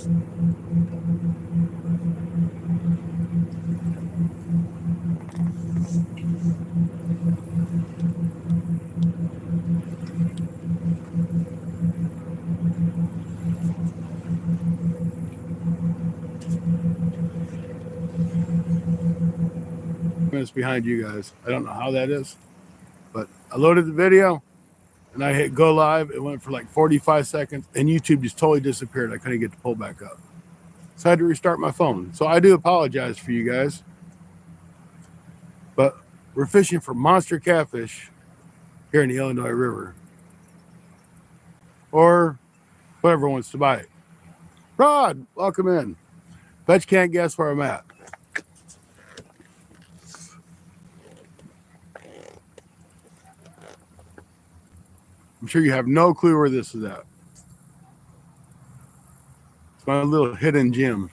Minutes behind you guys. I don't know how that is, but I loaded the video and I hit go live. It went for like 45 seconds and YouTube just totally disappeared. I couldn't get to pull back up. So I had to restart my phone. So I do apologize for you guys, but we're fishing for monster catfish here in the Illinois River, or whoever wants to buy it. Rod, welcome in. Bet you can't guess where I'm at. I'm sure you have no clue where this is at. It's my little hidden gem.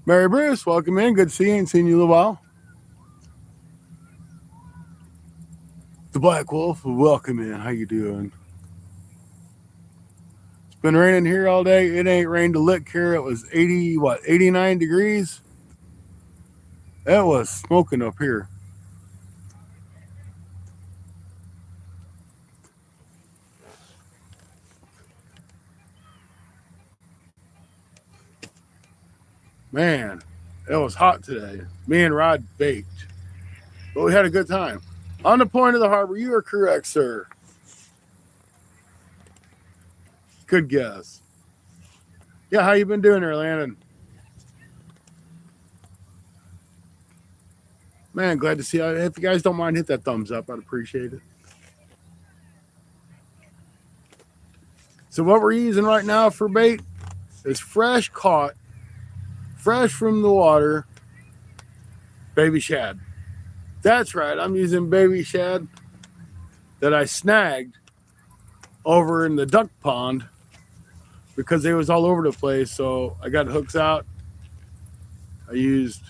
Mary Bruce, welcome in. Good to see you. Ain't seen you in a while. The Black Wolf, welcome in. How you doing? It's been raining here all day. It ain't rained a lick here. It was 89 degrees. It was smoking up here. Man, it was hot today. Me and Rod baked, but we had a good time. On the point of the harbor, you are correct, sir. Good guess. Yeah, how you been doing there, Landon? Man, glad to see you. If you guys don't mind, hit that thumbs up. I'd appreciate it. So what we're using right now for bait is fresh caught, fresh from the water, baby shad. That's right. I'm using baby shad that I snagged over in the duck pond because they was all over the place. So I got hooks out. I used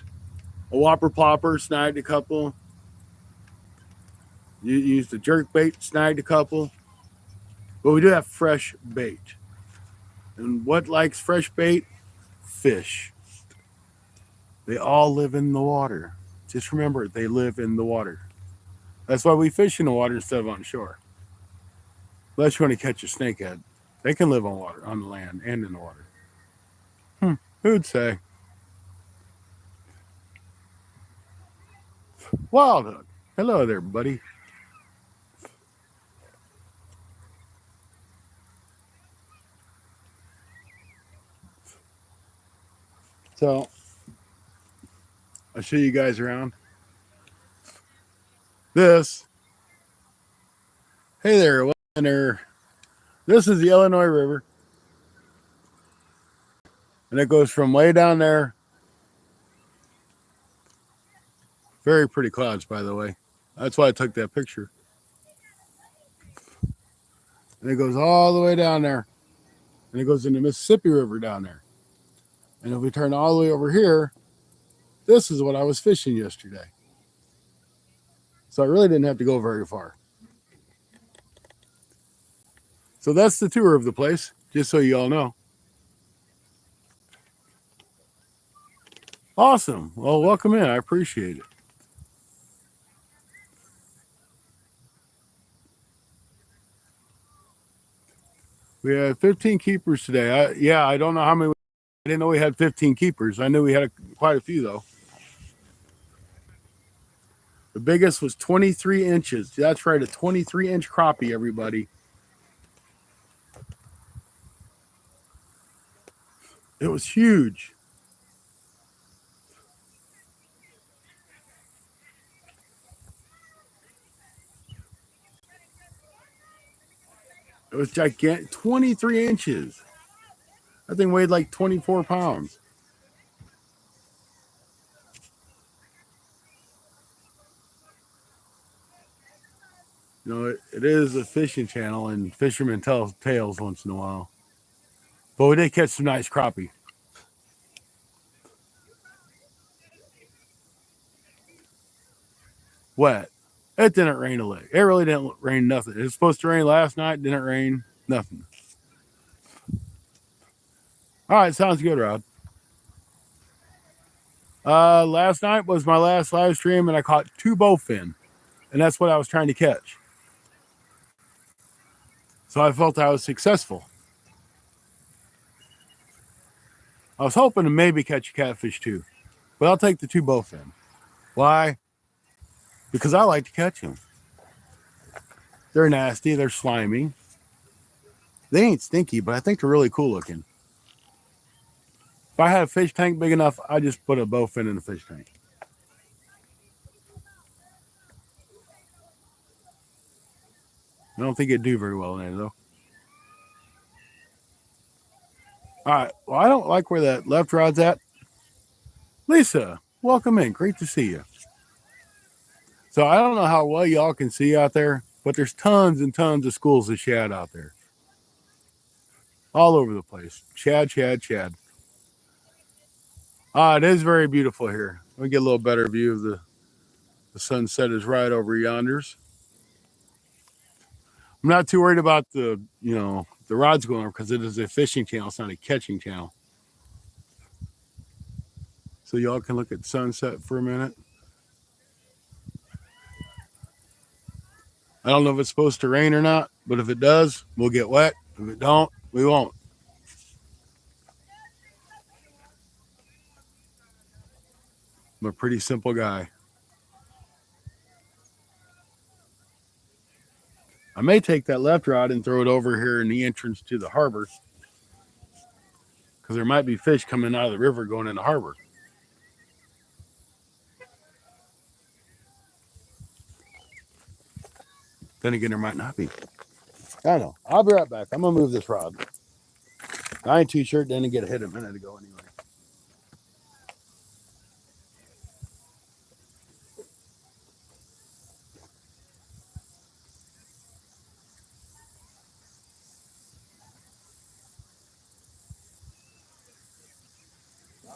a whopper plopper, snagged a couple. Used a jerk bait, snagged a couple. But we do have fresh bait. And what likes fresh bait? Fish. They all live in the water. Just remember, they live in the water. That's why we fish in the water instead of on shore. Unless you want to catch a snakehead. They can live on water, on the land, and in the water. Who'd say? Wild Hook. Hello there, buddy. So, I'll show you guys around. This. Hey there, there. This is the Illinois River. And it goes from way down there. Very pretty clouds, by the way. That's why I took that picture. And it goes all the way down there. And it goes in the Mississippi River down there. And if we turn all the way over here, this is what I was fishing yesterday. So I really didn't have to go very far. So that's the tour of the place, just so you all know. Awesome. Well, welcome in. I appreciate it. We had 15 keepers today. I don't know how many. I didn't know we had 15 keepers. I knew we had quite a few, though. The biggest was 23 inches. That's right, a 23-inch crappie, everybody. It was huge. It was gigantic, 23 inches. That thing weighed like 24 pounds. You know, it is a fishing channel, and fishermen tell tales once in a while. But we did catch some nice crappie. wet. It didn't rain a lick. It really didn't rain nothing. It was supposed to rain last night. Didn't rain nothing. All right, sounds good, Rod. Last night was my last live stream, and I caught 2 bowfin, and that's what I was trying to catch. So I felt I was successful. I was hoping to maybe catch a catfish too, but I'll take the 2 bowfin. Why? Because I like to catch them. They're nasty. They're slimy. They ain't stinky, but I think they're really cool looking. If I had a fish tank big enough, I'd just put a bowfin in the fish tank. I don't think it'd do very well in there, though. All right. Well, I don't like where that left rod's at. Lisa, welcome in. Great to see you. So I don't know how well y'all can see out there, but there's tons and tons of schools of shad out there. All over the place. Shad, shad, shad. It is very beautiful here. Let me get a little better view of the sunset is right over yonders. I'm not too worried about the rods going over because it is a fishing channel. It's not a catching channel. So y'all can look at the sunset for a minute. I don't know if it's supposed to rain or not, but if it does, we'll get wet. If it don't, we won't. I'm a pretty simple guy. I may take that left rod and throw it over here in the entrance to the harbor because there might be fish coming out of the river going in the harbor. Then again, there might not be. I don't know. I'll be right back. I'm going to move this rod. I ain't too sure it didn't get hit a minute ago anyway.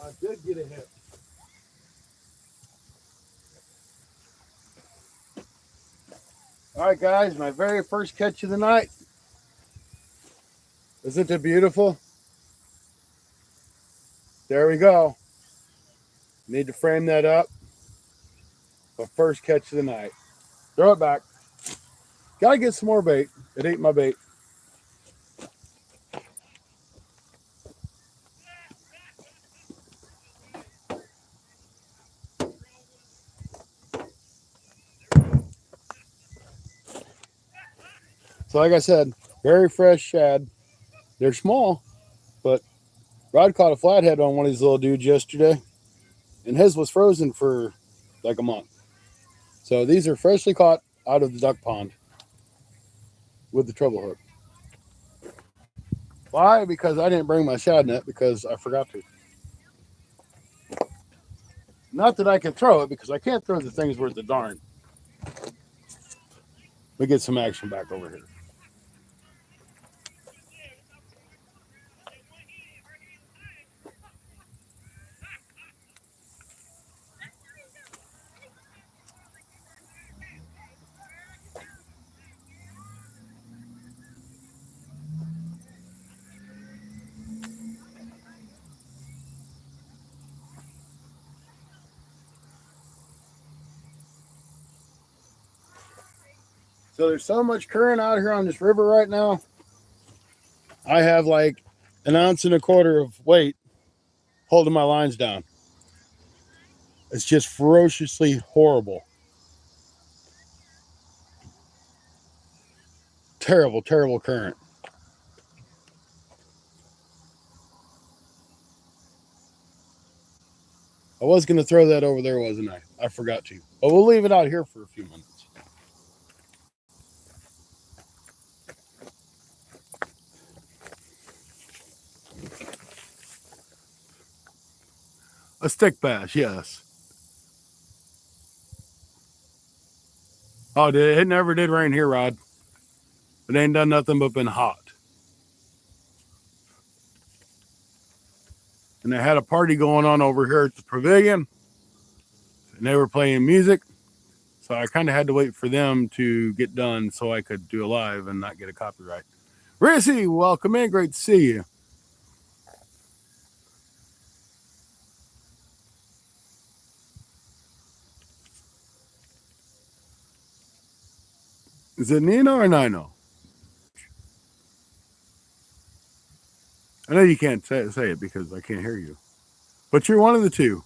I did get a hit. All right, guys, my very first catch of the night. Isn't it beautiful? There we go. Need to frame that up. My first catch of the night. Throw it back. Gotta get some more bait. It ate my bait. So like I said, very fresh shad. They're small, but Rod caught a flathead on one of these little dudes yesterday, and his was frozen for like a month. So these are freshly caught out of the duck pond with the treble hook. Why? Because I didn't bring my shad net because I forgot to. Not that I can throw it because I can't throw the things worth the darn. We get some action back over here. So there's so much current out here on this river right now. I have like 1.25 ounces of weight holding my lines down. It's just ferociously horrible. Terrible, terrible current. I was going to throw that over there, wasn't I? I forgot to. But we'll leave it out here for a few minutes. A stick bass, yes. Oh, it never did rain here, Rod. It ain't done nothing but been hot. And they had a party going on over here at the pavilion. And they were playing music. So I kind of had to wait for them to get done so I could do a live and not get a copyright. Rissy, welcome in. Great to see you. Is it Nino or Nino? I know you can't say it because I can't hear you. But you're one of the two.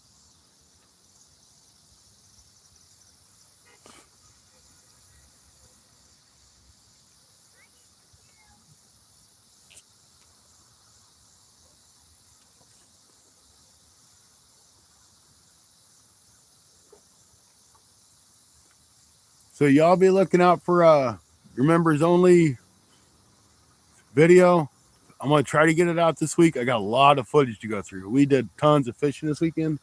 So y'all be looking out for your members only video. I'm gonna try to get it out this week. I got a lot of footage to go through. We did tons of fishing this weekend.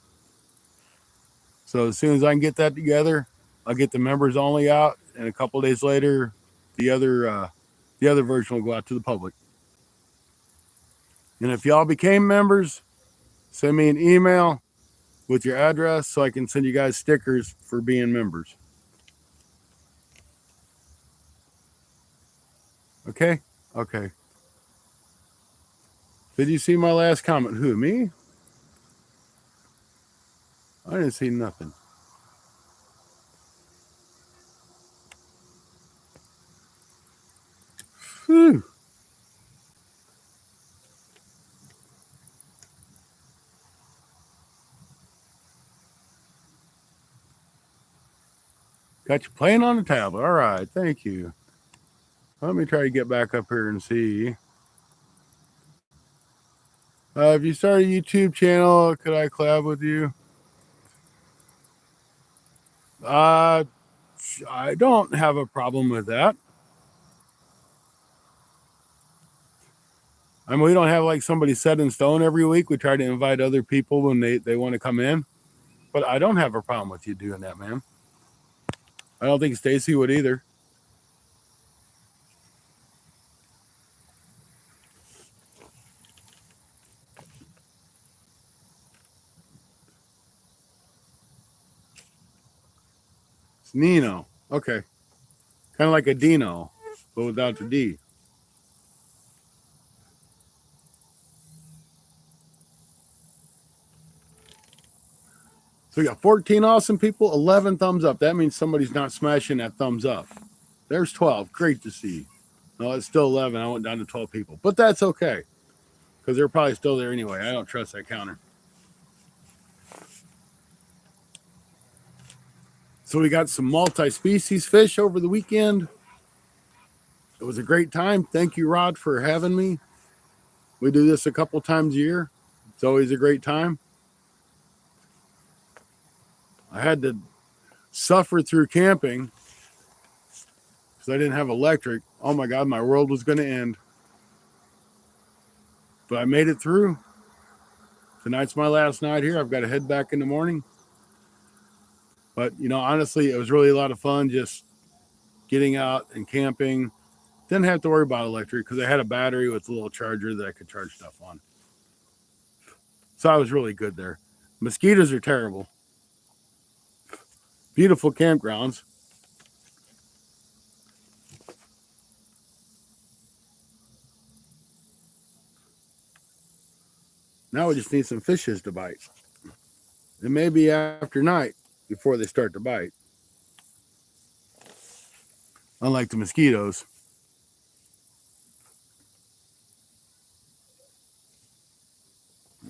So as soon as I can get that together, I'll get the members only out, and a couple days later, the other version will go out to the public. And if y'all became members, send me an email with your address so I can send you guys stickers for being members. Okay? Okay. Did you see my last comment? Who, me? I didn't see nothing. Whew. Got you playing on the tablet. All right. Thank you. Let me try to get back up here and see. If you start a YouTube channel, could I collab with you? I don't have a problem with that. I mean, we don't have like somebody set in stone every week. We try to invite other people when they want to come in. But I don't have a problem with you doing that, man. I don't think Stacy would either. It's Nino. Okay. Kind of like a Dino, but without the D. So we got 14 awesome people, 11 thumbs up. That means somebody's not smashing that thumbs up. There's 12. Great to see. No, it's still 11. I went down to 12 people. But that's okay because they're probably still there anyway. I don't trust that counter. So we got some multi-species fish over the weekend. It was a great time. Thank you, Rod, for having me. We do this a couple times a year. It's always a great time. I had to suffer through camping because I didn't have electric. Oh my God, my world was going to end. But I made it through. Tonight's my last night here. I've got to head back in the morning. But, you know, honestly, it was really a lot of fun just getting out and camping. Didn't have to worry about electric because I had a battery with a little charger that I could charge stuff on. So I was really good there. Mosquitoes are terrible. Beautiful campgrounds. Now we just need some fishes to bite. It may be after night before they start to bite. Unlike the mosquitoes.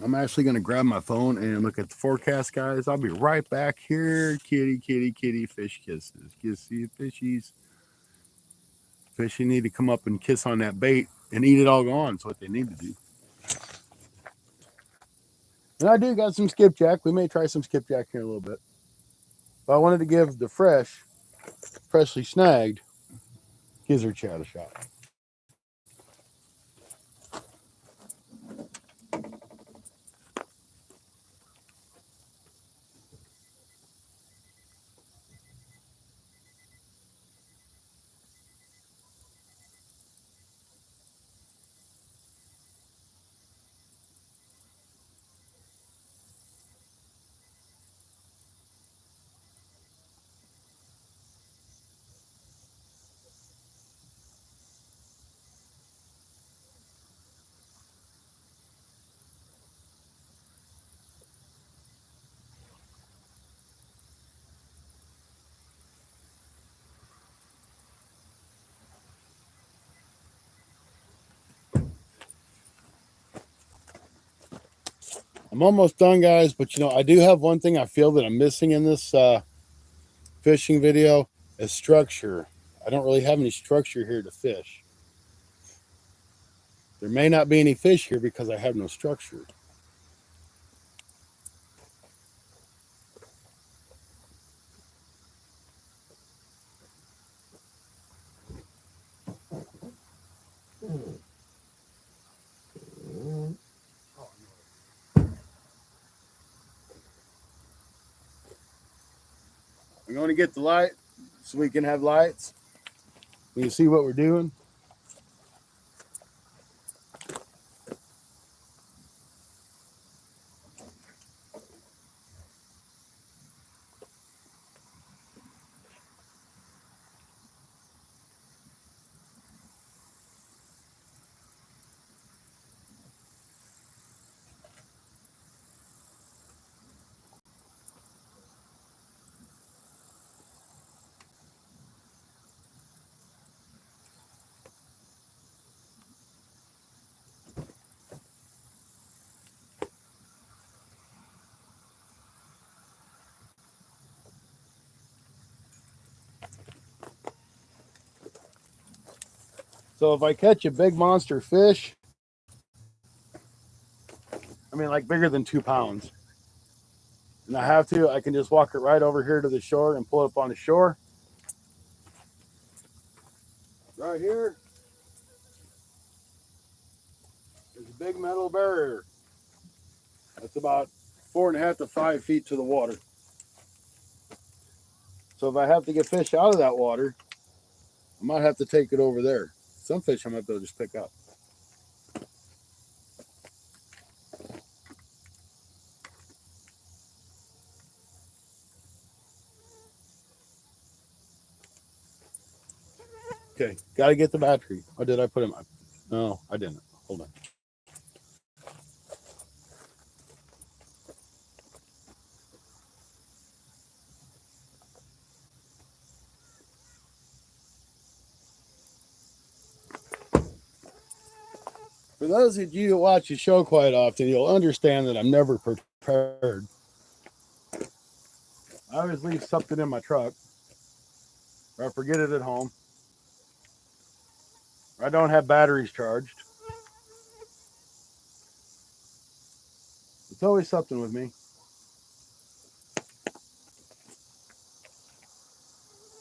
I'm actually going to grab my phone and look at the forecast, guys. I'll be right back here. Kitty, kitty, kitty, fish kisses. Kissy fishies. Fish need to come up and kiss on that bait and eat it all gone. That's what they need to do. And I do got some skipjack. We may try some skipjack here in a little bit. But I wanted to give the freshly snagged gizzard chat a shot. I'm almost done, guys, but I do have one thing I feel that I'm missing in this fishing video is structure. I don't really have any structure here to fish. There may not be any fish here because I have no structure. I'm going to get the light so we can have lights. We can see what we're doing. So if I catch a big monster fish, I mean like bigger than 2 pounds, and I have to, I can just walk it right over here to the shore and pull it up on the shore. Right here, there's a big metal barrier. That's about 4.5 to 5 feet to the water. So if I have to get fish out of that water, I might have to take it over there. Some fish I might be able to just pick up. Okay, got to get the battery. Or did I put it in my... No, I didn't. Hold on. For those of you that watch the show quite often, you'll understand that I'm never prepared. I always leave something in my truck, or I forget it at home, or I don't have batteries charged. It's always something with me.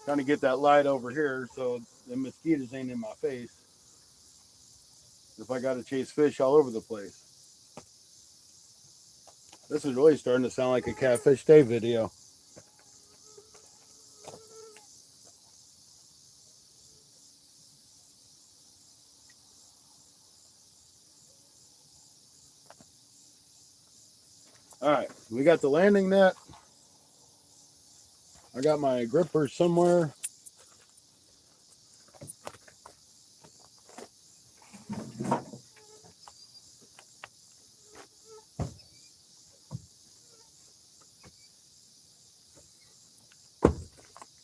Trying to get that light over here so the mosquitoes ain't in my face. If I got to chase fish all over the place. This is really starting to sound like a Catfish Day video. All right, we got the landing net. I got my gripper somewhere.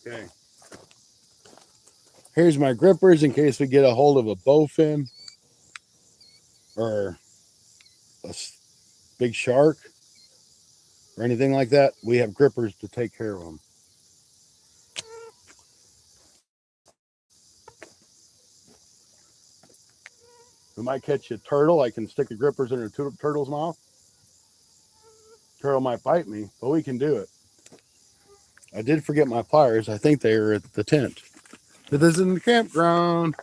Okay. Here's my grippers in case we get a hold of a bowfin or a big shark or anything like that. We have grippers to take care of them. We might catch a turtle. I can stick the grippers in a turtle's mouth. Turtle might bite me, but we can do it. I did forget my pliers. I think they are at the tent. It is in the campground.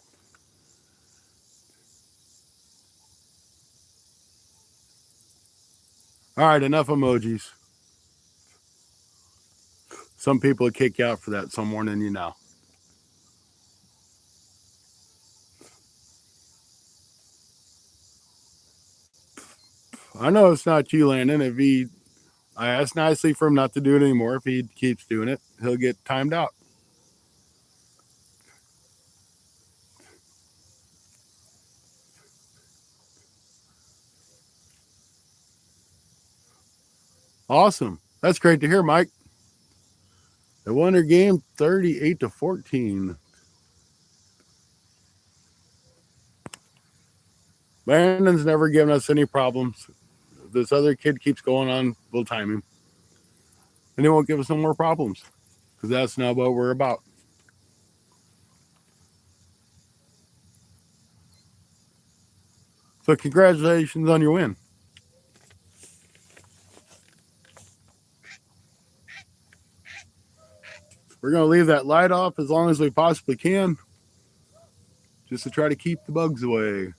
All right, enough emojis. Some people would kick you out for that. Some more than you know. I know it's not you, Landon. I asked nicely for him not to do it anymore. If he keeps doing it, he'll get timed out. Awesome. That's great to hear, Mike. They won their game 38-14. Landon's never given us any problems. this other kid keeps going on, we'll time him. And it won't give us no more problems. Because that's not what we're about. So congratulations on your win. We're going to leave that light off as long as we possibly can, just to try to keep the bugs away.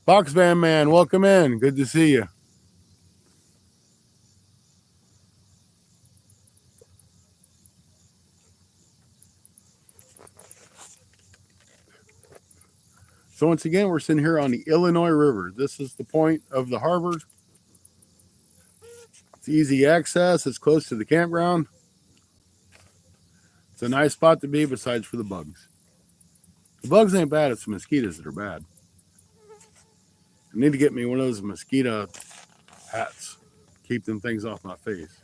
Boxman Man, welcome in. Good to see you. So once again, we're sitting here on the Illinois River. This is the point of the harbor. It's easy access. It's close to the campground. It's a nice spot to be besides for the bugs. The bugs ain't bad. It's the mosquitoes that are bad. I need to get me one of those mosquito hats. Keep them things off my face.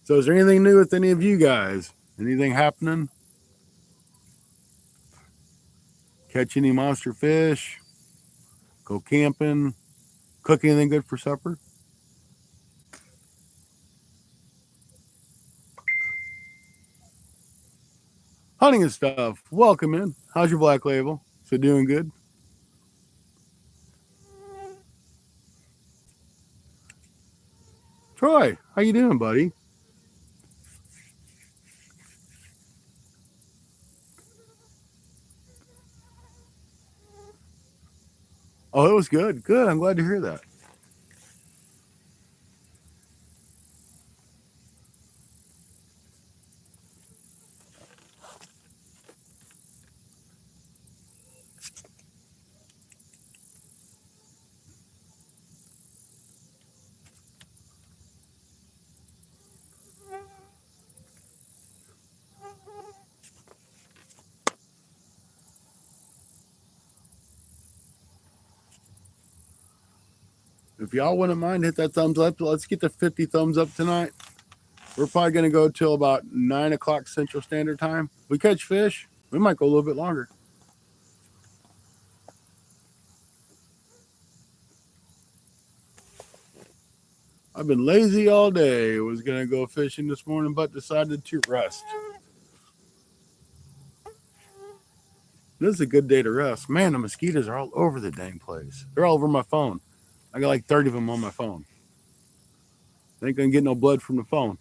So is there anything new with any of you guys? Anything happening? Catch any monster fish? Go camping? Cook anything good for supper? Hunting and stuff. Welcome in. How's your black label? Is it doing good? Troy, how you doing, buddy? Oh, it was good. Good. I'm glad to hear that. If y'all wouldn't mind, hit that thumbs up. Let's get to 50 thumbs up tonight. We're probably going to go till about 9 o'clock Central Standard Time. We catch fish. We might go a little bit longer. I've been lazy all day. Was going to go fishing this morning, but decided to rest. This is a good day to rest. Man, the mosquitoes are all over the dang place. They're all over my phone. I got like 30 of them on my phone. I ain't going to get no blood from the phone.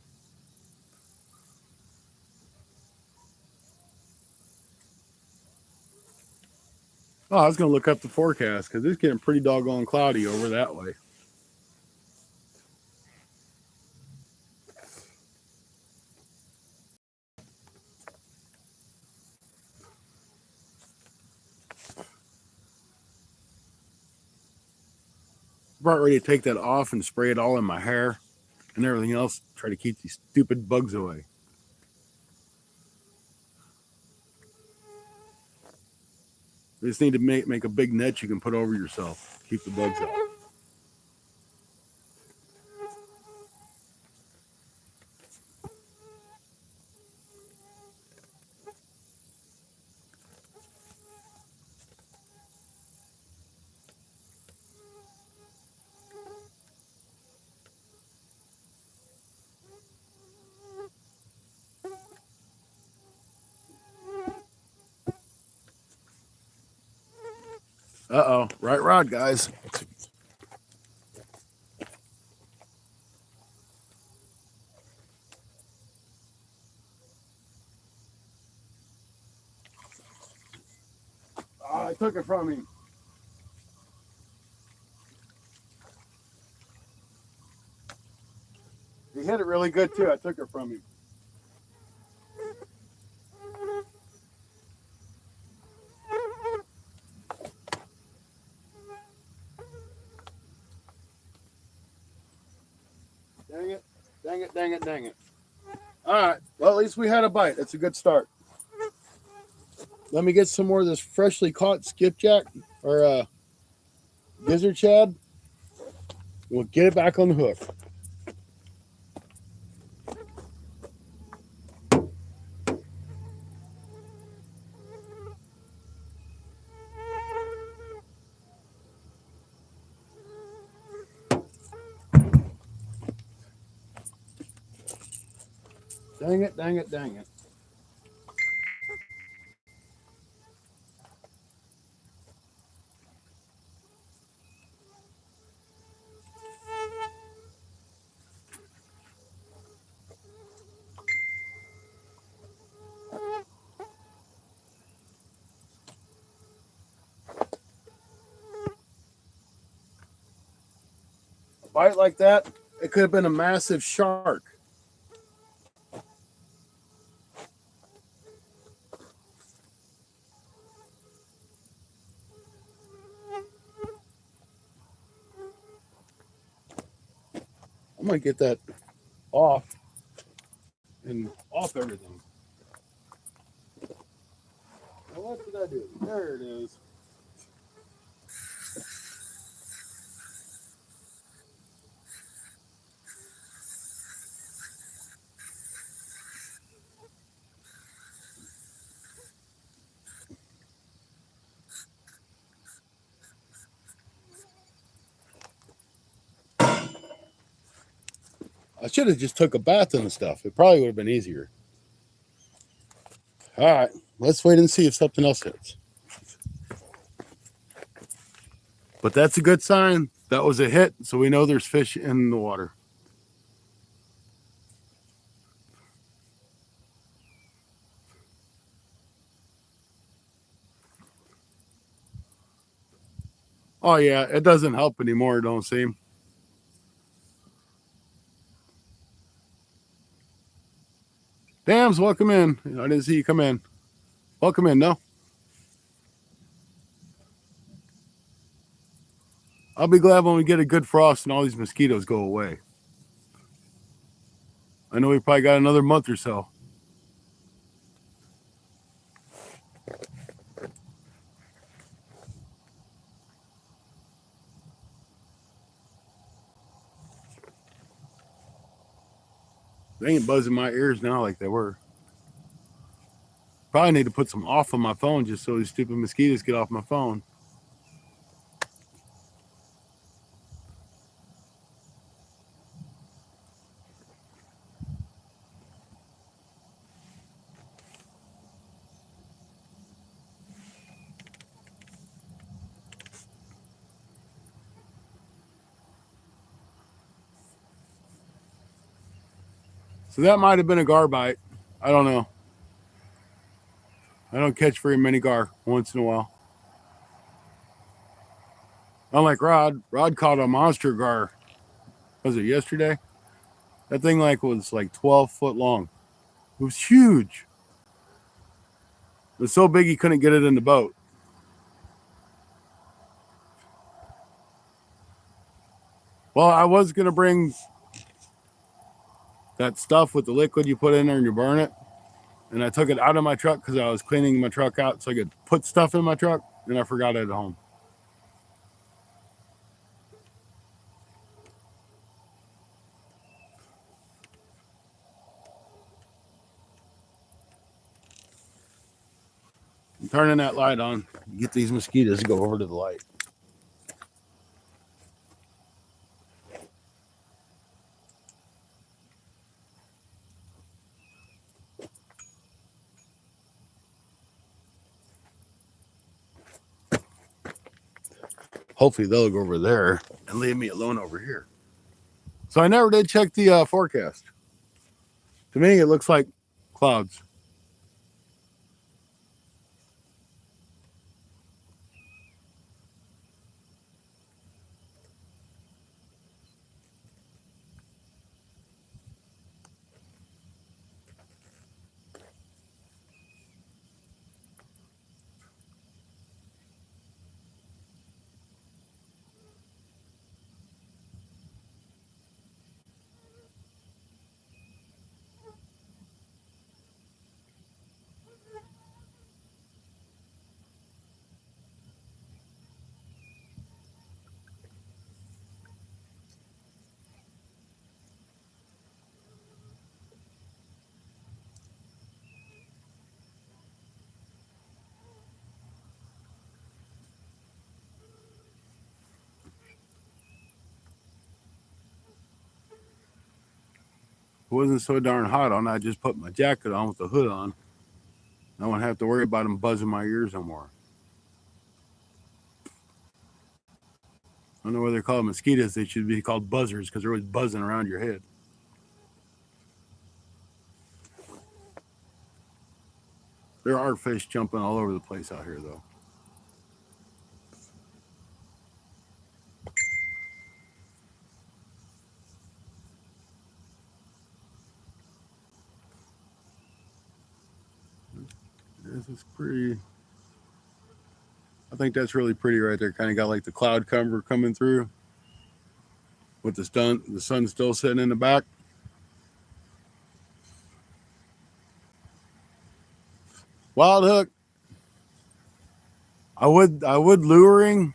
Oh, I was going to look up the forecast because it's getting pretty doggone cloudy over that way. About ready to take that off and spray it all in my hair and everything else. Try to keep these stupid bugs away. You just need to make a big net you can put over yourself. Keep the bugs out. Uh-oh. Right rod, guys. Oh, I took it from him. He hit it really good, too. I took it from him. Dang it. Dang it, dang it, dang it. All right. Well, at least we had a bite. That's a good start. Let me get some more of this freshly caught skipjack or gizzard shad. We'll get it back on the hook. Dang it, dang it, dang it. A bite like that, it could have been a massive shark. I'm going to get that off and off everything. Now what did I do? There it is. I should have just took a bath in the stuff. It probably would have been easier. All right, let's wait and see if something else hits. But that's a good sign. That was a hit, so we know there's fish in the water. Oh yeah, it doesn't help anymore, it don't seem. Dams, welcome in. I didn't see you come in. Welcome in, no? I'll be glad when we get a good frost and all these mosquitoes go away. I know we probably got another month or so. They ain't buzzing my ears now like they were. Probably need to put some off on my phone just so these stupid mosquitoes get off my phone. So that might have been a gar bite. I don't know. I don't catch very many gar once in a while. Unlike Rod caught a monster gar. Was it yesterday? That thing was like 12 foot long. It was huge. It was so big he couldn't get it in the boat. Well, I was gonna bring that stuff with the liquid you put in there and you burn it. And I took it out of my truck because I was cleaning my truck out so I could put stuff in my truck, and I forgot it at home. I'm turning that light on. Get these mosquitoes to go over to the light. Hopefully they'll go over there and leave me alone over here. So I never did check the forecast. To me, it looks like clouds. it wasn't so darn hot on, I just put my jacket on with the hood on. I won't have to worry about them buzzing my ears no more. I don't know whether they're called mosquitoes. They should be called buzzers because they're always buzzing around your head. There are fish jumping all over the place out here, though. This is pretty. I think that's really pretty right there. Kind of got like the cloud cover coming through with the sun still sitting in the back. Wild hook. I would luring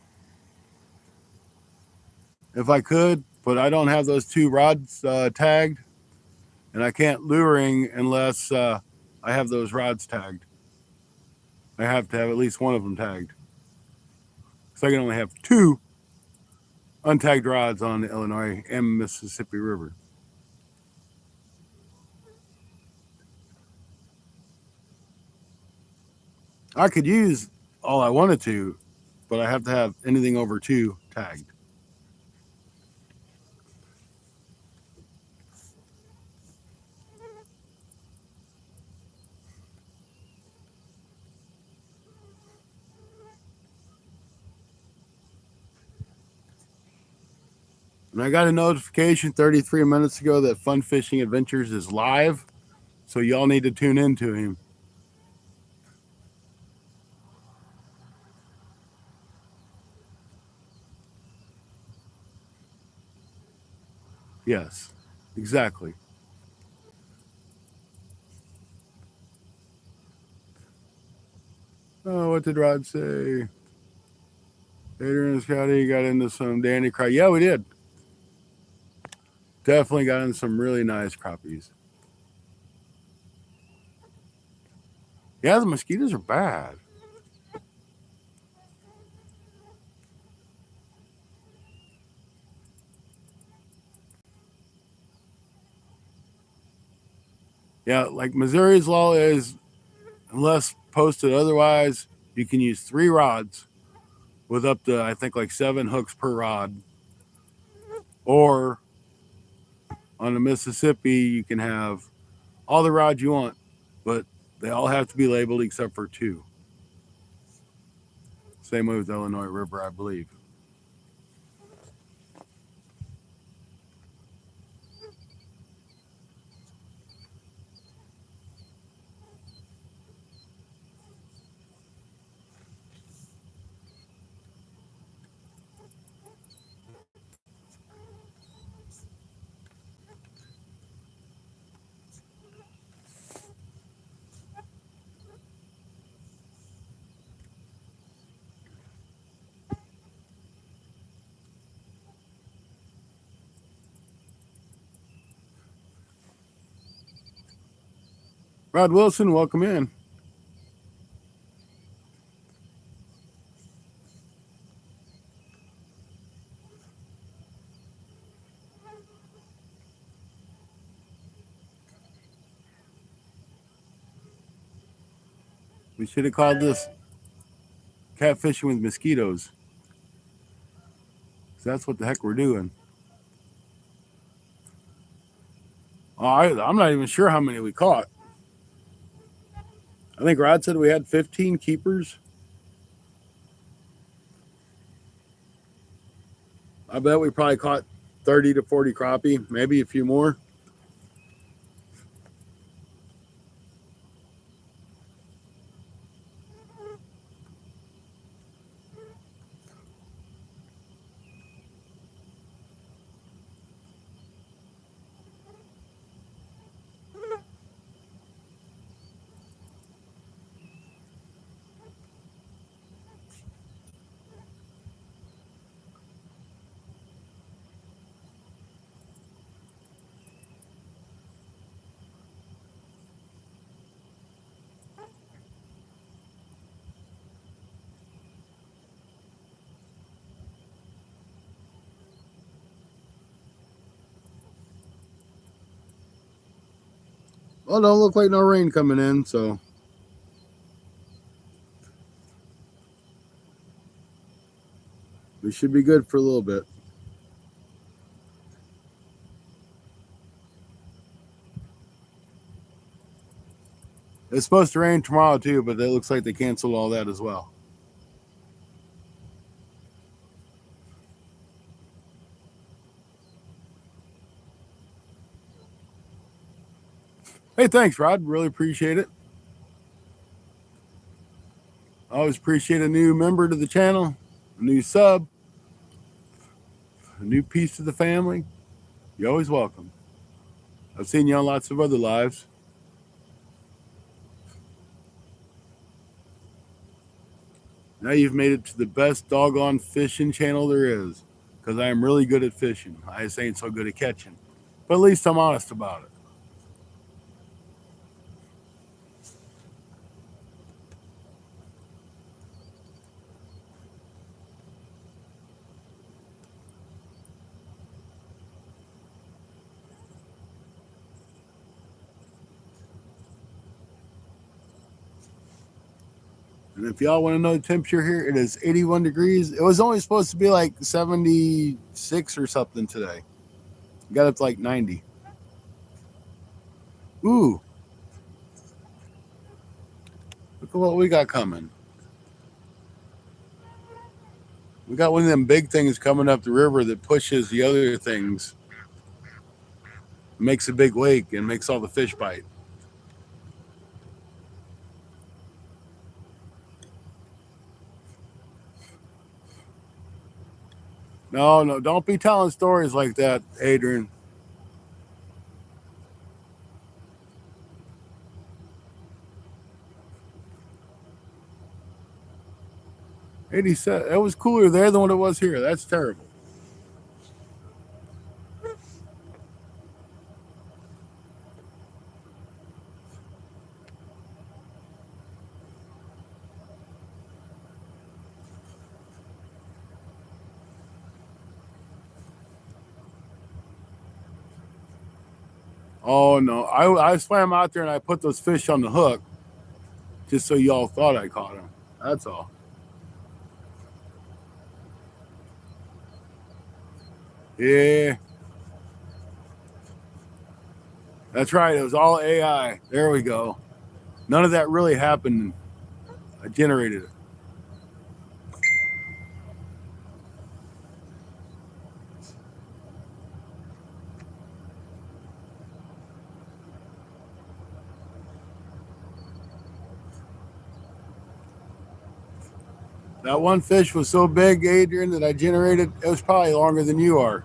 if I could, but I don't have those two rods tagged, and I can't luring unless I have those rods tagged. I have to have at least one of them tagged. So I can only have two untagged rods on the Illinois and Mississippi River. I could use all I wanted to, but I have to have anything over two tagged. And I got a notification 33 minutes ago that Fun Fishing Adventures is live, so y'all need to tune into him. Yes, exactly. Oh, what did Rod say? Adrian Scotty got into some dandy crappie. Yeah, we did. Definitely got into some really nice crappies. Yeah, the mosquitoes are bad. Yeah, like Missouri's law is, unless posted otherwise, you can use 3 rods with up to, I think, like 7 hooks per rod. Or on the Mississippi, you can have all the rods you want, but they all have to be labeled except for 2. Same way with Illinois River, I believe. Rod Wilson, welcome in. We should have called this catfishing with mosquitoes. That's what the heck we're doing. I'm not even sure how many we caught. I think Rod said we had 15 keepers. I bet we probably caught 30 to 40 crappie, maybe a few more. Well, don't look like no rain coming in, so we should be good for a little bit. It's supposed to rain tomorrow too, but it looks like they canceled all that as well. Hey, thanks, Rod. Really appreciate it. I always appreciate a new member to the channel, a new sub, a new piece to the family. You're always welcome. I've seen you on lots of other lives. Now you've made it to the best doggone fishing channel there is, because I am really good at fishing. I just ain't so good at catching. But at least I'm honest about it. And if y'all want to know the temperature here, it is 81 degrees. It was only supposed to be like 76 or something today. Got up to like 90. Ooh. Look at what we got coming. We got one of them big things coming up the river that pushes the other things, makes a big wake, and makes all the fish bite. No, don't be telling stories like that, Adrian. 87. It was cooler there than what it was here. That's terrible. Oh no, I swam out there and I put those fish on the hook just so y'all thought I caught them. That's all. Yeah, that's right. It was all AI. There we go. None of that really happened. I generated it. That one fish was so big, Adrian, that I generated. It was probably longer than you are.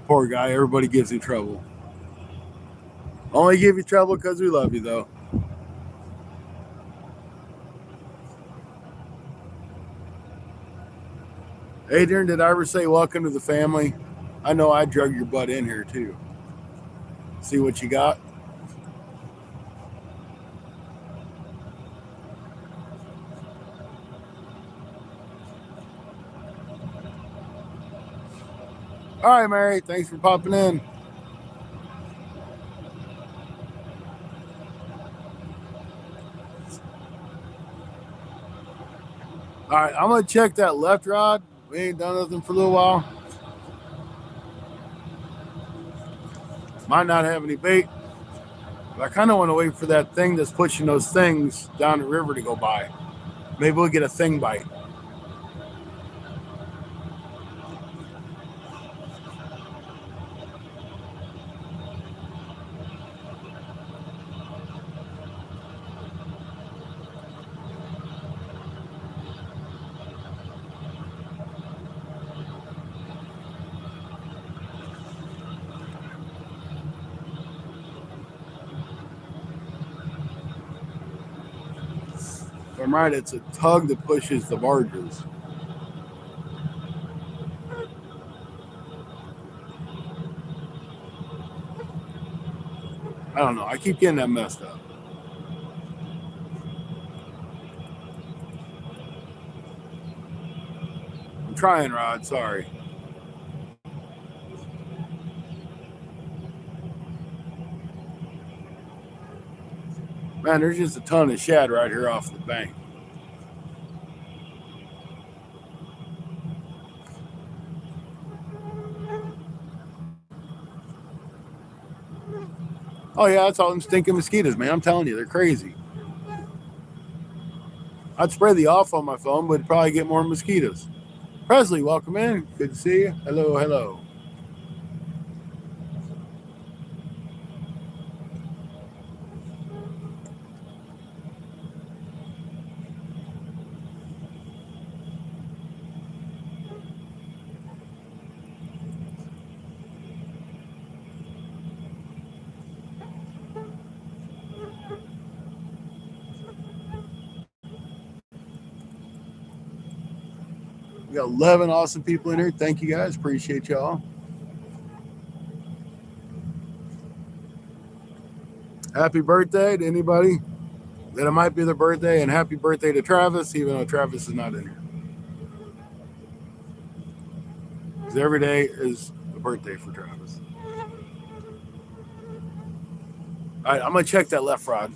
Poor guy. Everybody gives him trouble. Only give you trouble because we love you, though. Adrian, did I ever say welcome to the family? I know I drug your butt in here, too. See what you got? All right, Mary. Thanks for popping in. All right, I'm going to check that left rod. We ain't done nothing for a little while. Might not have any bait. But I kind of want to wait for that thing that's pushing those things down the river to go by. Maybe we'll get a thing bite. If I'm right, it's a tug that pushes the barges. I don't know. I keep getting that messed up. I'm trying, Rod. Sorry. Man, there's just a ton of shad right here off the bank. Oh, yeah, that's all them stinking mosquitoes, man. I'm telling you, they're crazy. I'd spray the off on my phone, but it'd probably get more mosquitoes. Presley, welcome in. Good to see you. Hello, hello. We got 11 awesome people in here. Thank you guys. Appreciate y'all. Happy birthday to anybody that it might be their birthday, and happy birthday to Travis, even though Travis is not in here. Because every day is a birthday for Travis. All right, I'm going to check that left rod.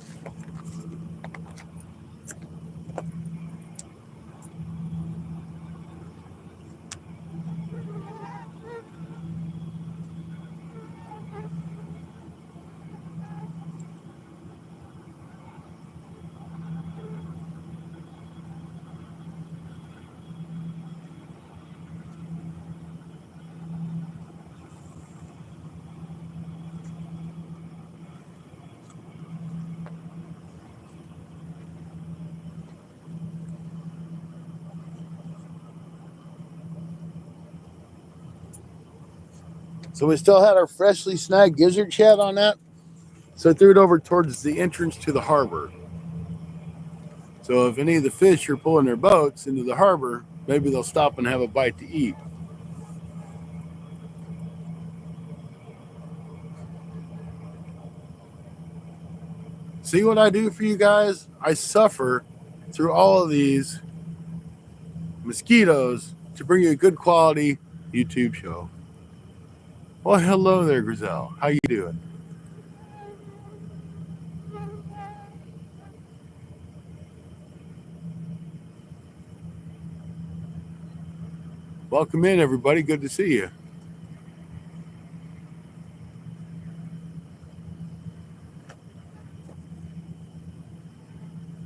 So we still had our freshly snagged gizzard shad on that. So I threw it over towards the entrance to the harbor. So if any of the fish are pulling their boats into the harbor, maybe they'll stop and have a bite to eat. See what I do for you guys? I suffer through all of these mosquitoes to bring you a good quality YouTube show. Well, hello there, Griselle. How you doing? Welcome in, everybody. Good to see you.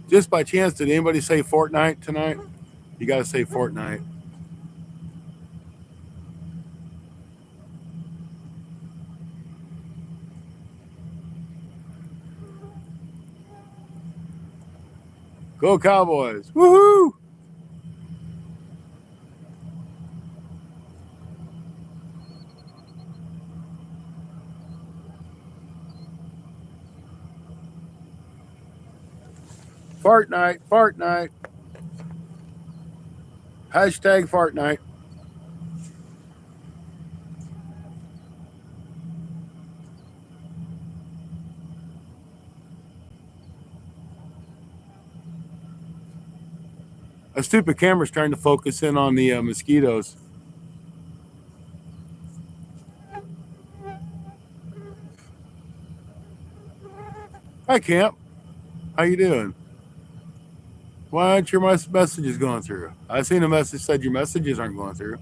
Just by chance, did anybody say Fortnite tonight? You got to say Fortnite. Go Cowboys. Woohoo! Fortnite, Fortnite. Hashtag Fortnite. A stupid camera's trying to focus in on the mosquitoes. Hi, Camp. How you doing? Why aren't your messages going through? I seen a message said your messages aren't going through.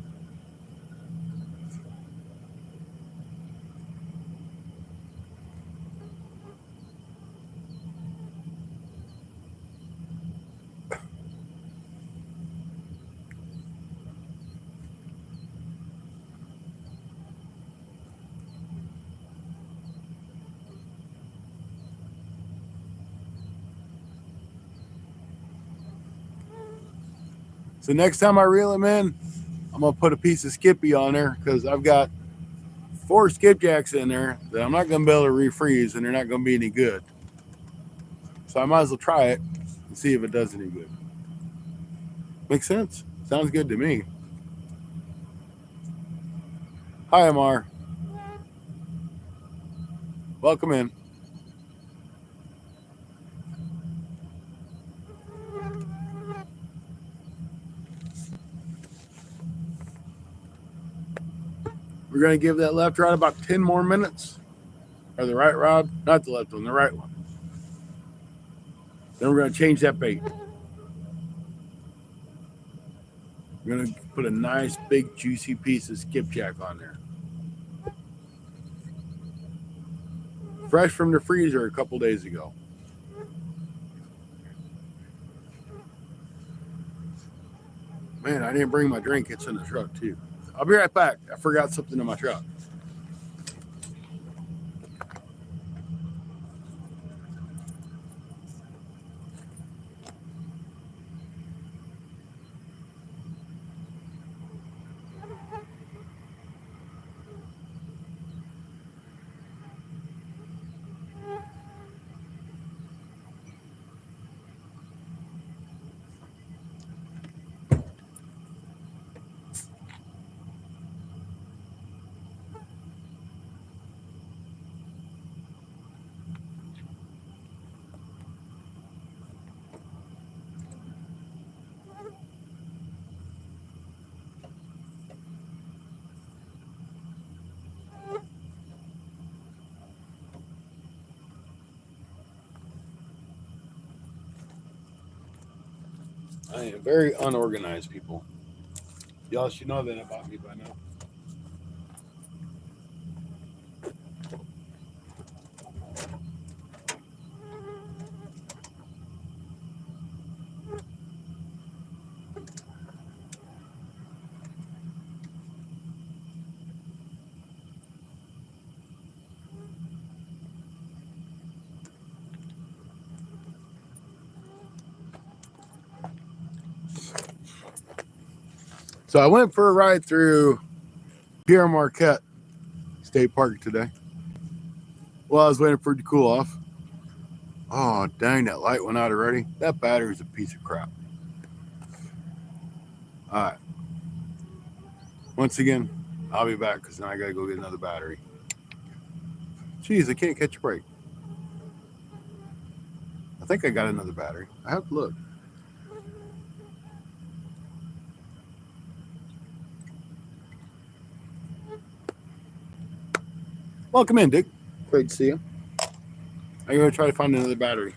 So next time I reel them in, I'm gonna put a piece of Skippy on there because I've got 4 skipjacks in there that I'm not gonna be able to refreeze, and they're not gonna be any good. So I might as well try it and see if it does any good. Makes sense? Sounds good to me. Hi, Amar. Welcome in. We're going to give that left rod about 10 more minutes. Or the right rod, not the left one, the right one. Then we're going to change that bait. We're going to put a nice big juicy piece of skipjack on there. Fresh from the freezer a couple days ago. Man, I didn't bring my drink. It's in the truck too. I'll be right back. I forgot something in my truck. I am very unorganized, people. Y'all should know that about me by now. So I went for a ride through Pierre Marquette State Park today. Well, I was waiting for it to cool off. Oh, dang, that light went out already. That battery's a piece of crap. All right. Once again, I'll be back because now I got to go get another battery. Jeez, I can't catch a break. I think I got another battery. I have to look. Welcome in, Dick. Great to see you. I'm going to try to find another battery.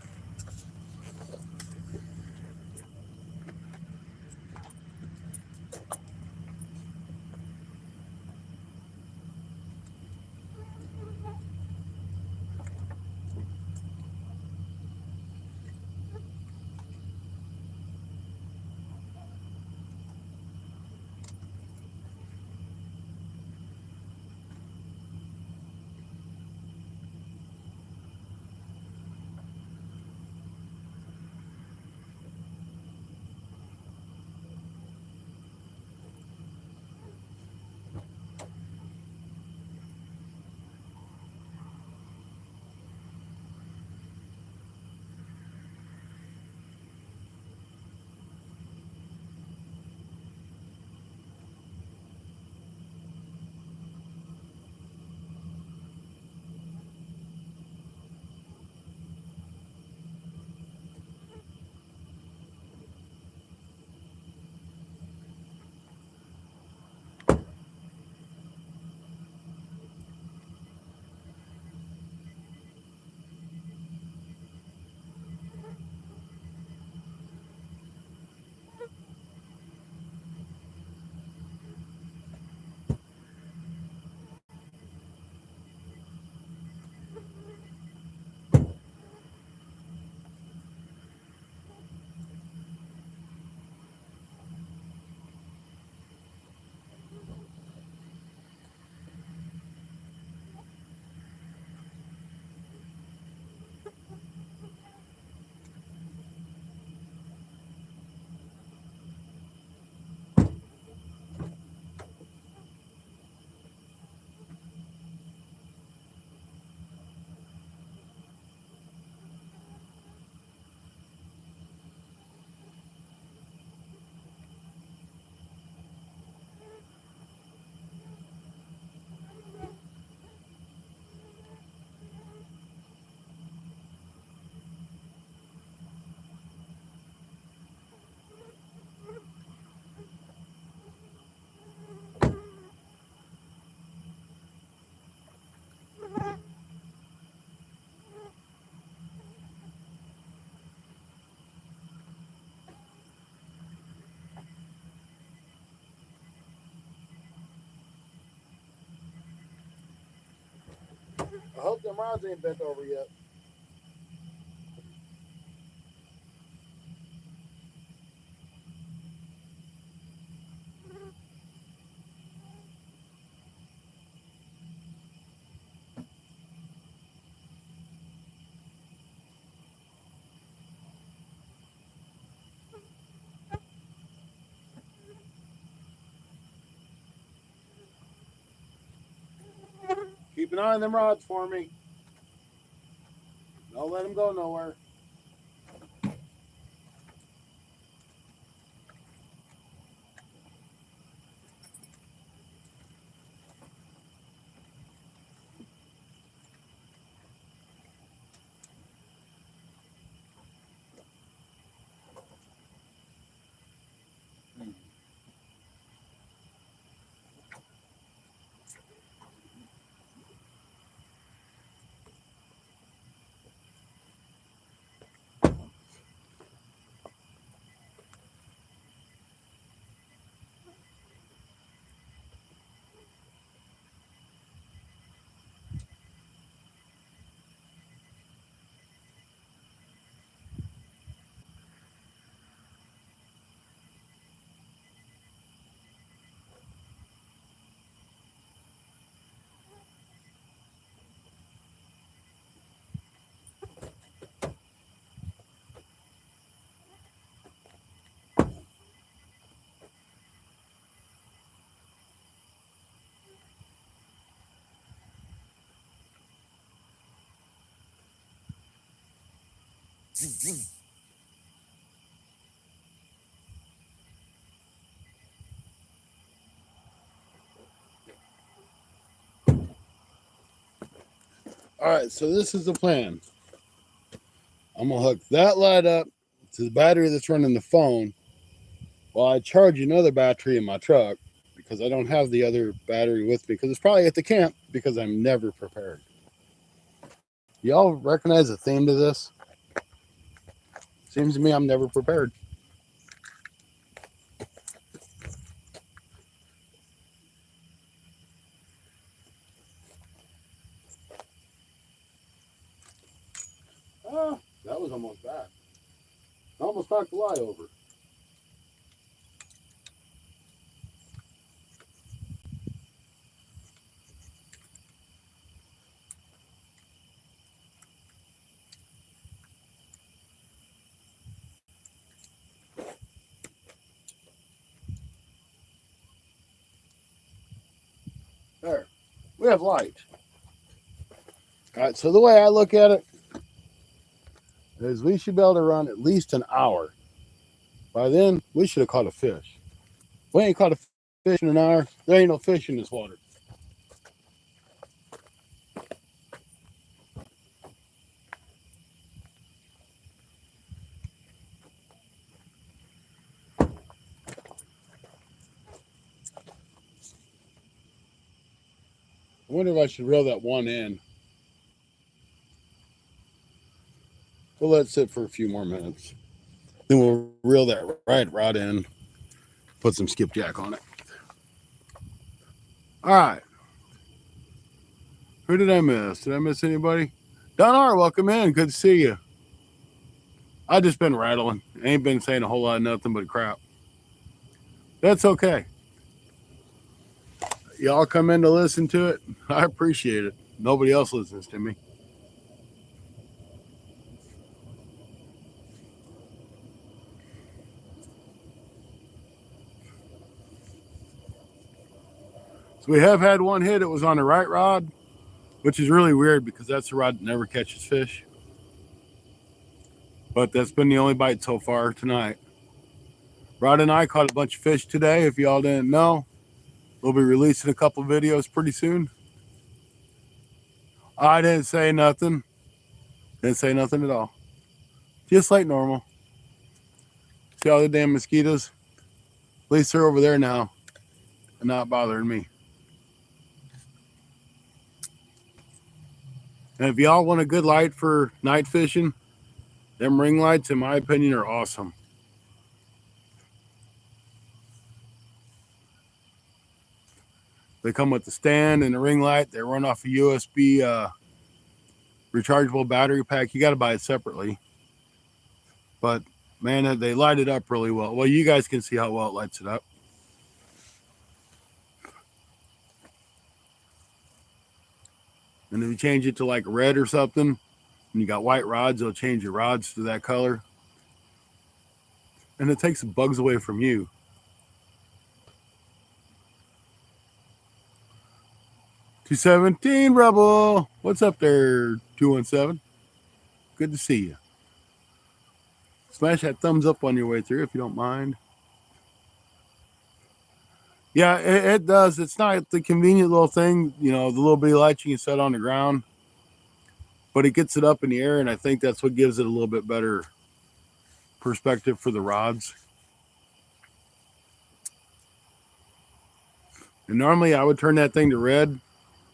I hope them rods ain't bent over yet. Keep an eye on them rods for me. Don't let them go nowhere. All right, so this is the plan. I'm gonna hook that light up to the battery that's running the phone while I charge another battery in my truck because I don't have the other battery with me because it's probably at the camp because I'm never prepared. Y'all recognize the theme to this? Seems to me I'm never prepared. Oh, that was almost bad. I almost knocked the light over. There, we have light. All right, so the way I look at it is we should be able to run at least an hour. By then, we should have caught a fish. We ain't caught a fish in an hour. There ain't no fish in this water. I wonder if I should reel that one in. We'll let it sit for a few more minutes. Then we'll reel that right rod in, put some skipjack on it. All right. Who did I miss? Did I miss anybody? Don R, welcome in. Good to see you. I just been rattling. I ain't been saying a whole lot of nothing but crap. That's okay. Y'all come in to listen to it. I appreciate it. Nobody else listens to me. So we have had one hit. It was on the right rod, which is really weird because that's the rod that never catches fish. But that's been the only bite so far tonight. Rod and I caught a bunch of fish today. If y'all didn't know, we'll be releasing a couple videos pretty soon. I didn't say nothing. Didn't say nothing at all. Just like normal. See all the damn mosquitoes? At least they're over there now and not bothering me. And if y'all want a good light for night fishing, them ring lights, in my opinion, are awesome. They come with the stand and the ring light. They run off a USB rechargeable battery pack. You got to buy it separately. But man, they light it up really well. Well, you guys can see how well it lights it up. And if you change it to like red or something, and you got white rods, it'll change your rods to that color. And it takes the bugs away from you. $217 Rebel. What's up there, 217? Good to see you. Smash that thumbs up on your way through if you don't mind. Yeah, it does. It's not the convenient little thing, you know, the little bitty light you can set on the ground, but it gets it up in the air, and I think that's what gives it a little bit better perspective for the rods. And normally I would turn that thing to red,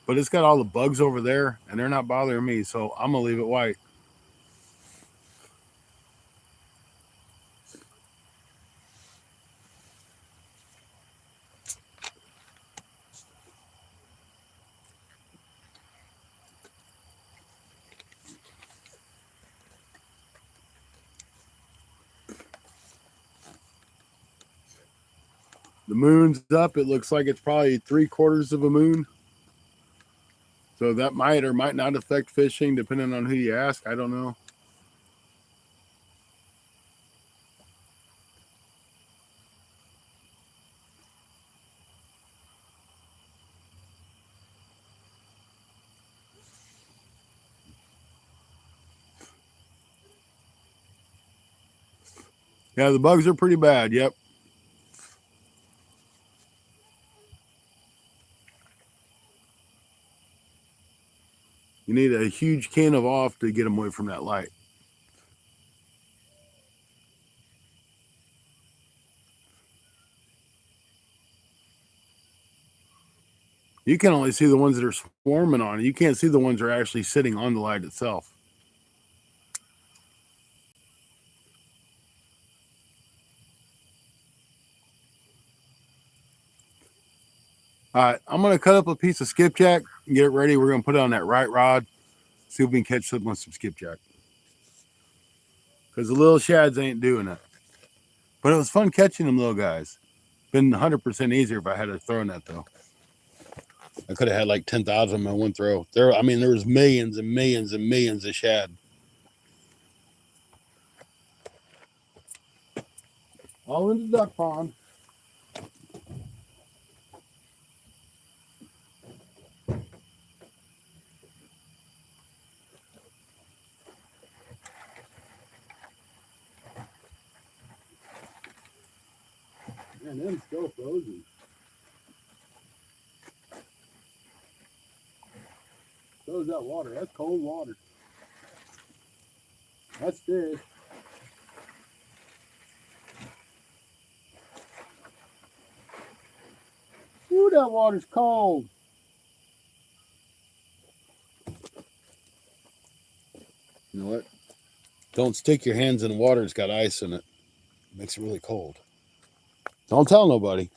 but it's got all the bugs over there, and they're not bothering me, so I'm going to leave it white. The moon's up. It looks like it's probably 3/4 of a moon. So that might or might not affect fishing, depending on who you ask. I don't know. Yeah, the bugs are pretty bad. Yep. You need a huge can of off to get them away from that light. You can only see the ones that are swarming on it. You can't see the ones that are actually sitting on the light itself. All right, I'm going to cut up a piece of skipjack and get it ready. We're going to put it on that right rod, see if we can catch something with some skipjack. Because the little shads ain't doing it. But it was fun catching them little guys. Been 100% easier if I had a throw net, though. I could have had like 10,000 in one throw. There was millions and millions and millions of shad. All in the duck pond. Man, them still frozen. So is that water. That's cold water. That's fish. Ooh, that water's cold. You know what? Don't stick your hands in the water. It's got ice in it. It makes it really cold. Don't tell nobody.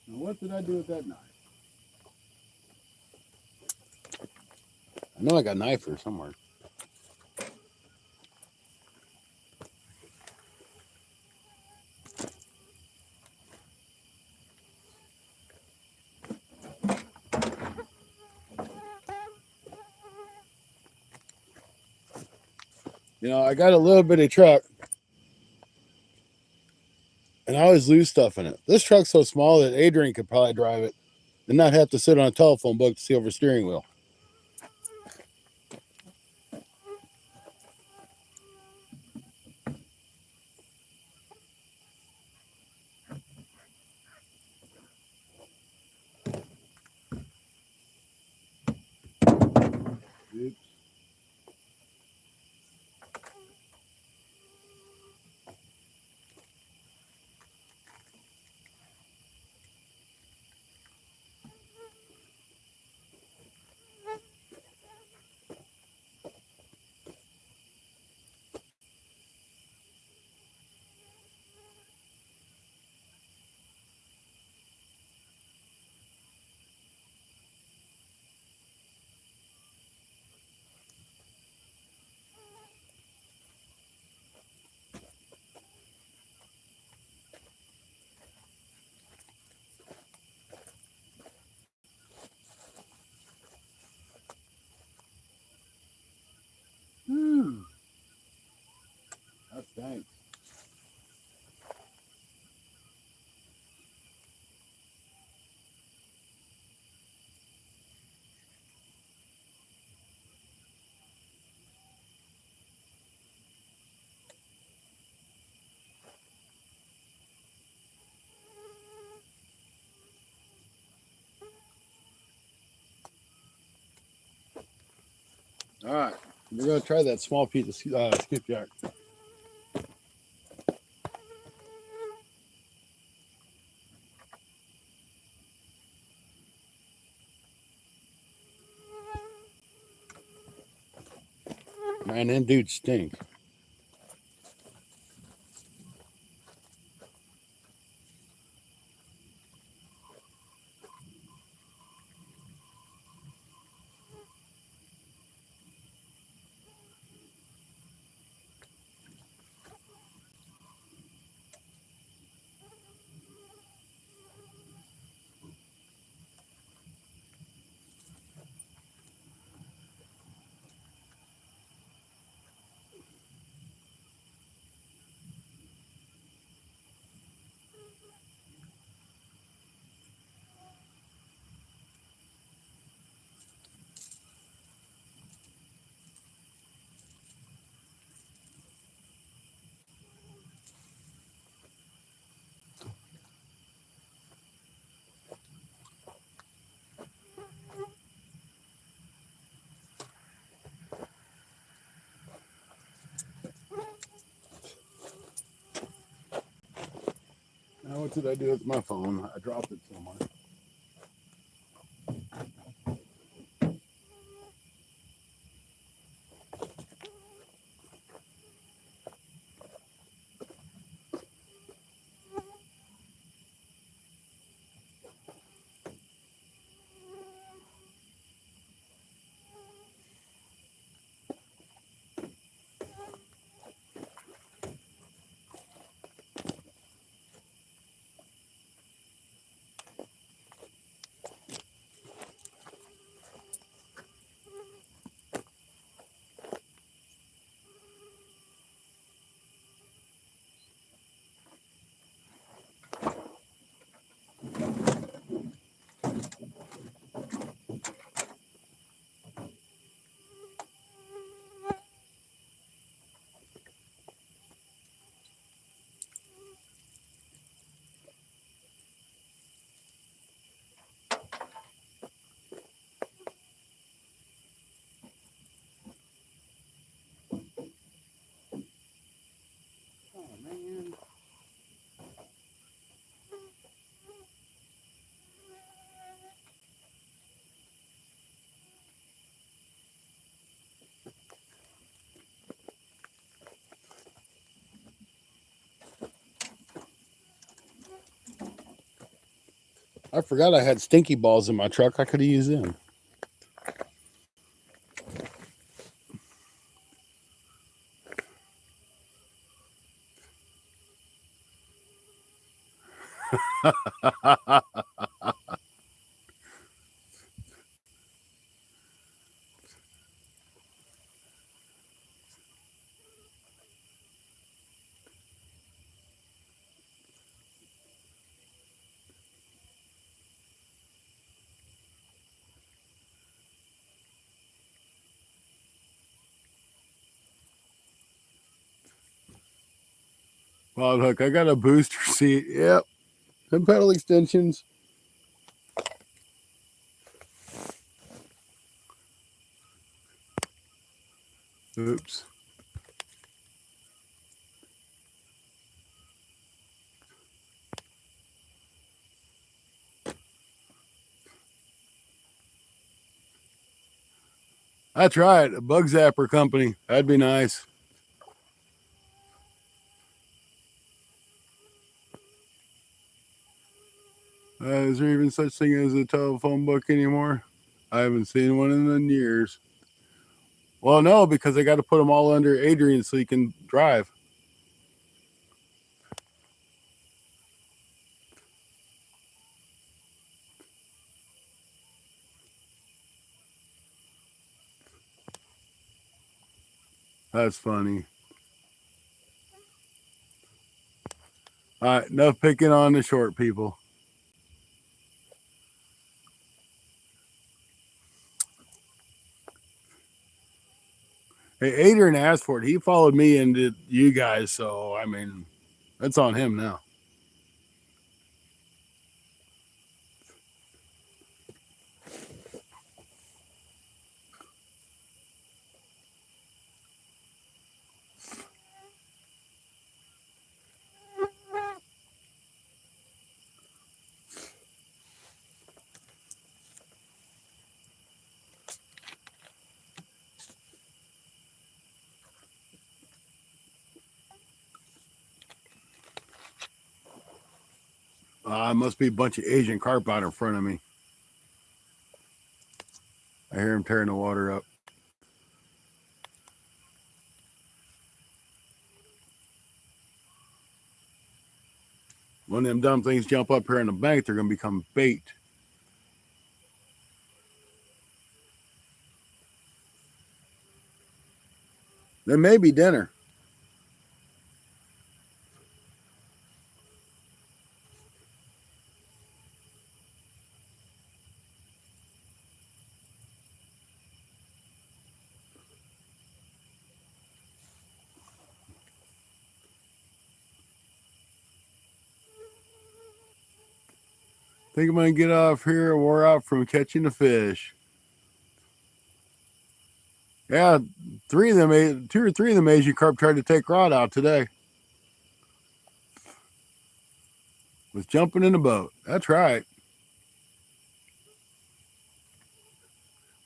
Now, what did I do with that knife? I know I got a knife here somewhere. You know, I got a little bitty truck, and I always lose stuff in it. This truck's so small that Adrian could probably drive it. and not have to sit on a telephone book to see over a steering wheel. Oops. That stinks. All right, we're gonna try that small piece of skipjack. Man, them dudes stink. Now, what did I do with my phone? I dropped it somewhere. Oh man. I forgot I had stinky balls in my truck. I could have used them. Wild hook. I got a booster seat. Yep. And pedal extensions. Oops. That's right. A bug zapper company. That'd be nice. Is there even such thing as a telephone book anymore? I haven't seen one in years. Well, no, because I got to put them all under Adrian so he can drive. That's funny. All right, enough picking on the short people. Hey, Adrian asked for it. He followed me into you guys, so I mean, that's on him now. Must be a bunch of Asian carp out in front of me. I hear him tearing the water up. When them dumb things jump up here in the bank, they're going to become bait. There may be dinner. Think I'm going to get off here, wore out from catching the fish. Yeah, two or three of them Asian carp tried to take rod out today. Was jumping in the boat. That's right.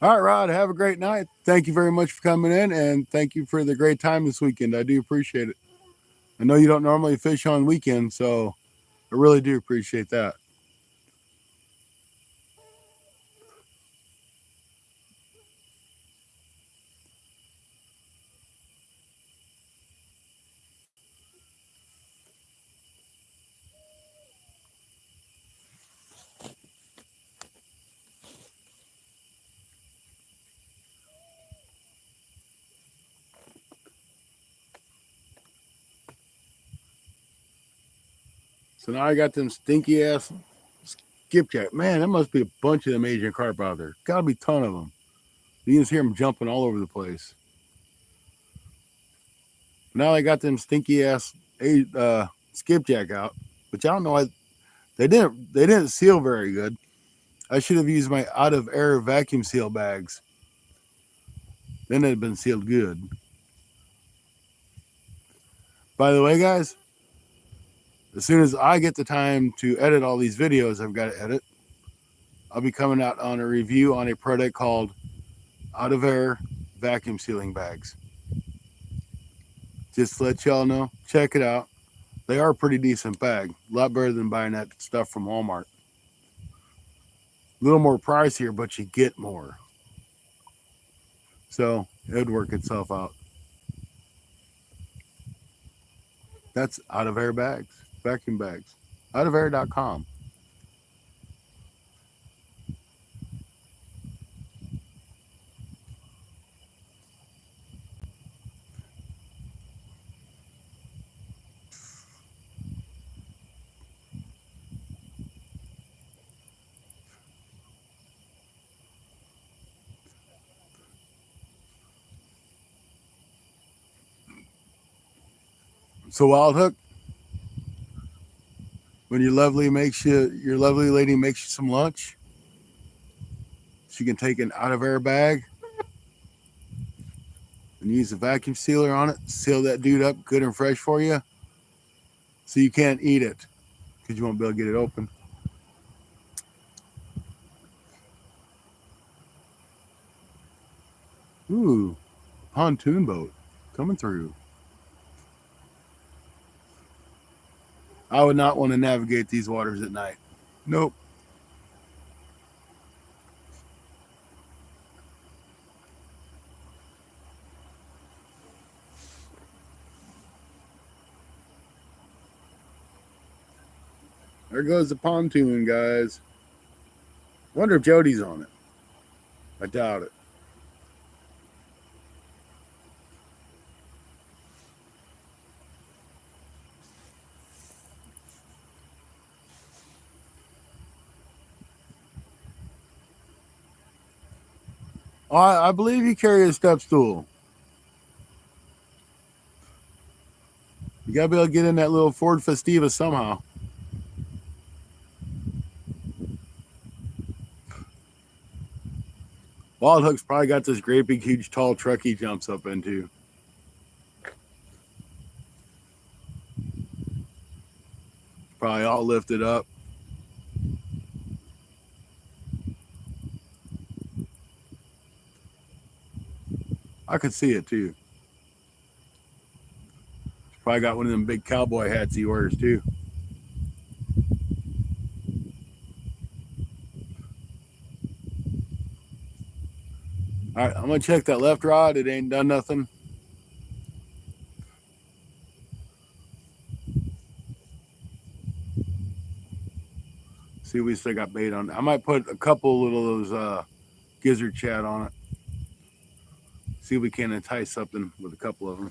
All right, Rod, have a great night. Thank you very much for coming in, and thank you for the great time this weekend. I do appreciate it. I know you don't normally fish on weekends, so I really do appreciate that. So now I got them stinky ass skipjack. Man, there must be a bunch of them Asian carp out there. Got to be a ton of them. You can just hear them jumping all over the place. Now I got them stinky ass skipjack out, which I don't know why they didn't seal very good. I should have used my out of air vacuum seal bags. Then it'd been sealed good. By the way, guys, as soon as I get the time to edit all these videos I've got to edit, I'll be coming out on a review on a product called out of air vacuum sealing bags. Just to let y'all know, check it out. They are a pretty decent bag. A lot better than buying that stuff from Walmart. A little more pricier, but you get more. So it would work itself out. That's out of air bags, vacuum bags. Outofair.com. So Wild Hook, When your lovely lady makes you some lunch, she can take an out of air bag and use a vacuum sealer on it, seal that dude up good and fresh for you, so you can't eat it because you won't be able to get it open. Ooh, pontoon boat coming through. I would not want to navigate these waters at night. Nope. There goes the pontoon, guys. Wonder if Jody's on it. I doubt it. Oh, I believe you carry a step stool. You gotta be able to get in that little Ford Festiva somehow. Wild Hook's probably got this great big huge tall truck he jumps up into. Probably all lifted up. I could see it too. He's probably got one of them big cowboy hats he wears too. All right, I'm gonna check that left rod. It ain't done nothing. See, we still got bait on it. I might put a couple little of those gizzard chat on it. See if we can entice something with a couple of them.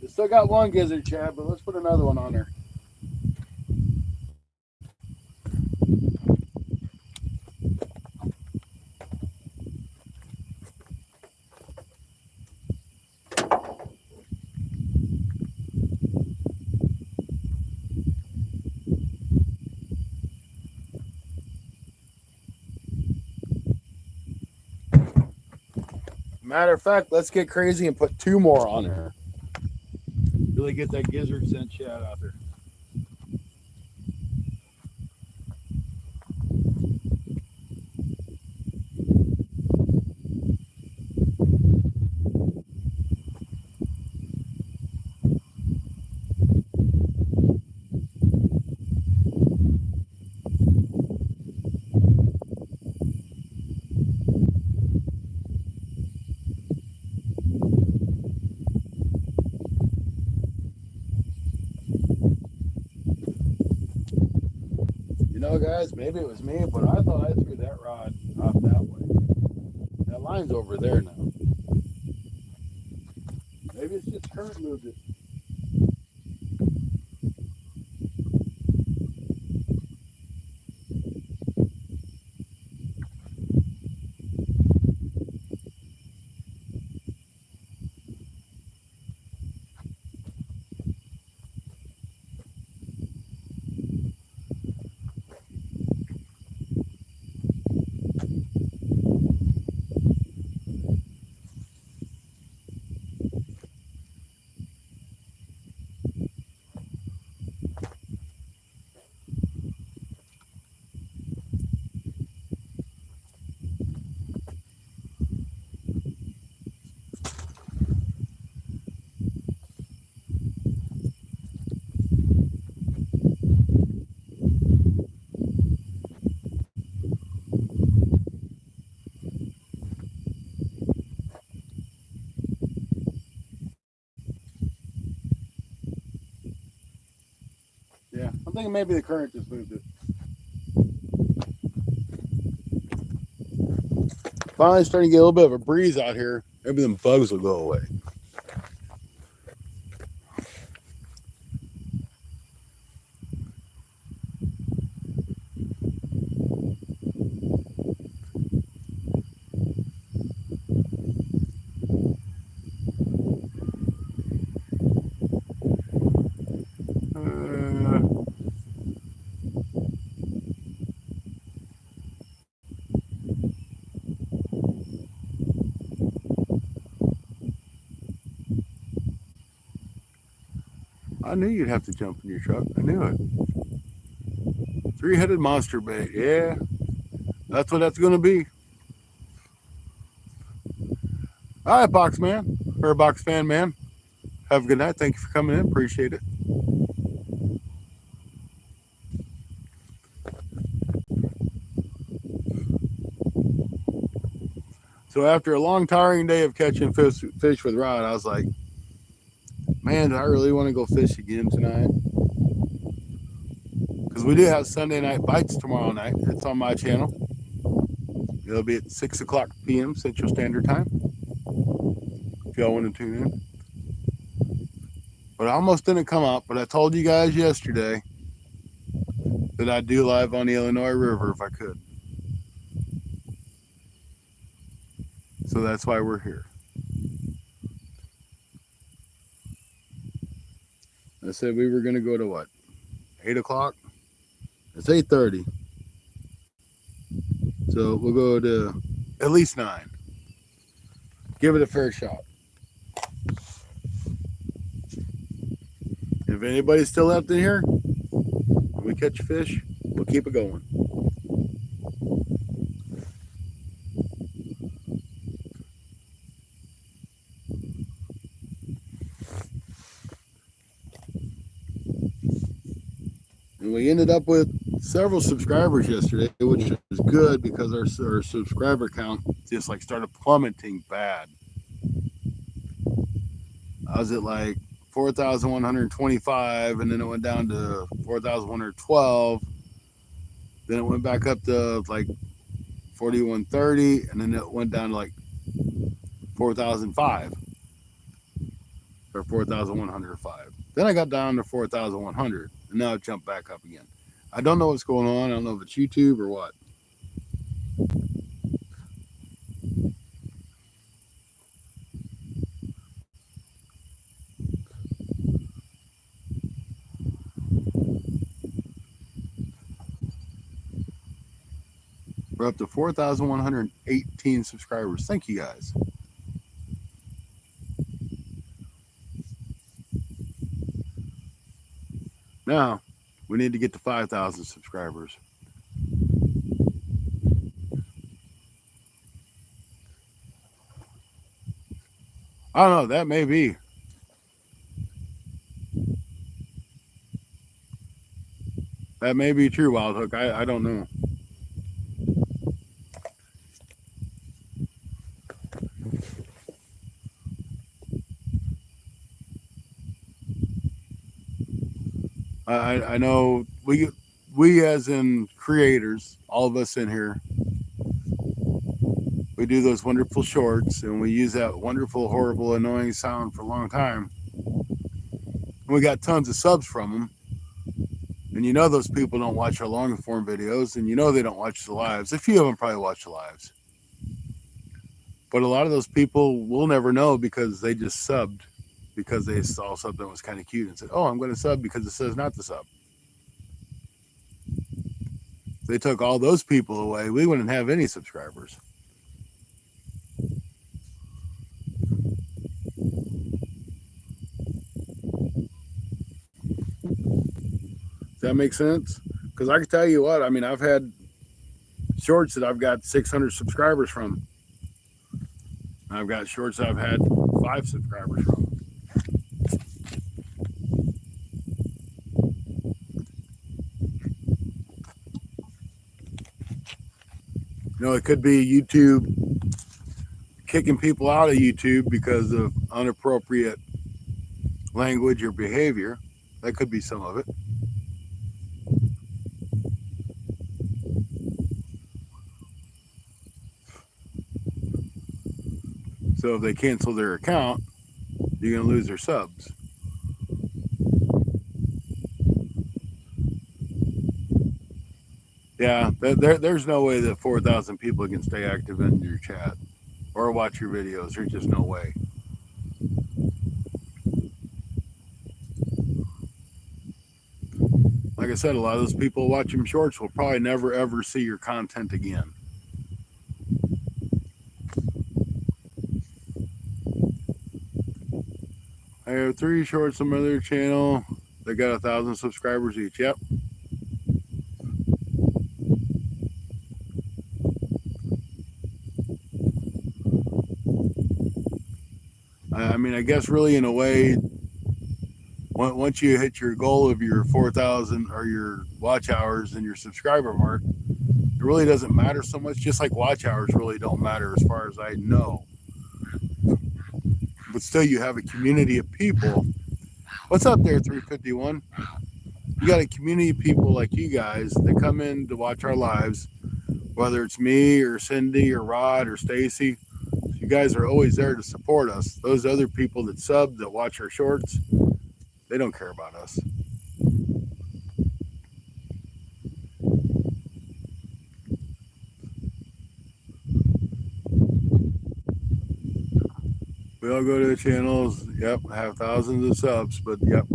We still got one gizzard chat, but let's put another one on there. Matter of fact, let's get crazy and put two more on there. Really get that gizzard scent chat out there. You know, guys, maybe it was me, but I thought I threw that rod off that way. That line's over there now. Maybe it's just current moved it. think maybe the current just moved it. Finally starting to get a little bit of a breeze out here. Maybe them bugs will go away. I knew you'd have to jump in your truck. I knew it. Three-headed monster bait. Yeah, that's what that's going to be. All right, box man, or box fan man. Have a good night. Thank you for coming in. Appreciate it. So after a long, tiring day of catching fish with rod, I was like, man, do I really want to go fish again tonight? Because we do have Sunday night bites tomorrow night. It's on my channel. It'll be at 6 o'clock p.m. Central Standard Time, if y'all want to tune in. But I almost didn't come up, but I told you guys yesterday that I'd do live on the Illinois River if I could. So that's why we're here. I said we were going to go to what? 8 o'clock? It's 8:30. So we'll go to at least 9. Give it a fair shot. If anybody's still left in here, when we catch fish, we'll keep it going. And we ended up with several subscribers yesterday, which is good because our subscriber count just like started plummeting bad. I was at like 4,125, and then it went down to 4,112. Then it went back up to like 4,130, and then it went down to like 4,005 or 4,105. Then I got down to 4,100, and now it jumped back up again. I don't know what's going on. I don't know if it's YouTube or what. We're up to 4,118 subscribers. Thank you guys. Now, we need to get to 5,000 subscribers. I don't know. That may be. That may be true, Wild Hook. I don't know. I know we as in creators, all of us in here, we do those wonderful shorts, and we use that wonderful, horrible, annoying sound for a long time. And we got tons of subs from them. And you know those people don't watch our long form videos, and you know they don't watch the lives. A few of them probably watch the lives. But a lot of those people will never know because they just subbed because they saw something that was kind of cute and said, oh, I'm going to sub because it says not to sub. If they took all those people away, we wouldn't have any subscribers. Does that make sense? Because I can tell you what, I mean, I've had shorts that I've got 600 subscribers from. I've got shorts that I've had 5 subscribers from. You know, it could be YouTube kicking people out of YouTube because of inappropriate language or behavior. That could be some of it. So if they cancel their account, you're going to lose their subs. Yeah, there's no way that 4,000 people can stay active in your chat or watch your videos. There's just no way. Like I said, a lot of those people watching shorts will probably never ever see your content again. I have 3 shorts on my other channel. They got 1,000 subscribers each. Yep. I mean, I guess really in a way, once you hit your goal of your 4,000 or your watch hours and your subscriber mark, it really doesn't matter so much. Just like watch hours really don't matter as far as I know. But still, you have a community of people. What's up there, 351? You got a community of people like you guys that come in to watch our lives, whether it's me or Cindy or Rod or Stacy. You guys are always there to support us. Those other people that sub, that watch our shorts, they don't care about us. We all go to the channels. Yep, have thousands of subs, but yep.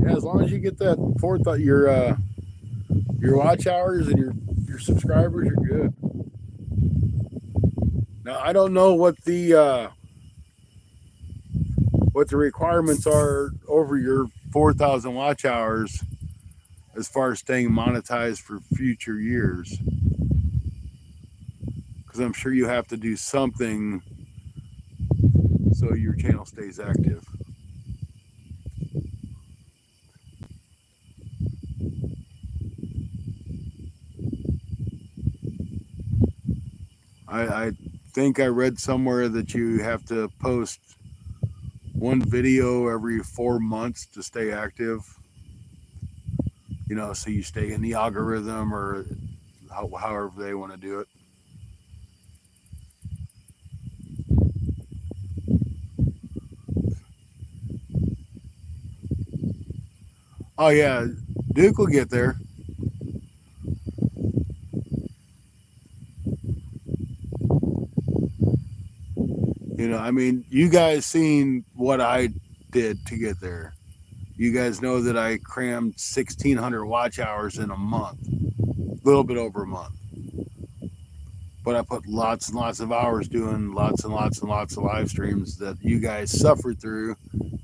Yeah, as long as you get that your watch hours and your subscribers, you're good. Now I don't know what the requirements are over your 4,000 watch hours as far as staying monetized for future years, because I'm sure you have to do something so your channel stays active. I think I read somewhere that you have to post one video every 4 months to stay active. You know, so you stay in the algorithm, or however they want to do it. Oh yeah, Duke will get there. You know, I mean, you guys seen what I did to get there. You guys know that I crammed 1,600 watch hours in a month, a little bit over a month. But I put lots and lots of hours doing lots and lots and lots of live streams that you guys suffered through.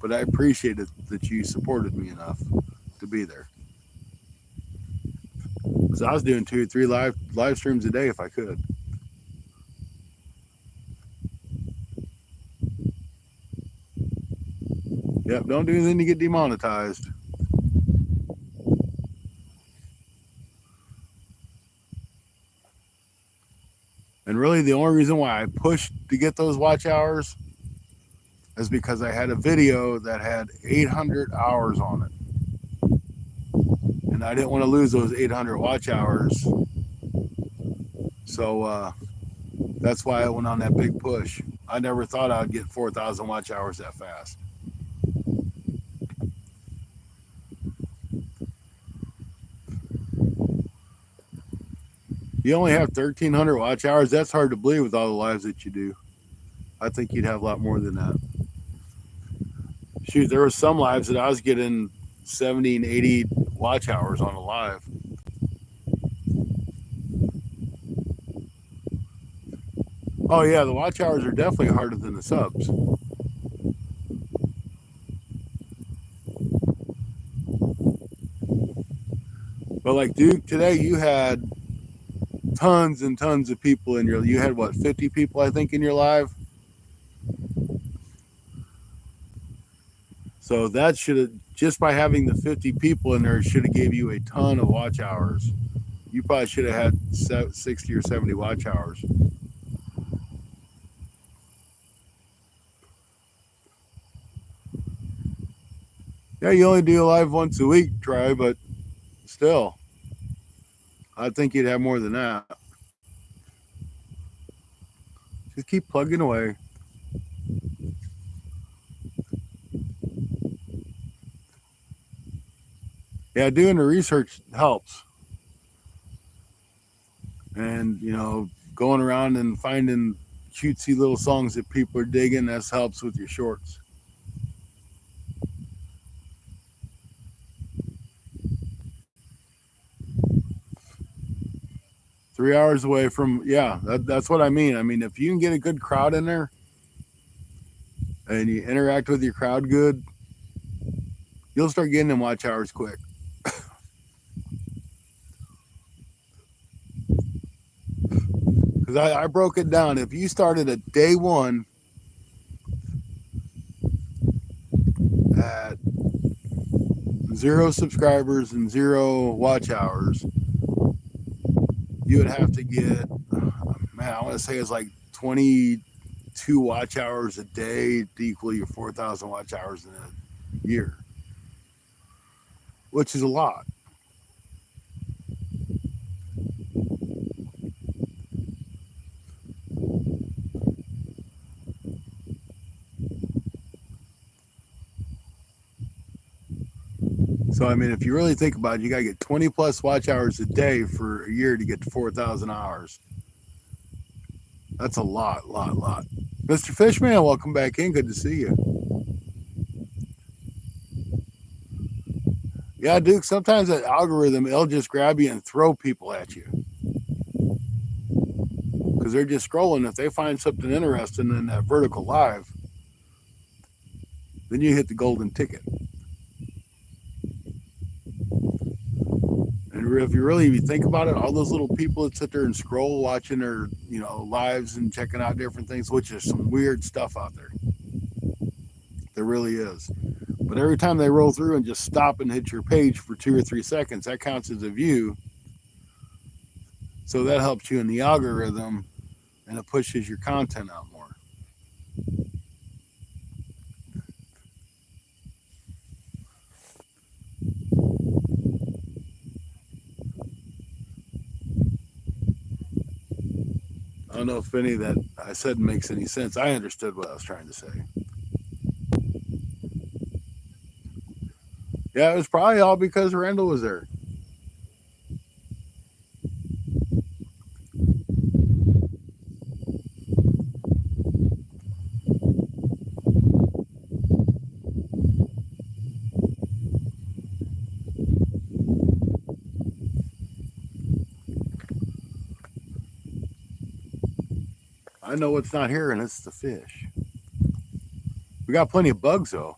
But I appreciated that you supported me enough to be there. Because I was doing 2 or 3 live streams a day if I could. Yep, don't do anything to get demonetized. And really the only reason why I pushed to get those watch hours is because I had a video that had 800 hours on it. And I didn't want to lose those 800 watch hours. So that's why I went on that big push. I never thought I'd get 4,000 watch hours that fast. You only have 1,300 watch hours. That's hard to believe with all the lives that you do. I think you'd have a lot more than that. Shoot, there were some lives that I was getting 70 and 80 watch hours on a live. Oh yeah, the watch hours are definitely harder than the subs. But like Duke, today you had tons and tons of people in you had what, 50 people I think in your live? So that should have, just by having the 50 people in there, should have gave you a ton of watch hours. You probably should have had 60 or 70 watch hours. Yeah, you only do live once a week, try, but still, I think you'd have more than that. Just keep plugging away. Yeah, doing the research helps. And, going around and finding cutesy little songs that people are digging, that helps with your shorts. 3 hours away from, yeah, that's what I mean. I mean, if you can get a good crowd in there and you interact with your crowd good, you'll start getting them watch hours quick. Because I broke it down. If you started at day one at 0 subscribers and 0 watch hours, you would have to get, man, I want to say it's like 22 watch hours a day to equal your 4,000 watch hours in a year, which is a lot. So, I mean, if you really think about it, you got to get 20 plus watch hours a day for a year to get to 4,000 hours. That's a lot. Mr. Fishman, welcome back in. Good to see you. Yeah, Duke, sometimes that algorithm, it'll just grab you and throw people at you because they're just scrolling. If they find something interesting in that vertical live, then you hit the golden ticket. And if you think about it, all those little people that sit there and scroll watching their, lives and checking out different things, which is some weird stuff out there. There really is. But every time they roll through and just stop and hit your page for 2 or 3 seconds, that counts as a view. So that helps you in the algorithm and it pushes your content out more. I don't know if any of that I said makes any sense. I understood what I was trying to say. Yeah, it was probably all because Randall was there. I know what's not here, and it's the fish. We got plenty of bugs, though.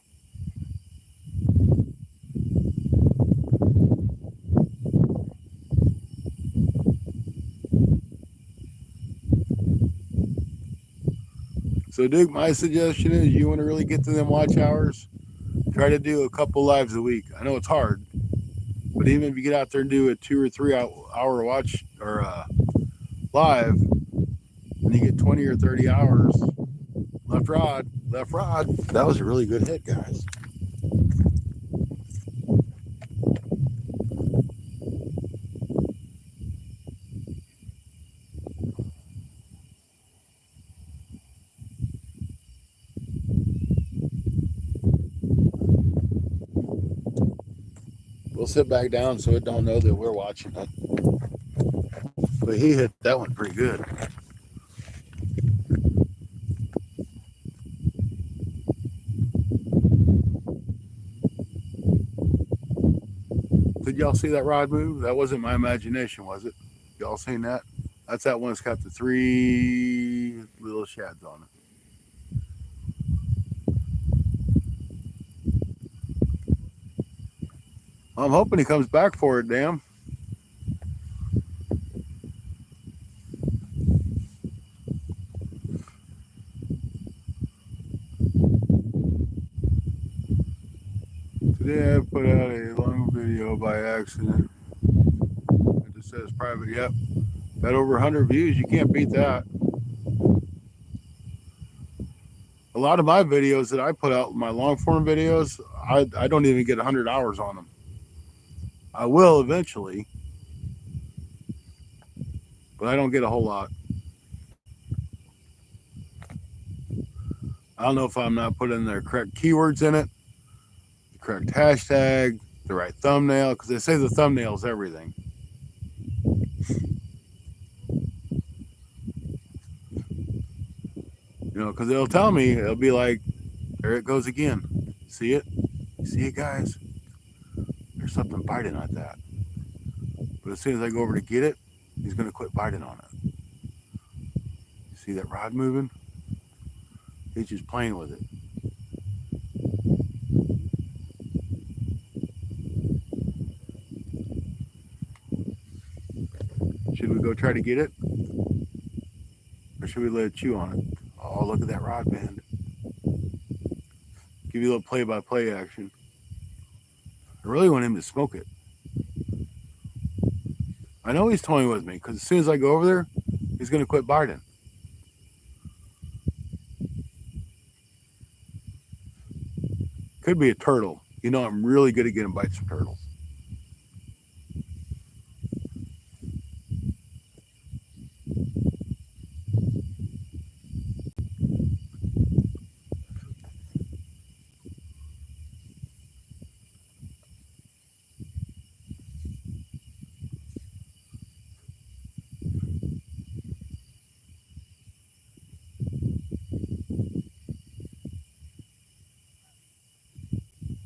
So, Duke, my suggestion is you want to really get to them watch hours, try to do a couple lives a week. I know it's hard, but even if you get out there and do a 2 or 3 hour watch or live, and you get 20 or 30 hours, left rod. That was a really good hit, guys. We'll sit back down so it don't know that we're watching it. But he hit that one pretty good. Did y'all see that rod move? That wasn't my imagination, was it? Y'all seen that? That's that one that's got the 3 little shads on it. I'm hoping he comes back for it, damn. Today I put out a long video by accident. It just says private. Yep. Got over 100 views. You can't beat that. A lot of my videos that I put out, my long form videos, I don't even get 100 hours on them. I will eventually, but I don't get a whole lot. I don't know if I'm not putting the correct keywords in it, the correct hashtag, the right thumbnail, because they say the thumbnail is everything. You know, because it'll tell me, it'll be like, there it goes again. See it? See it, guys? There's something biting at that. But as soon as I go over to get it, he's going to quit biting on it. See that rod moving? He's just playing with it. Should we go try to get it? Or should we let it chew on it? Oh, look at that rod bend. Give you a little play-by-play action. I really want him to smoke it. I know he's toying with me because as soon as I go over there, he's going to quit biting. Could be a turtle. You know, I'm really good at getting bites from turtles.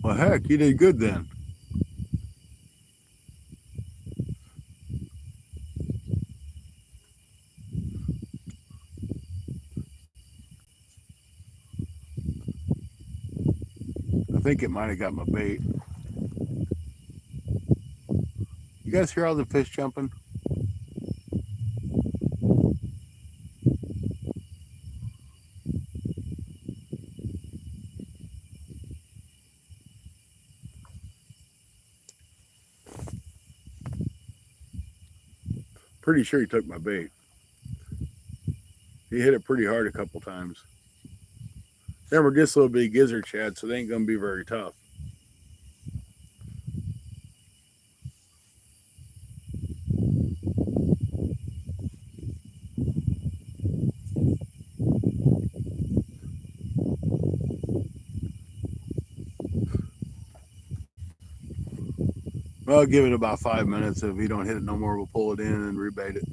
Well, heck, you did good then. I think it might have got my bait. You guys hear all the fish jumping? Pretty sure he took my bait. He hit it pretty hard a couple times. Remember, just little bitty gizzard shad, so they ain't gonna be very tough. I'll give it about 5 minutes. If he don't hit it no more, we'll pull it in and rebait it.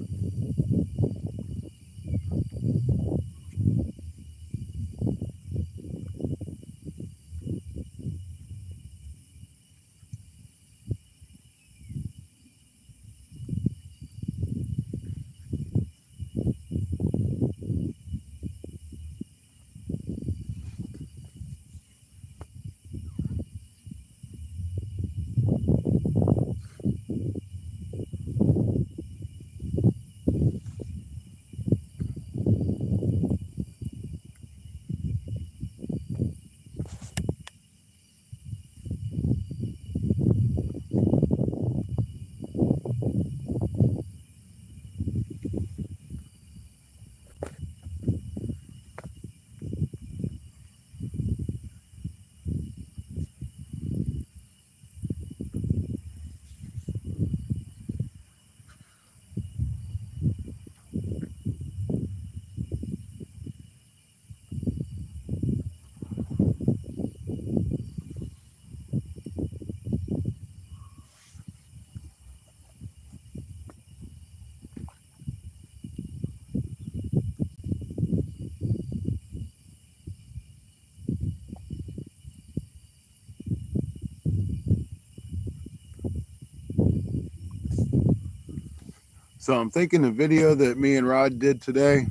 So I'm thinking the video that me and Rod did today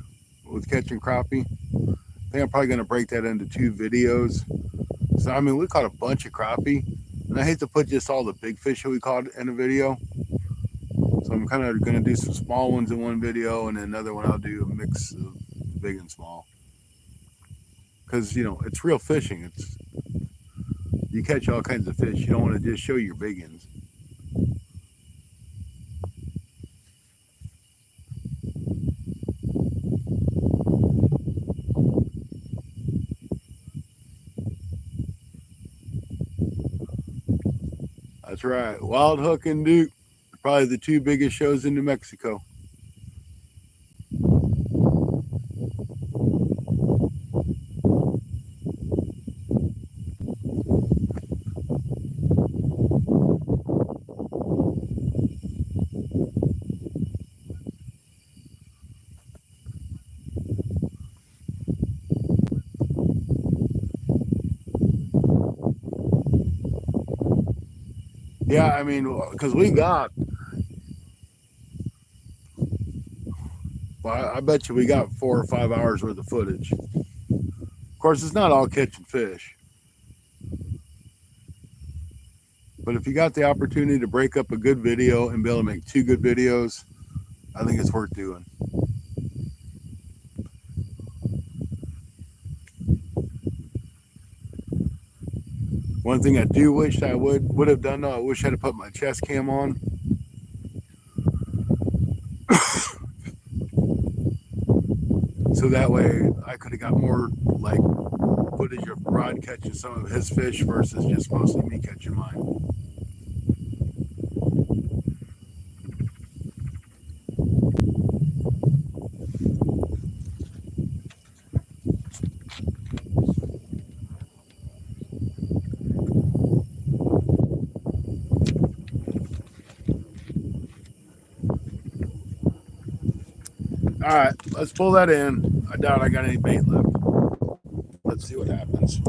with catching crappie, I think I'm probably going to break that into 2 videos. So, I mean, we caught a bunch of crappie, and I hate to put just all the big fish that we caught in a video. So I'm kind of going to do some small ones in one video, and then another one I'll do a mix of big and small. Because, you know, it's real fishing. You catch all kinds of fish. You don't want to just show your big ones. That's right. Wild Hook and Duke, probably the two biggest shows in New Mexico. Yeah, I mean, because we got, well, I bet you we got 4 or 5 hours worth of footage. Of course, it's not all catching fish. But if you got the opportunity to break up a good video and be able to make 2 good videos, I think it's worth doing. One thing I do wish I would have done though, I wish I'd have put my chest cam on. So that way I could have got more like footage of Rod catching some of his fish versus just mostly me catching mine. All right, let's pull that in. I doubt I got any bait left. Let's see what happens.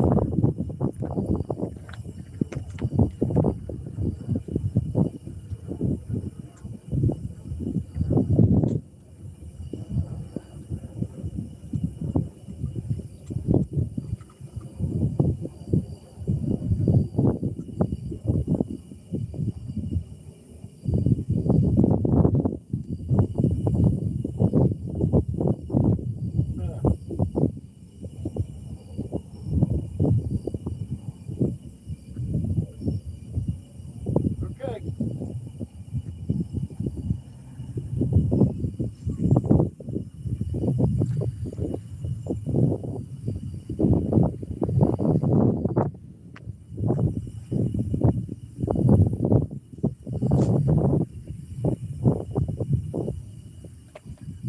Okay.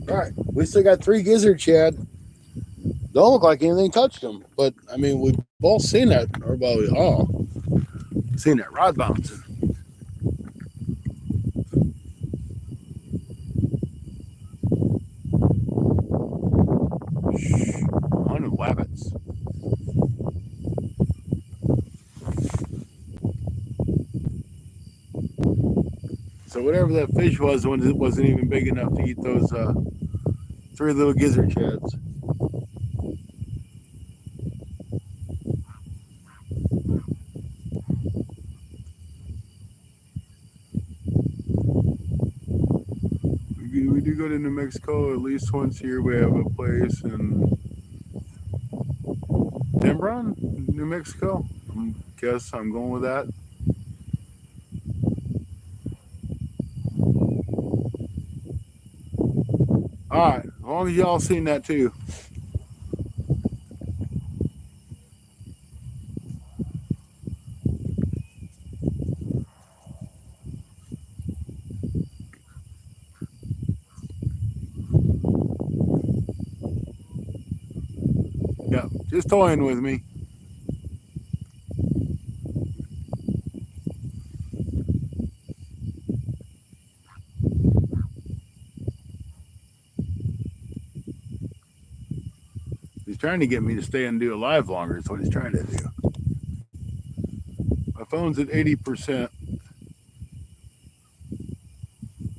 All right, we still got 3 gizzard shad. Don't look like anything touched them, but I mean, we've both seen that, or well, we all seen that rod bouncing. Shh, 100 wabbits. So whatever that fish was, it wasn't even big enough to eat those 3 little gizzard shads. We do go to New Mexico at least once a year. We have a place in Denbron, New Mexico. I guess I'm going with that. All right, as long as y'all seen that too. Yeah, just toying with me. He's trying to get me to stay and do a live longer. Is what he's trying to do. My phone's at 80%.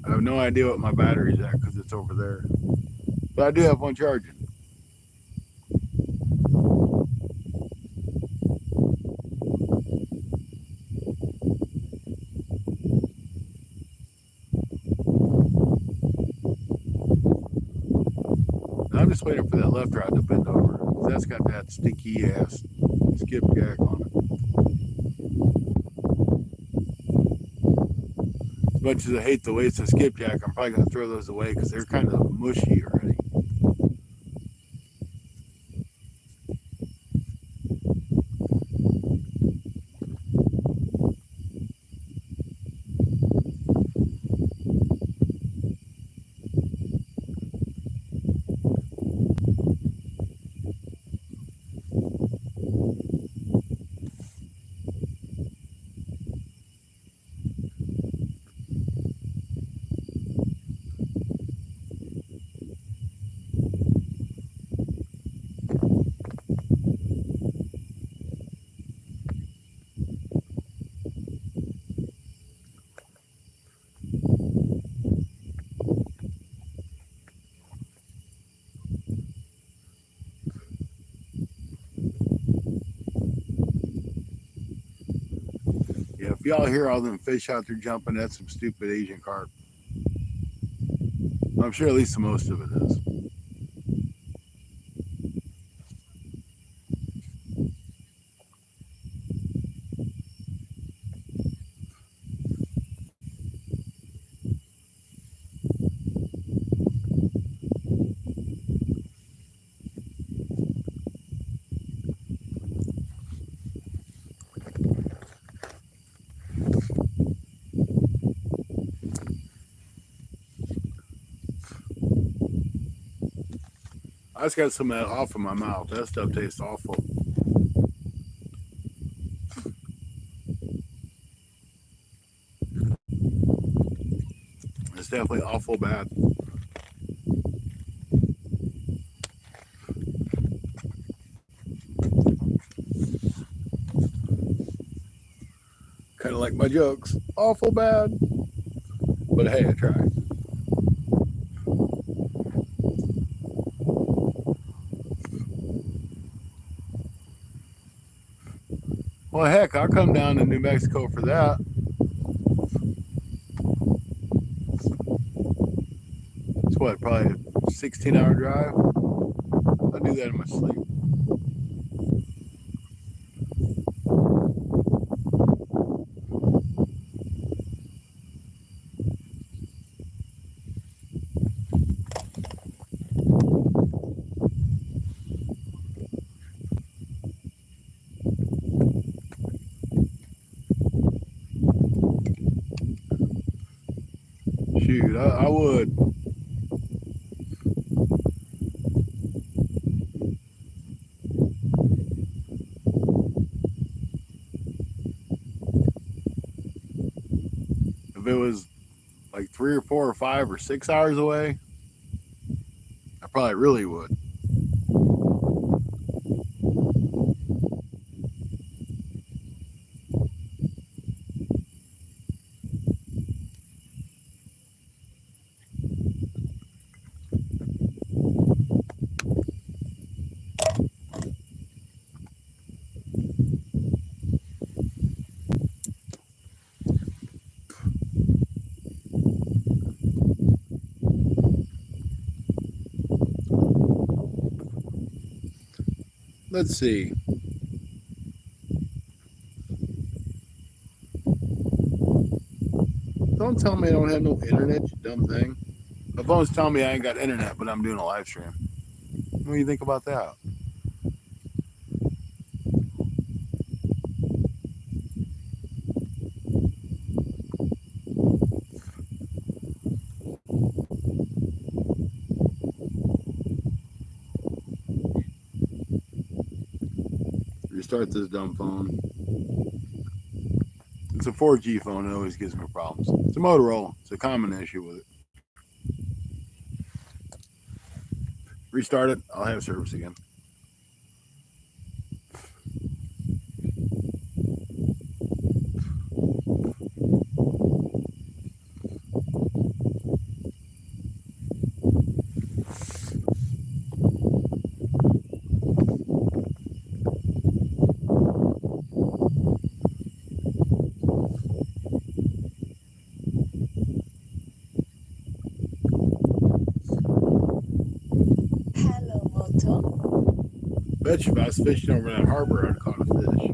I have no idea what my battery's at because it's over there. But I do have one charging. I'm just waiting for that left rod to bend over. That's got that stinky ass skipjack on it. As much as I hate the waste of skipjack, I'm probably going to throw those away because they're kind of mushy already. If y'all hear all them fish out there jumping, that's some stupid Asian carp. I'm sure at least most of it is. I just got some of that off of my mouth. That stuff tastes awful. It's definitely awful bad. Kind of like my jokes. Awful bad. But hey, I tried. Well, heck, I'll come down to New Mexico for that. It's what, probably a 16-hour drive? I'll do that in my sleep. Shoot, I would. If it was like 3 or 4 or 5 or 6 hours away, I probably really would. Let's see. Don't tell me I don't have no internet, you dumb thing. My phone's telling me I ain't got internet, but I'm doing a live stream. What do you think about that? Restart this dumb phone. It's a 4G phone. It always gives me problems. It's a Motorola. It's a common issue with it. Restart it. I'll have service again. Hello, Otto. Bet you if I was fishing over that harbor, I'd caught a fish.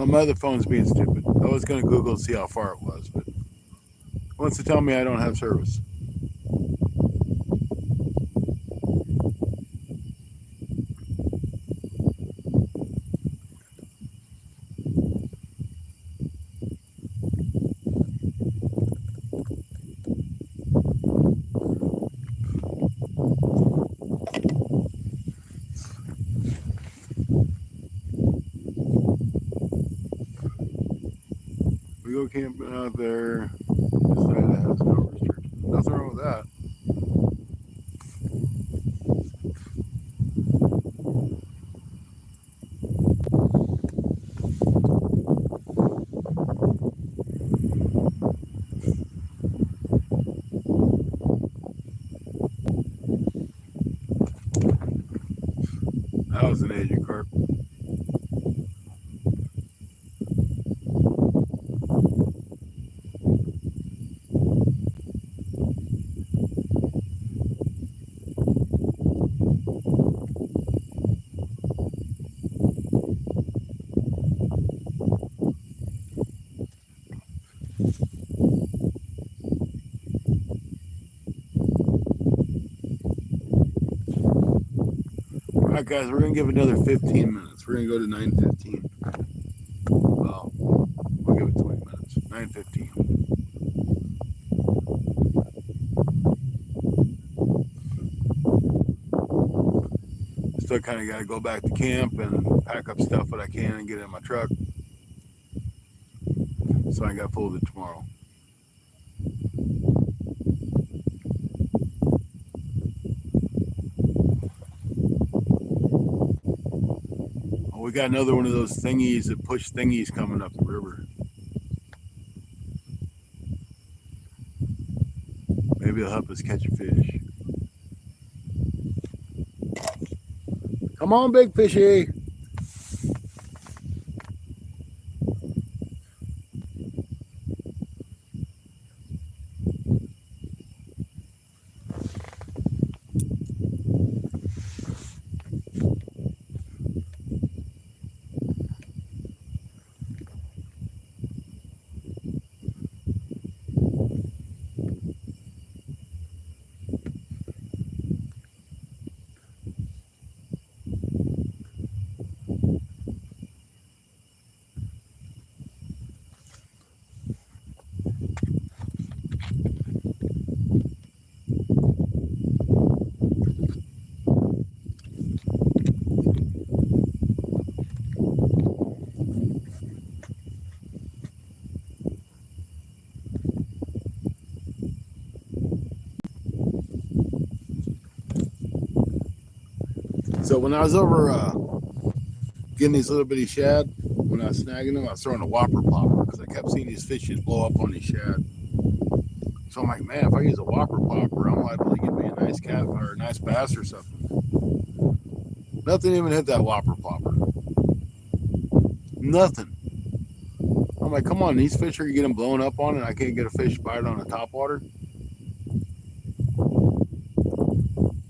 Well, my other phone's being stupid. I was going to Google to see how far it was, but it wants to tell me I don't have service. We go camping out there. Decided it has no restrictions. Nothing wrong with that. That was an Asian carp. All right, guys, we're going to give another 15 minutes. We're going to go to 9:15. Well, we'll give it 20 minutes. 9:15. Still kind of got to go back to camp and pack up stuff that I can and get in my truck. So I got full of it tomorrow. Oh, we got another one of those thingies that push thingies coming up the river. Maybe it'll help us catch a fish. Come on, big fishy. So when I was over getting these little bitty shad, when I was snagging them, I was throwing a whopper popper because I kept seeing these fish just blow up on these shad. So I'm like, man, if I use a whopper popper, I'm liable to get me a nice cat or a nice bass or something. Nothing even hit that whopper popper. Nothing. I'm like, come on, these fish are getting blown up on and I can't get a fish bite on the top water.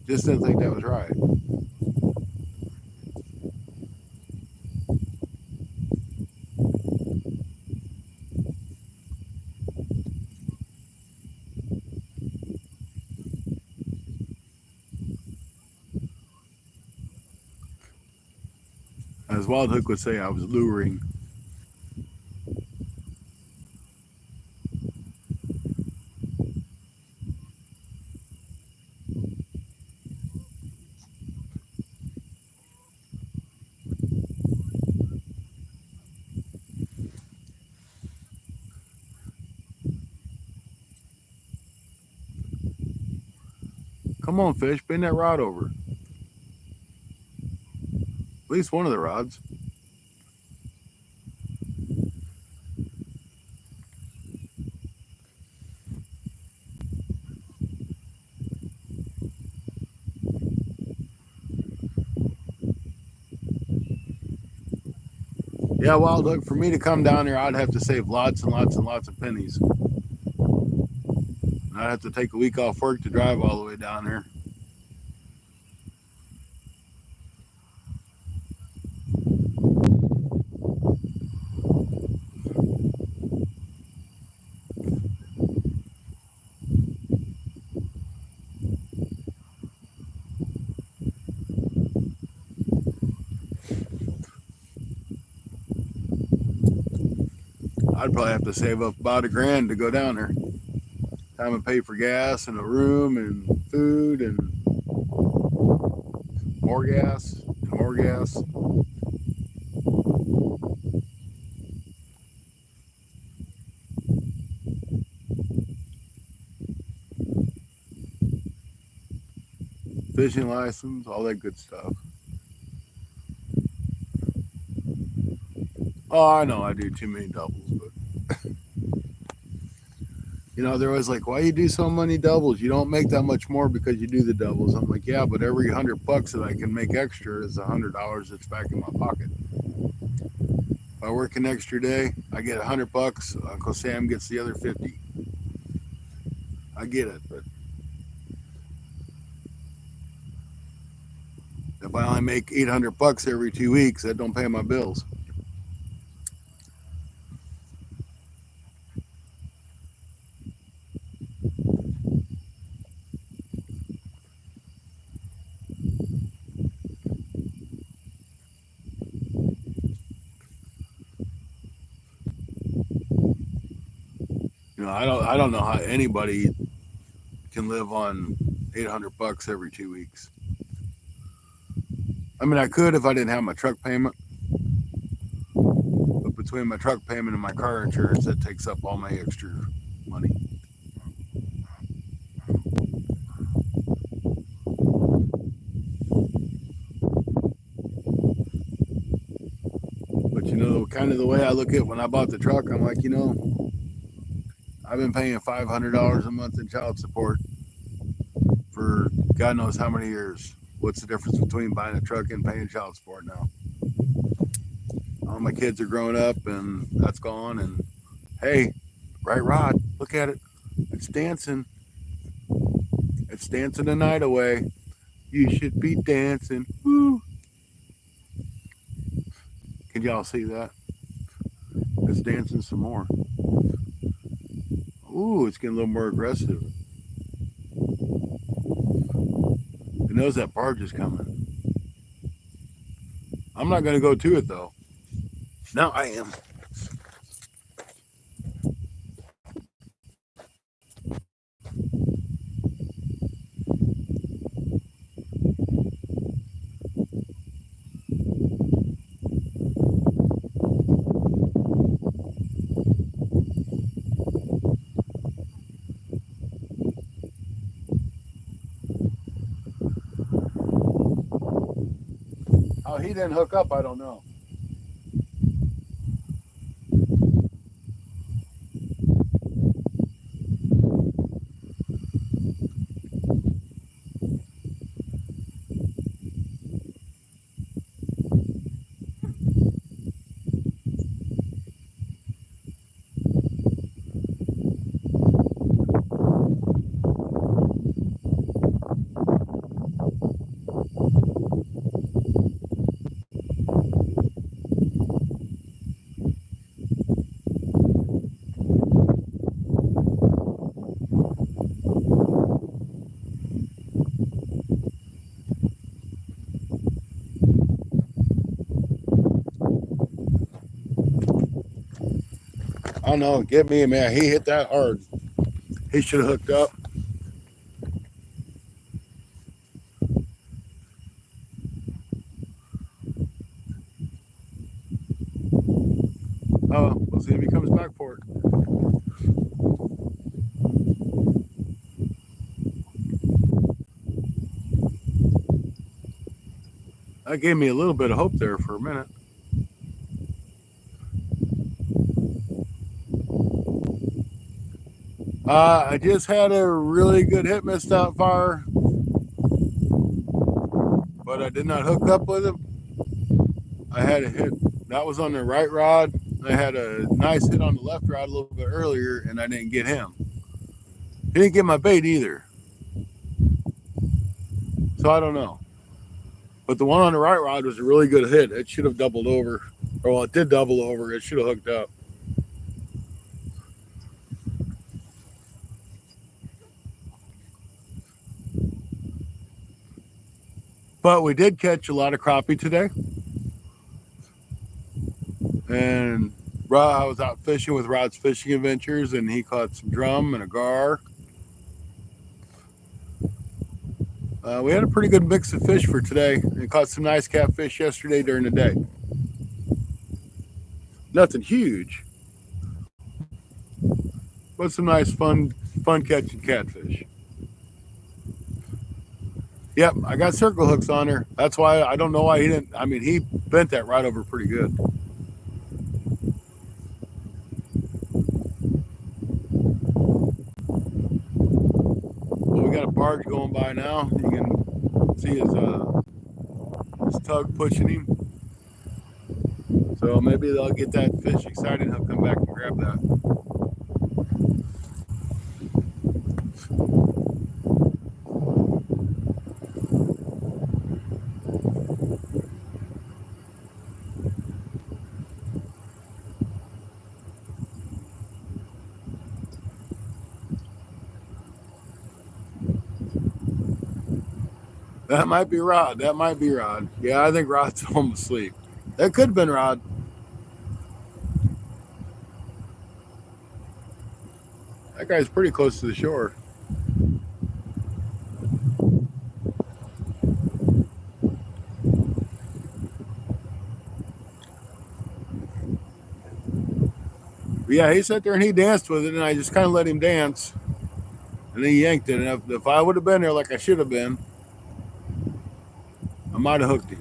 Just didn't think that was right. As Wild Hook would say, I was luring. Come on, fish, bend that rod over. At least one of the rods. Yeah, Wild Hook, for me to come down here, I'd have to save lots and lots and lots of pennies. I'd have to take a week off work to drive all the way down here. I'd probably have to save up about $1,000 to go down there. Time and pay for gas and a room and food and more gas and more gas. Fishing license, all that good stuff. Oh, I know I do too many doubles, but they're always like, "Why you do so many doubles? You don't make that much more because you do the doubles." I'm like, "Yeah, but every $100 that I can make extra is $100 that's back in my pocket. If I work an extra day, I get $100. Uncle Sam gets the other 50. I get it, but if I only make $800 every 2 weeks, that don't pay my bills." I don't know how anybody can live on $800 every 2 weeks. I mean, I could if I didn't have my truck payment, but between my truck payment and my car insurance, that takes up all my extra money. But kind of the way I look at it when I bought the truck, I'm like, I've been paying $500 a month in child support for God knows how many years. What's the difference between buying a truck and paying child support now? All my kids are grown up and that's gone. And hey, right rod, look at it. It's dancing. It's dancing the night away. You should be dancing. Woo. Can y'all see that? It's dancing some more. Ooh, it's getting a little more aggressive. It knows that barge is coming. I'm not going to go to it though. Now I am. How he didn't hook up, I don't know. I don't know. Get me, man. He hit that hard. He should have hooked up. Oh, we'll see if he comes back for it. That gave me a little bit of hope there for a minute. I just had a really good hit missed out fire, but I did not hook up with him. I had a hit that was on the right rod. I had a nice hit on the left rod a little bit earlier, and I didn't get him. He didn't get my bait either, so I don't know. But the one on the right rod was a really good hit. It should have doubled over, or well, it did double over. It should have hooked up. But we did catch a lot of crappie today, and I was out fishing with Rod's Fishing Adventures, and he caught some drum and a gar. We had a pretty good mix of fish for today. We caught some nice catfish yesterday during the day. Nothing huge, but some nice fun catching catfish. Yep, I got circle hooks on her. That's why I don't know why he didn't. I mean, he bent that right over pretty good. Well, we got a barge going by now. You can see his tug pushing him. So maybe they'll get that fish excited. He'll come back and grab that. That might be Rod. That might be Rod. Yeah, I think Rod's home asleep. That could have been Rod. That guy's pretty close to the shore. But yeah, he sat there and he danced with it, and I just kind of let him dance. And then he yanked it. And if I would have been there like I should have been, I might have hooked him.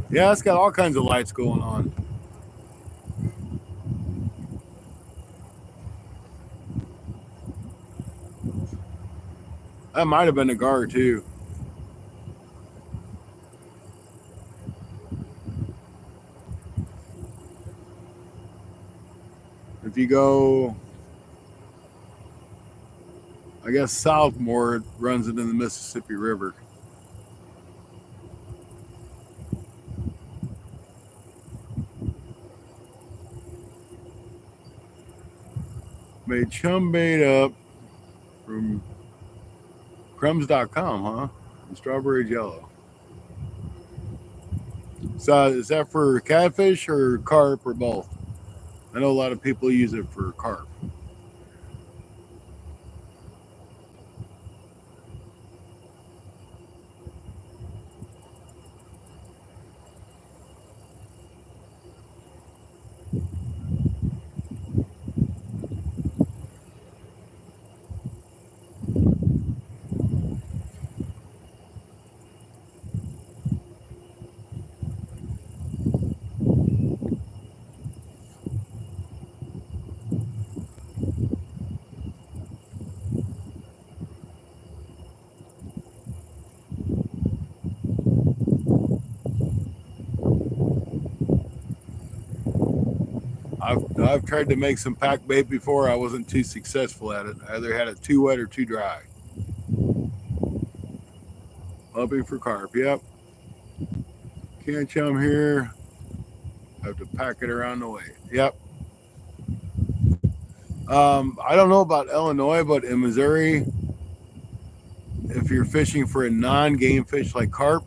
Yeah, it's got all kinds of lights going on. That might have been a gar too. If you go, I guess south more, it runs into the Mississippi River. Made chum bait up from crumbs.com, huh? And strawberry jello. So is that for catfish or carp or both? I know a lot of people use it for carp. I've tried to make some pack bait before. I wasn't too successful at it. I either had it too wet or too dry. Hoping for carp. Yep. Can't chum here. Have to pack it around the way. Yep. I don't know about Illinois, but in Missouri, if you're fishing for a non-game fish like carp,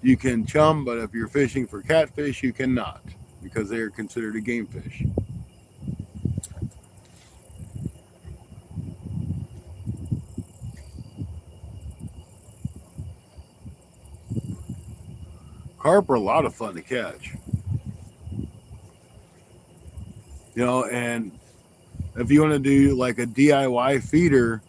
you can chum, but if you're fishing for catfish, you cannot because they are considered a game fish. Carp are a lot of fun to catch. You know, and if you want to do like a DIY feeder,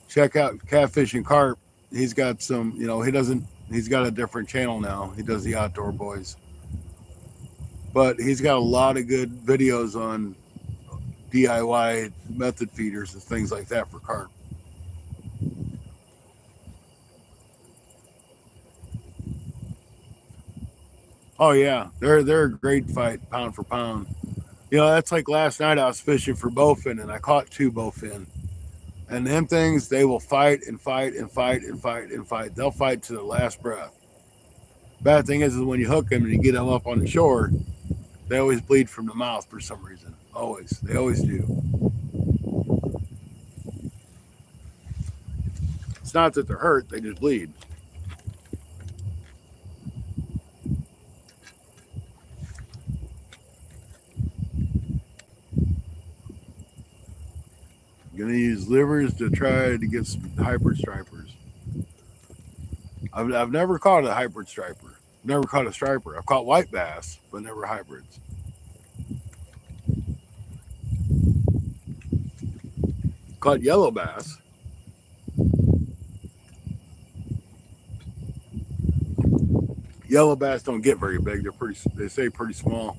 check out Catfish and Carp. He's got some, you know, he's got a different channel now. He does the Outdoor Boys. But he's got a lot of good videos on DIY method feeders and things like that for carp. Oh yeah, they're a great fight, pound for pound. You know, that's like last night I was fishing for bowfin and I caught 2 bowfin. And them things, they will fight and fight and fight and fight and fight. They'll fight to the last breath. Bad thing is when you hook them and you get them up on the shore, they always bleed from the mouth for some reason. Always. They always do. It's not that they're hurt, they just bleed. Gonna use livers to try to get some hybrid stripers. I've never caught a hybrid striper. Never caught a striper. I've caught white bass, but never hybrids. Caught yellow bass. Yellow bass don't get very big. They're pretty. They stay pretty small.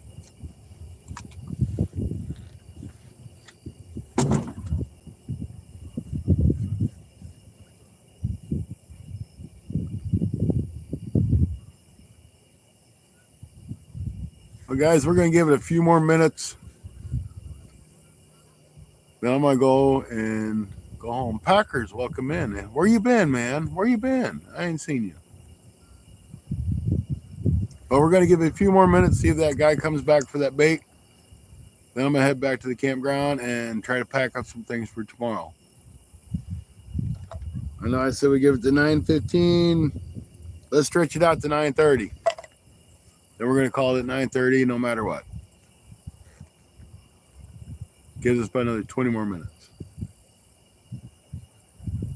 Well, guys, we're gonna give it a few more minutes. Then I'm gonna go and go home. Packers, welcome in. Where you been, man? Where you been? I ain't seen you. But we're gonna give it a few more minutes, see if that guy comes back for that bait. Then I'm gonna head back to the campground and try to pack up some things for tomorrow. I know I said we give it to 9:15. Let's stretch it out to 9:30. Then we're gonna call it 9:30 no matter what. Gives us about another 20 more minutes.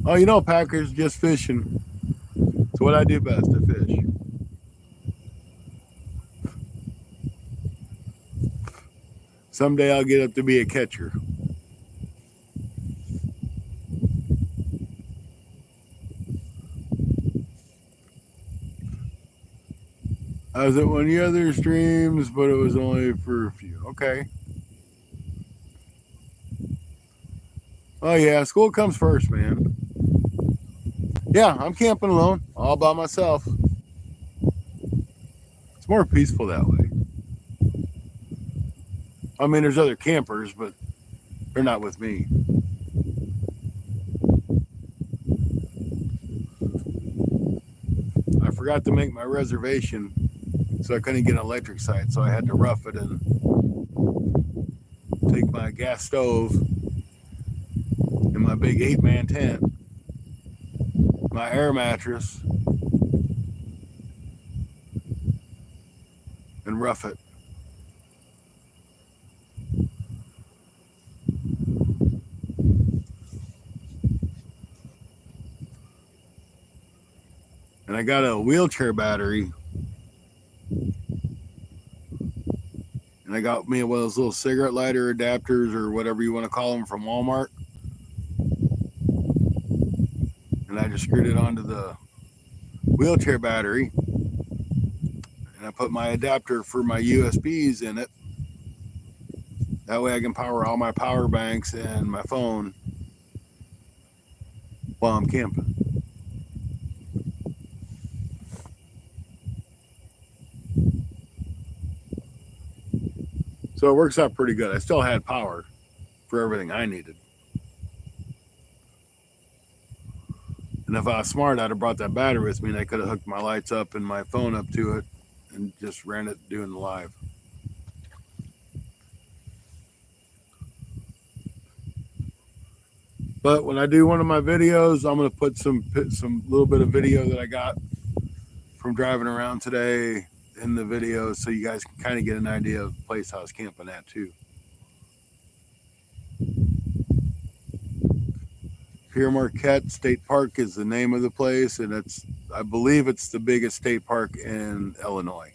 Oh, you know, Packers, just fishing. It's what I do best, to fish. Someday I'll get up to be a catcher. I was at one of the other streams, but it was only for a few. Okay. Oh, yeah, school comes first, man. Yeah, I'm camping alone, all by myself. It's more peaceful that way. I mean, there's other campers, but they're not with me. I forgot to make my reservation, so I couldn't get an electric site, so I had to rough it and take my gas stove and my big 8-man tent, my air mattress, and rough it. And I got a wheelchair battery. And I got me one of those little cigarette lighter adapters or whatever you want to call them from Walmart. And I just screwed it onto the wheelchair battery. And I put my adapter for my USBs in it. That way I can power all my power banks and my phone while I'm camping. So it works out pretty good. I still had power for everything I needed. And if I was smart, I'd have brought that battery with me and I could have hooked my lights up and my phone up to it and just ran it doing the live. But when I do one of my videos, I'm going to put some little bit of video that I got from driving around today in the video so you guys can kind of get an idea of the place I was camping at too. Pierre Marquette State Park is the name of the place, and I believe it's the biggest state park in Illinois.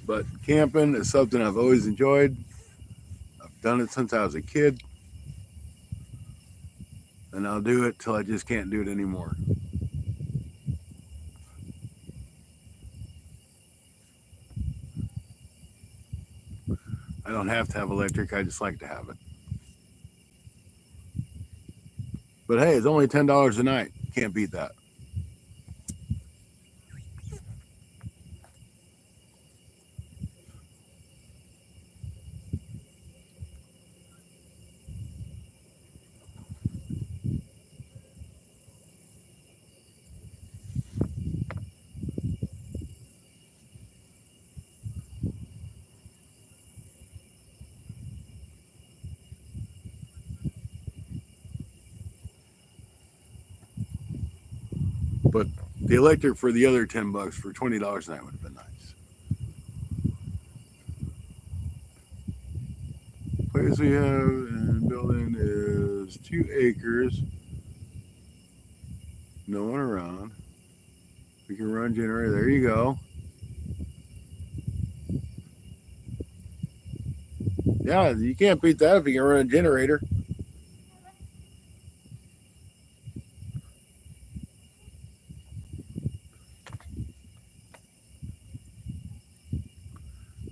But camping is something I've always enjoyed. I've done it since I was a kid. And I'll do it till I just can't do it anymore. I don't have to have electric, I just like to have it. But hey, it's only $10 a night. Can't beat that. But the electric for the other $10 for $20 a night would have been nice. Place we have in the building is 2 acres. No one around. We can run generator. There you go. Yeah, you can't beat that if you can run a generator.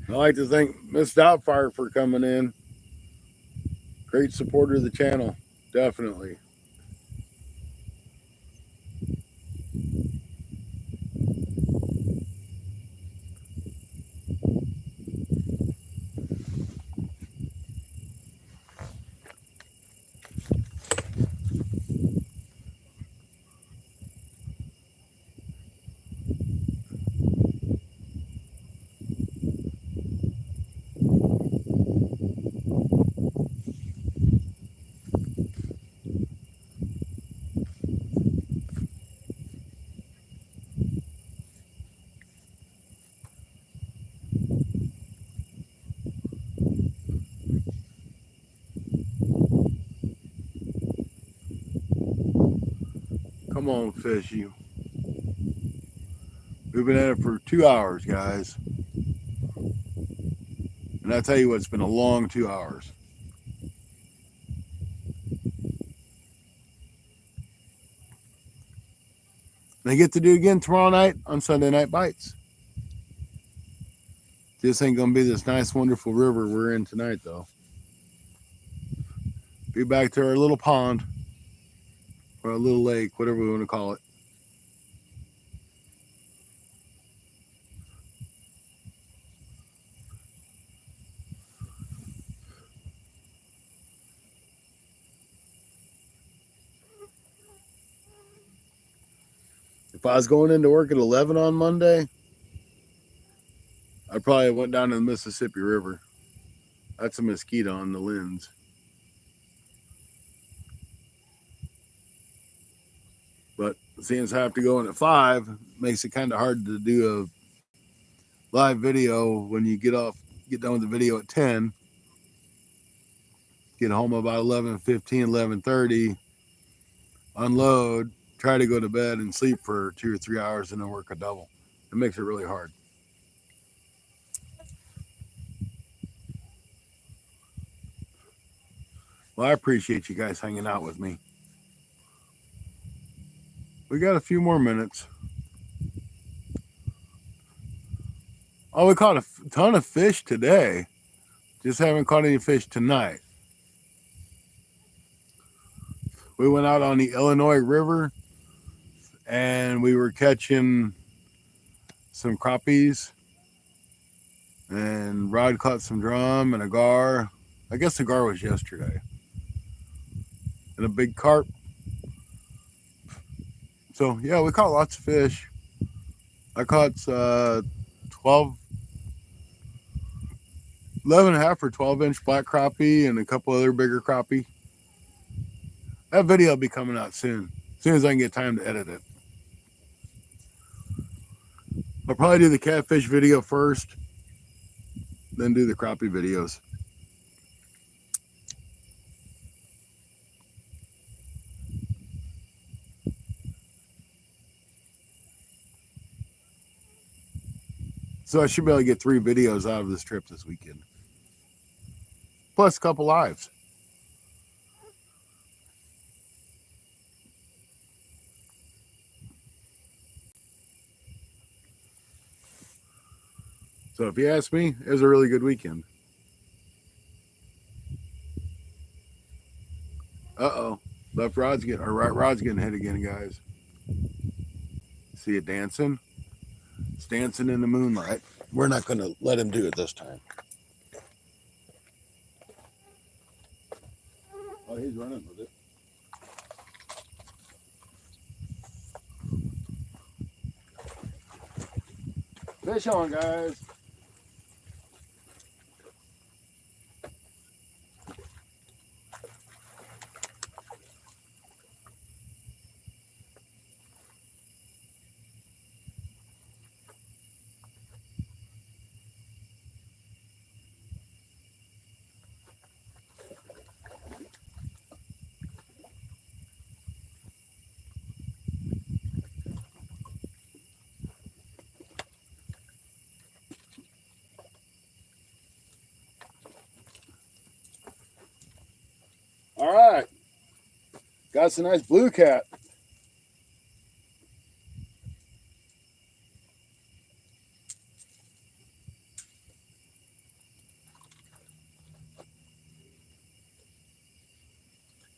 I like to thank Miss Doubtfire for coming in. Great supporter of the channel. Definitely. Come on, fishy. We've been at it for 2 hours, guys. And I tell you what, it's been a long 2 hours. And I get to do it again tomorrow night on Sunday Night Bites. This ain't going to be this nice, wonderful river we're in tonight, though. Be back to our little pond or a little lake, whatever we want to call it. If I was going into work at 11 on Monday, I probably went down to the Mississippi River. That's a mosquito on the lens. But since I have to go in at 5, makes it kind of hard to do a live video when you get done with the video at 10. Get home about 11:15, 11:30, unload, try to go to bed and sleep for 2 or 3 hours and then work a double. It makes it really hard. Well, I appreciate you guys hanging out with me. We got a few more minutes. Oh, we caught a ton of fish today. Just haven't caught any fish tonight. We went out on the Illinois River and we were catching some crappies. And Rod caught some drum and a gar. I guess the gar was yesterday. And a big carp. So, yeah, we caught lots of fish. I caught 11 and a half or 12-inch black crappie and a couple other bigger crappie. That video will be coming out soon as I can get time to edit it. I'll probably do the catfish video first, then do the crappie videos. So I should be able to get 3 videos out of this trip this weekend. Plus a couple lives. So if you ask me, it was a really good weekend. Uh-oh. Left rod's getting, or right rod's getting hit again, guys. See it dancing? It's dancing in the moonlight. We're not going to let him do it this time. Oh, he's running with it. Fish on, guys. All right. Got some nice blue cat.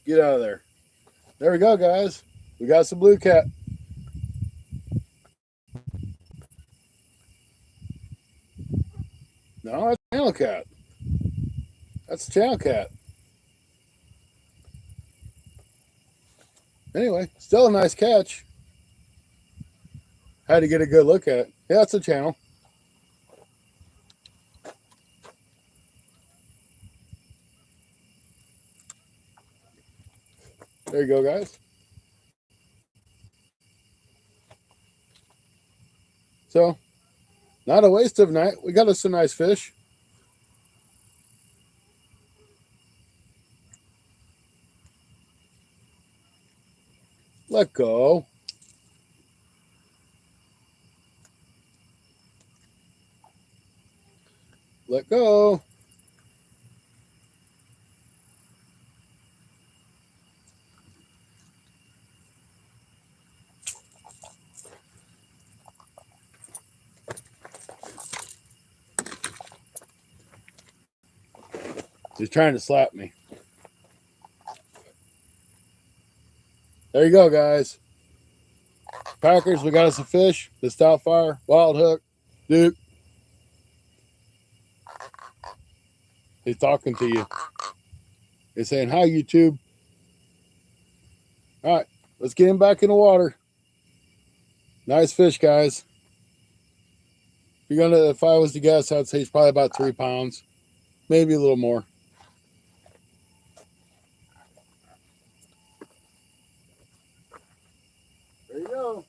Get out of there. There we go, guys. We got some blue cat. No, that's channel cat. That's a channel cat. Anyway, still a nice catch. Had to get a good look at it. Yeah, it's a channel. There you go, guys. So, not a waste of night. We got us some nice fish. Let go. Let go. He's trying to slap me. There you go, guys. Packers, we got us a fish. The stout fire, wild hook, Duke. He's talking to you. He's saying, hi, YouTube. All right, let's get him back in the water. Nice fish, guys. If I was to guess, I'd say he's probably about 3 pounds, maybe a little more. There you go.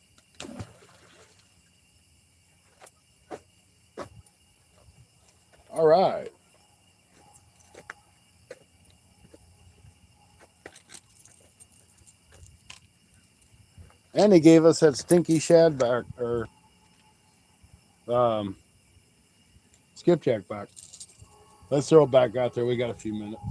All right. And he gave us that stinky shad back, or skipjack back. Let's throw it back out there. We got a few minutes.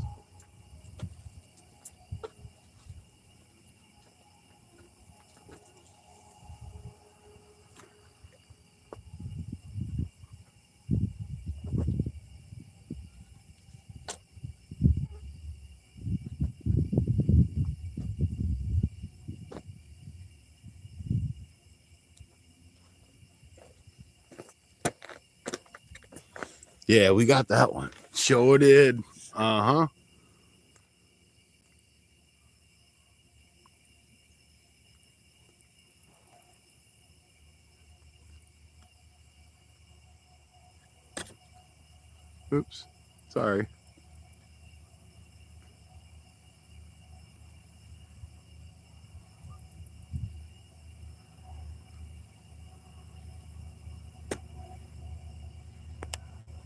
Yeah, we got that one. Sure did. Uh-huh. Oops. Sorry.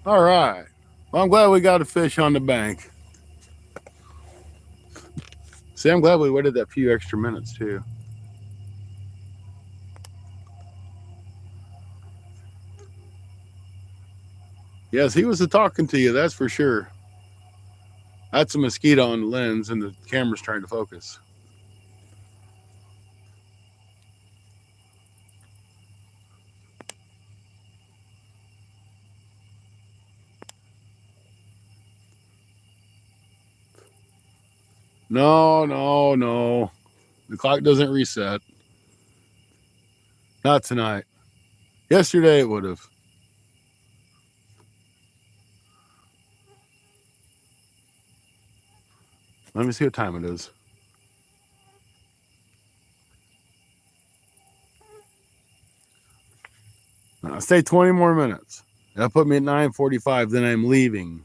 All right. Well, I'm glad we got a fish on the bank. See, I'm glad we waited that few extra minutes, too. Yes, he was talking to you, that's for sure. That's a mosquito on the lens, and the camera's trying to focus. No, no, no. The clock doesn't reset. Not tonight. Yesterday it would have. Let me see what time it is. I'll stay 20 more minutes. That'll put me at 9:45. Then I'm leaving.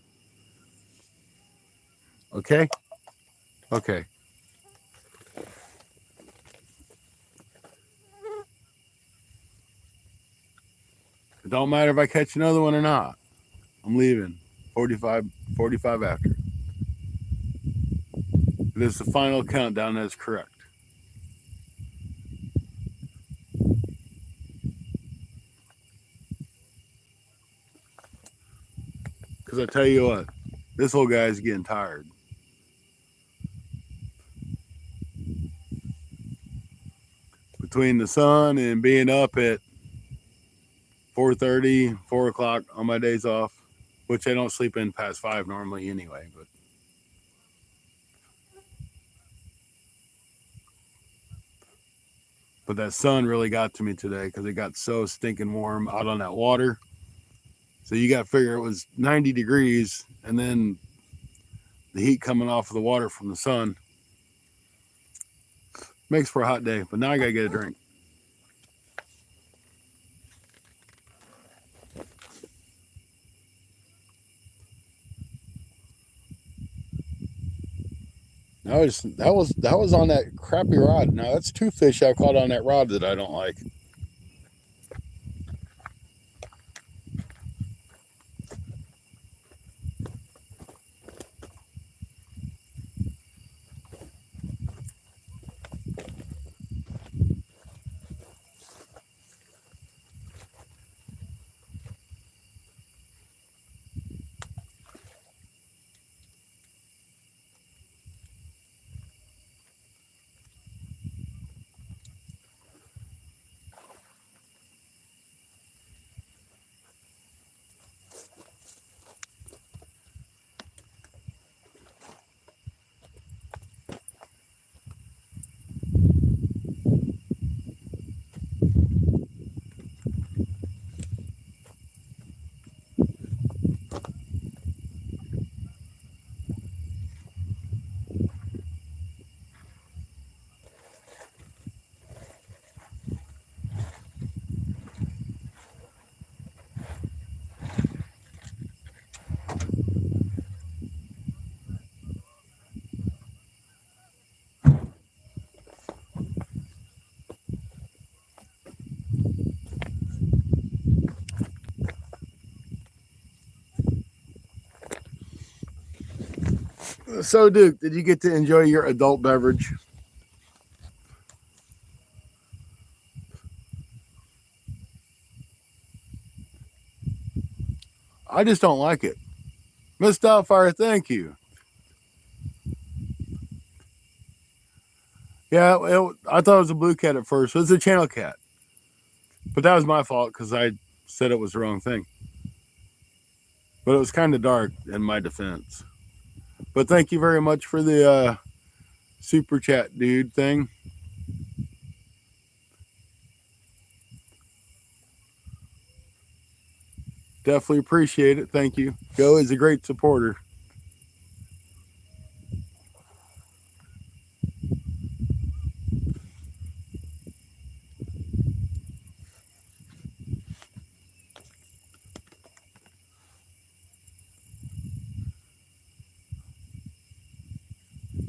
Okay? Okay. It don't matter if I catch another one or not. I'm leaving. 45 after. It is the final countdown that's correct. Because I tell you what, this old guy's getting tired. Between the sun and being up at 4:30, 4 o'clock on my days off, which I don't sleep in past 5 normally anyway. But that sun really got to me today because it got so stinking warm out on that water. So you got to figure it was 90 degrees, and then the heat coming off of the water from the sun makes for a hot day. But now I got to get a drink. That was on that crappy rod. Now that's 2 fish I caught on that rod that I don't like. So, Duke, did you get to enjoy your adult beverage? I just don't like it. Miss Doubtfire, thank you. Yeah, I thought it was a blue cat at first. It was a channel cat. But that was my fault because I said it was the wrong thing. But it was kind of dark in my defense. But thank you very much for the super chat, dude, thing. Definitely appreciate it. Thank you. Joe is a great supporter.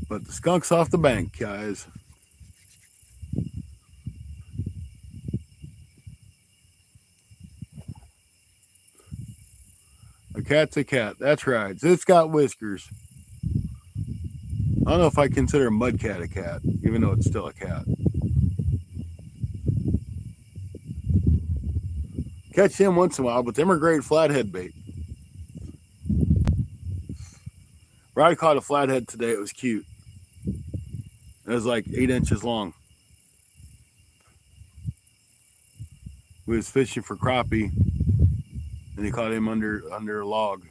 But the skunk's off the bank, guys. A cat's a cat. That's right. It's got whiskers. I don't know if I consider a mud cat a cat, even though it's still a cat. Catch them once in a while, but them are great flathead bait. I caught a flathead today. It was cute. It was like 8 inches long. We was fishing for crappie, and he caught him under a log.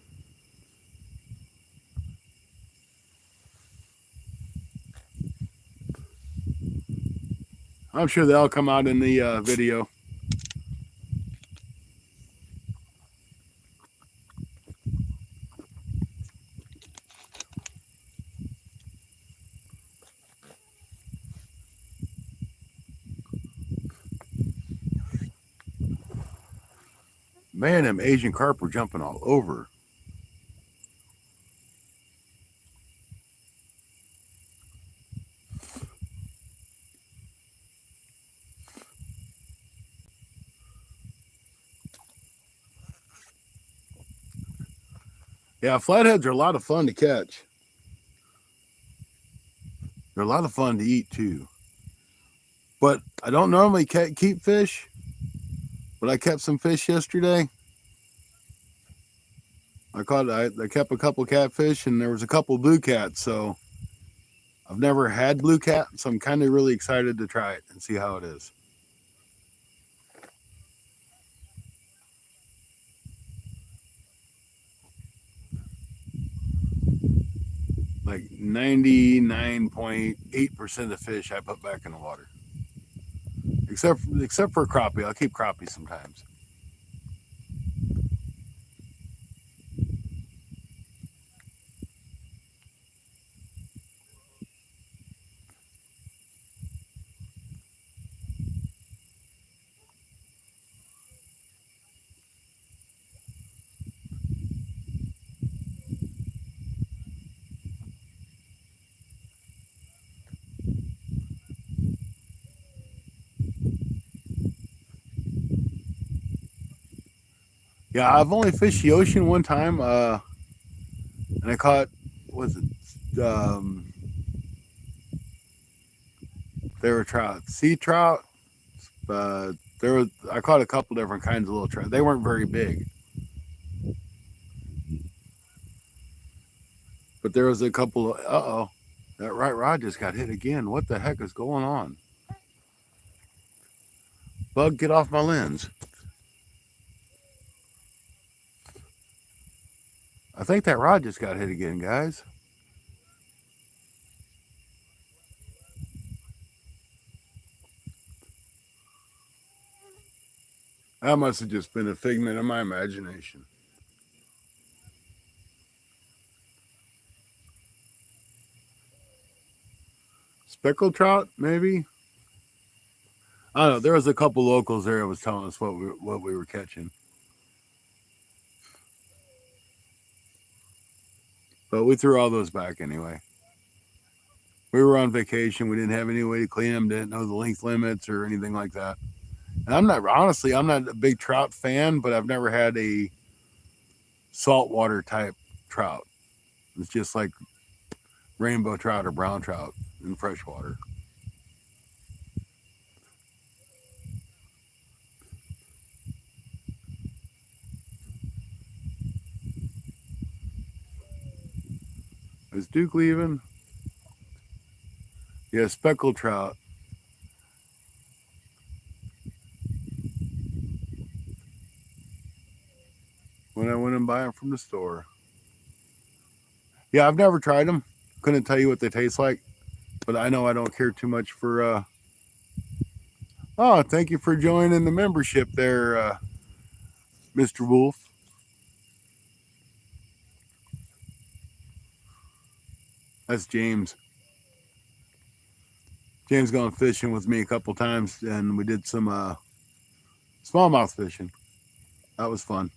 I'm sure they'll come out in the video. Man, them Asian carp were jumping all over. Yeah, flatheads are a lot of fun to catch. They're a lot of fun to eat too. But I don't normally keep fish, but I kept some fish yesterday. I kept a couple catfish, and there was a couple blue cats. So I've never had blue cat, so I'm kind of really excited to try it and see how it is. Like 99.8% of the fish I put back in the water, except for crappie. I'll keep crappie sometimes. Yeah, I've only fished the ocean one time, and I caught, was it, they were trout, sea trout. I caught a couple different kinds of little trout. They weren't very big, but there was a couple. Oh, that right rod just got hit again. What the heck is going on? Bug, get off my lens. I think that rod just got hit again, guys. That must have just been a figment of my imagination. Speckled trout, maybe. I don't know. There was a couple locals there that was telling us what we were catching, but we threw all those back anyway. We were on vacation. We didn't have any way to clean them. Didn't know the length limits or anything like that. And I'm not a big trout fan, but I've never had a saltwater type trout. It's just like rainbow trout or brown trout in freshwater. Is Duke leaving? Yeah, speckled trout. When I went and buy them from the store. Yeah, I've never tried them. Couldn't tell you what they taste like, but I know I don't care too much for. Oh, thank you for joining the membership there, Mr. Wolf. That's James. James gone fishing with me a couple times, and we did some smallmouth fishing. That was fun.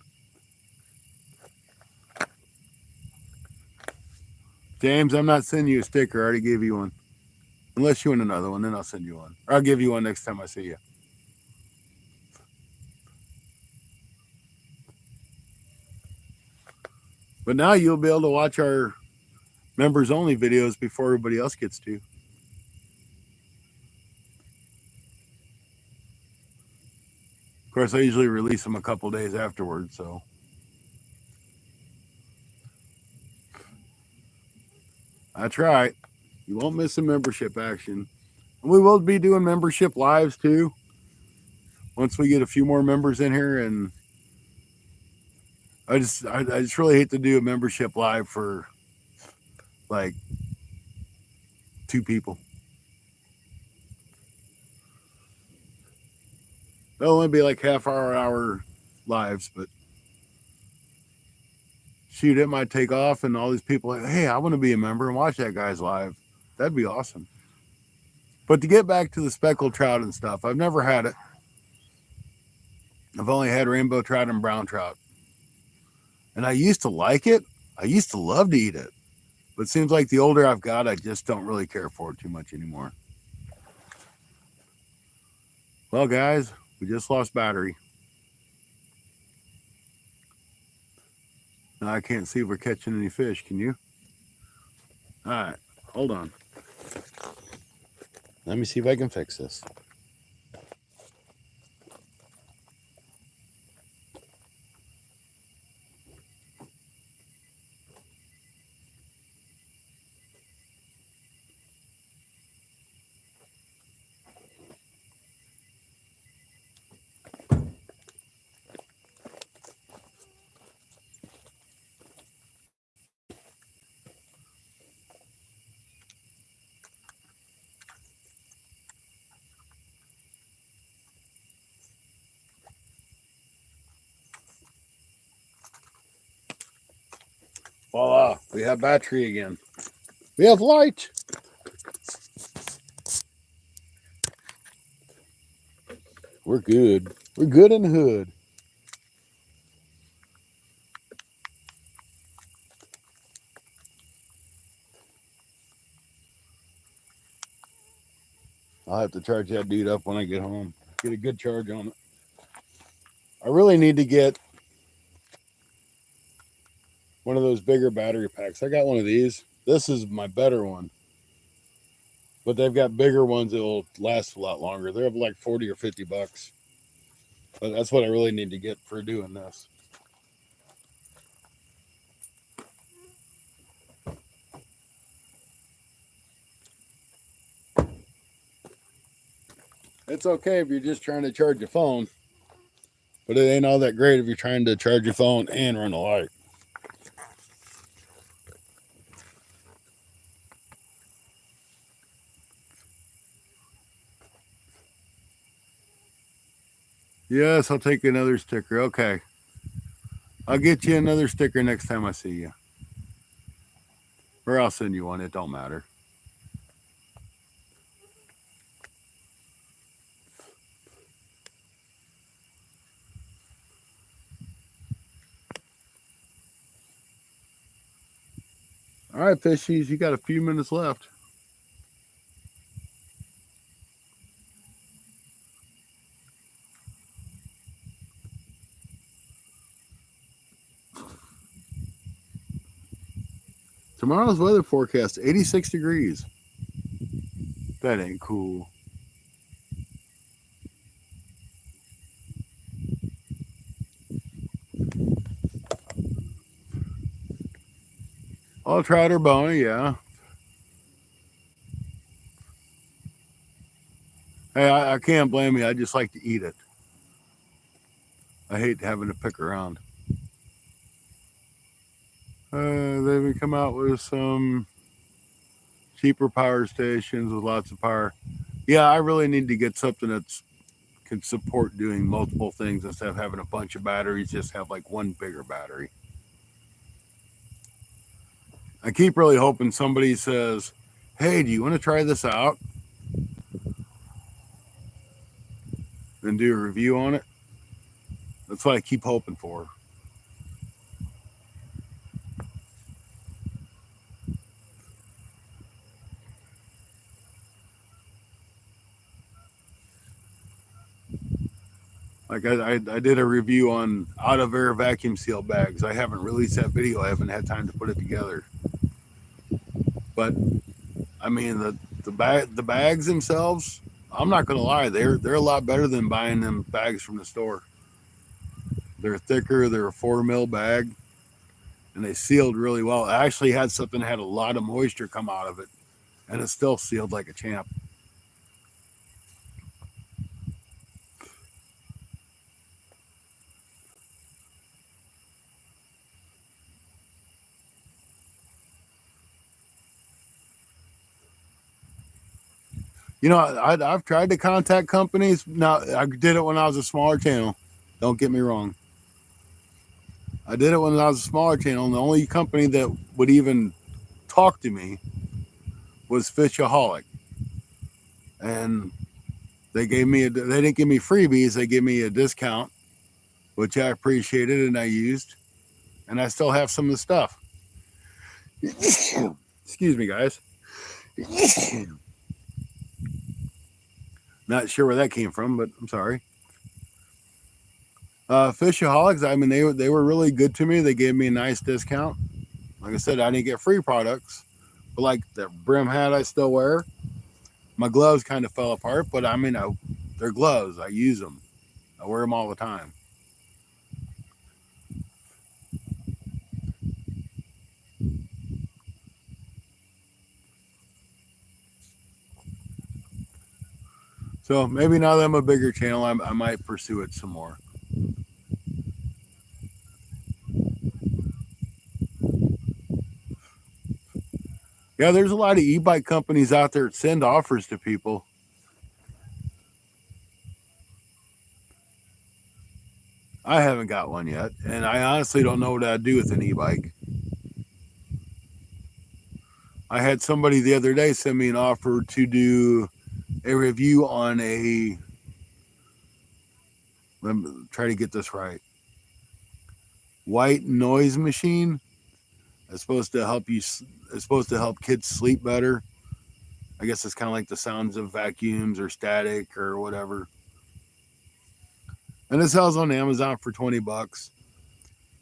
James, I'm not sending you a sticker. I already gave you one. Unless you want another one, then I'll send you one. Or I'll give you one next time I see you. But now you'll be able to watch our members only videos before everybody else gets to. Of course, I usually release them a couple days afterwards, so. That's right. You won't miss a membership action. And we will be doing membership lives too. Once we get a few more members in here, and I just really hate to do a membership live for like 2 people. They'll only be like half hour lives, but shoot, it might take off, and all these people like, hey, I want to be a member and watch that guy's live. That'd be awesome. But to get back to the speckled trout and stuff, I've never had it. I've only had rainbow trout and brown trout. And I used to like it. I used to love to eat it. But it seems like the older I've got, I just don't really care for it too much anymore. Well, guys, we just lost battery. Now I can't see if we're catching any fish. Can you? All right, hold on. Let me see if I can fix this. Voila, we have battery again. We have light. We're good. We're good in the hood. I'll have to charge that dude up when I get home. Get a good charge on it. I really need to get one of those bigger battery packs. I got one of these. This is my better one. But they've got bigger ones that will last a lot longer. They're like 40 or 50 bucks. But that's what I really need to get for doing this. It's okay if you're just trying to charge your phone, but it ain't all that great if you're trying to charge your phone and run a light. Yes, I'll take another sticker. Okay. I'll get you another sticker next time I see you. Or I'll send you one. It don't matter. All right, fishies, you got a few minutes left. Tomorrow's weather forecast 86 degrees. That ain't cool. All trout or bony, yeah. Hey, I can't blame you. I just like to eat it. I hate having to pick around. They've been come out with some cheaper power stations with lots of power. Yeah, I really need to get something that's can support doing multiple things instead of having a bunch of batteries. Just have like one bigger battery. I keep really hoping somebody says, "Hey, do you want to try this out and do a review on it?" That's what I keep hoping for. Like I did a review on out of air vacuum seal bags. I haven't released that video. I haven't had time to put it together. But I mean the bags themselves. I'm not gonna lie, they're a lot better than buying them bags from the store. They're thicker. They're a 4 mil bag, and they sealed really well. I actually had something that had a lot of moisture come out of it, and it still sealed like a champ. You know, I've tried to contact companies. Now, I did it when I was a smaller channel. Don't get me wrong. I did it when I was a smaller channel, and the only company that would even talk to me was Fishaholic. And they didn't give me freebies. They gave me a discount, which I appreciated and I used. And I still have some of the stuff. Excuse me, guys. Not sure where that came from, but I'm sorry. Fishaholics, I mean, they were really good to me. They gave me a nice discount. Like I said, I didn't get free products, but like the brim hat I still wear. My gloves kind of fell apart, but I mean, they're gloves. I use them. I wear them all the time. So maybe now that I'm a bigger channel, I might pursue it some more. Yeah, there's a lot of e-bike companies out there that send offers to people. I haven't got one yet, and I honestly don't know what I'd do with an e-bike. I had somebody the other day send me an offer to do a review on a. Let me try to get this right. White noise machine. It's supposed to help you. It's supposed to help kids sleep better. I guess it's kind of like the sounds of vacuums or static or whatever. And it sells on Amazon for $20.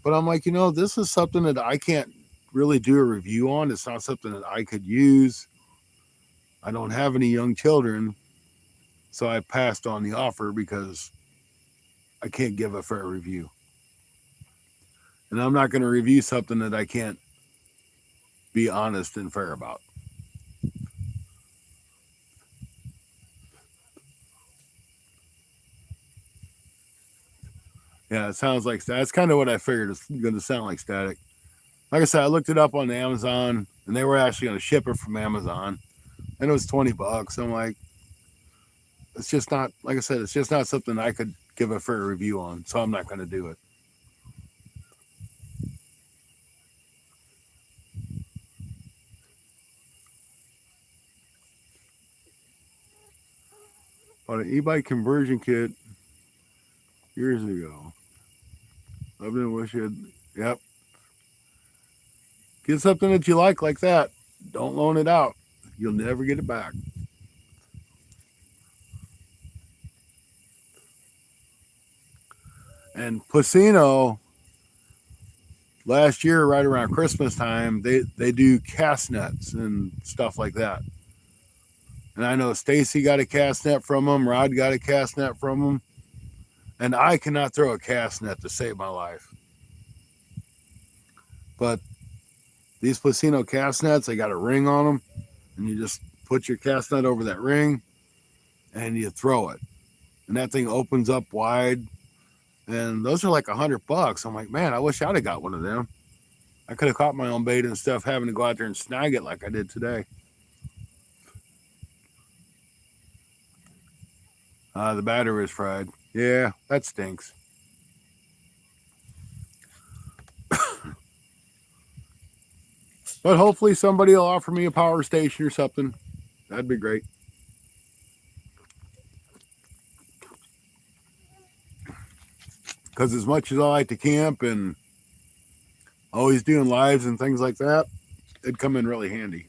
But I'm like, this is something that I can't really do a review on. It's not something that I could use. I don't have any young children, so I passed on the offer because I can't give a fair review. And I'm not going to review something that I can't be honest and fair about. Yeah, it sounds like that's kind of what I figured. It's going to sound like static. Like I said, I looked it up on Amazon, and they were actually going to ship it from Amazon, and it was $20. I'm like, it's just not. Like I said, it's just not something I could give a fair review on, so I'm not going to do it. Bought an e-bike conversion kit years ago. I've been wishing. Yep. Get something that you like that. Don't loan it out. You'll never get it back. And Placino, last year, right around Christmas time, they do cast nets and stuff like that. And I know Stacy got a cast net from them. Rod got a cast net from them. And I cannot throw a cast net to save my life. But these Placino cast nets, they got a ring on them. And you just put your cast net over that ring and you throw it. And that thing opens up wide. And those are like $100. I'm like, man, I wish I'd have got one of them. I could have caught my own bait instead of having to go out there and snag it like I did today. The battery was fried. Yeah, that stinks. But hopefully somebody will offer me a power station or something. That'd be great. Because as much as I like to camp and always doing lives and things like that, it'd come in really handy.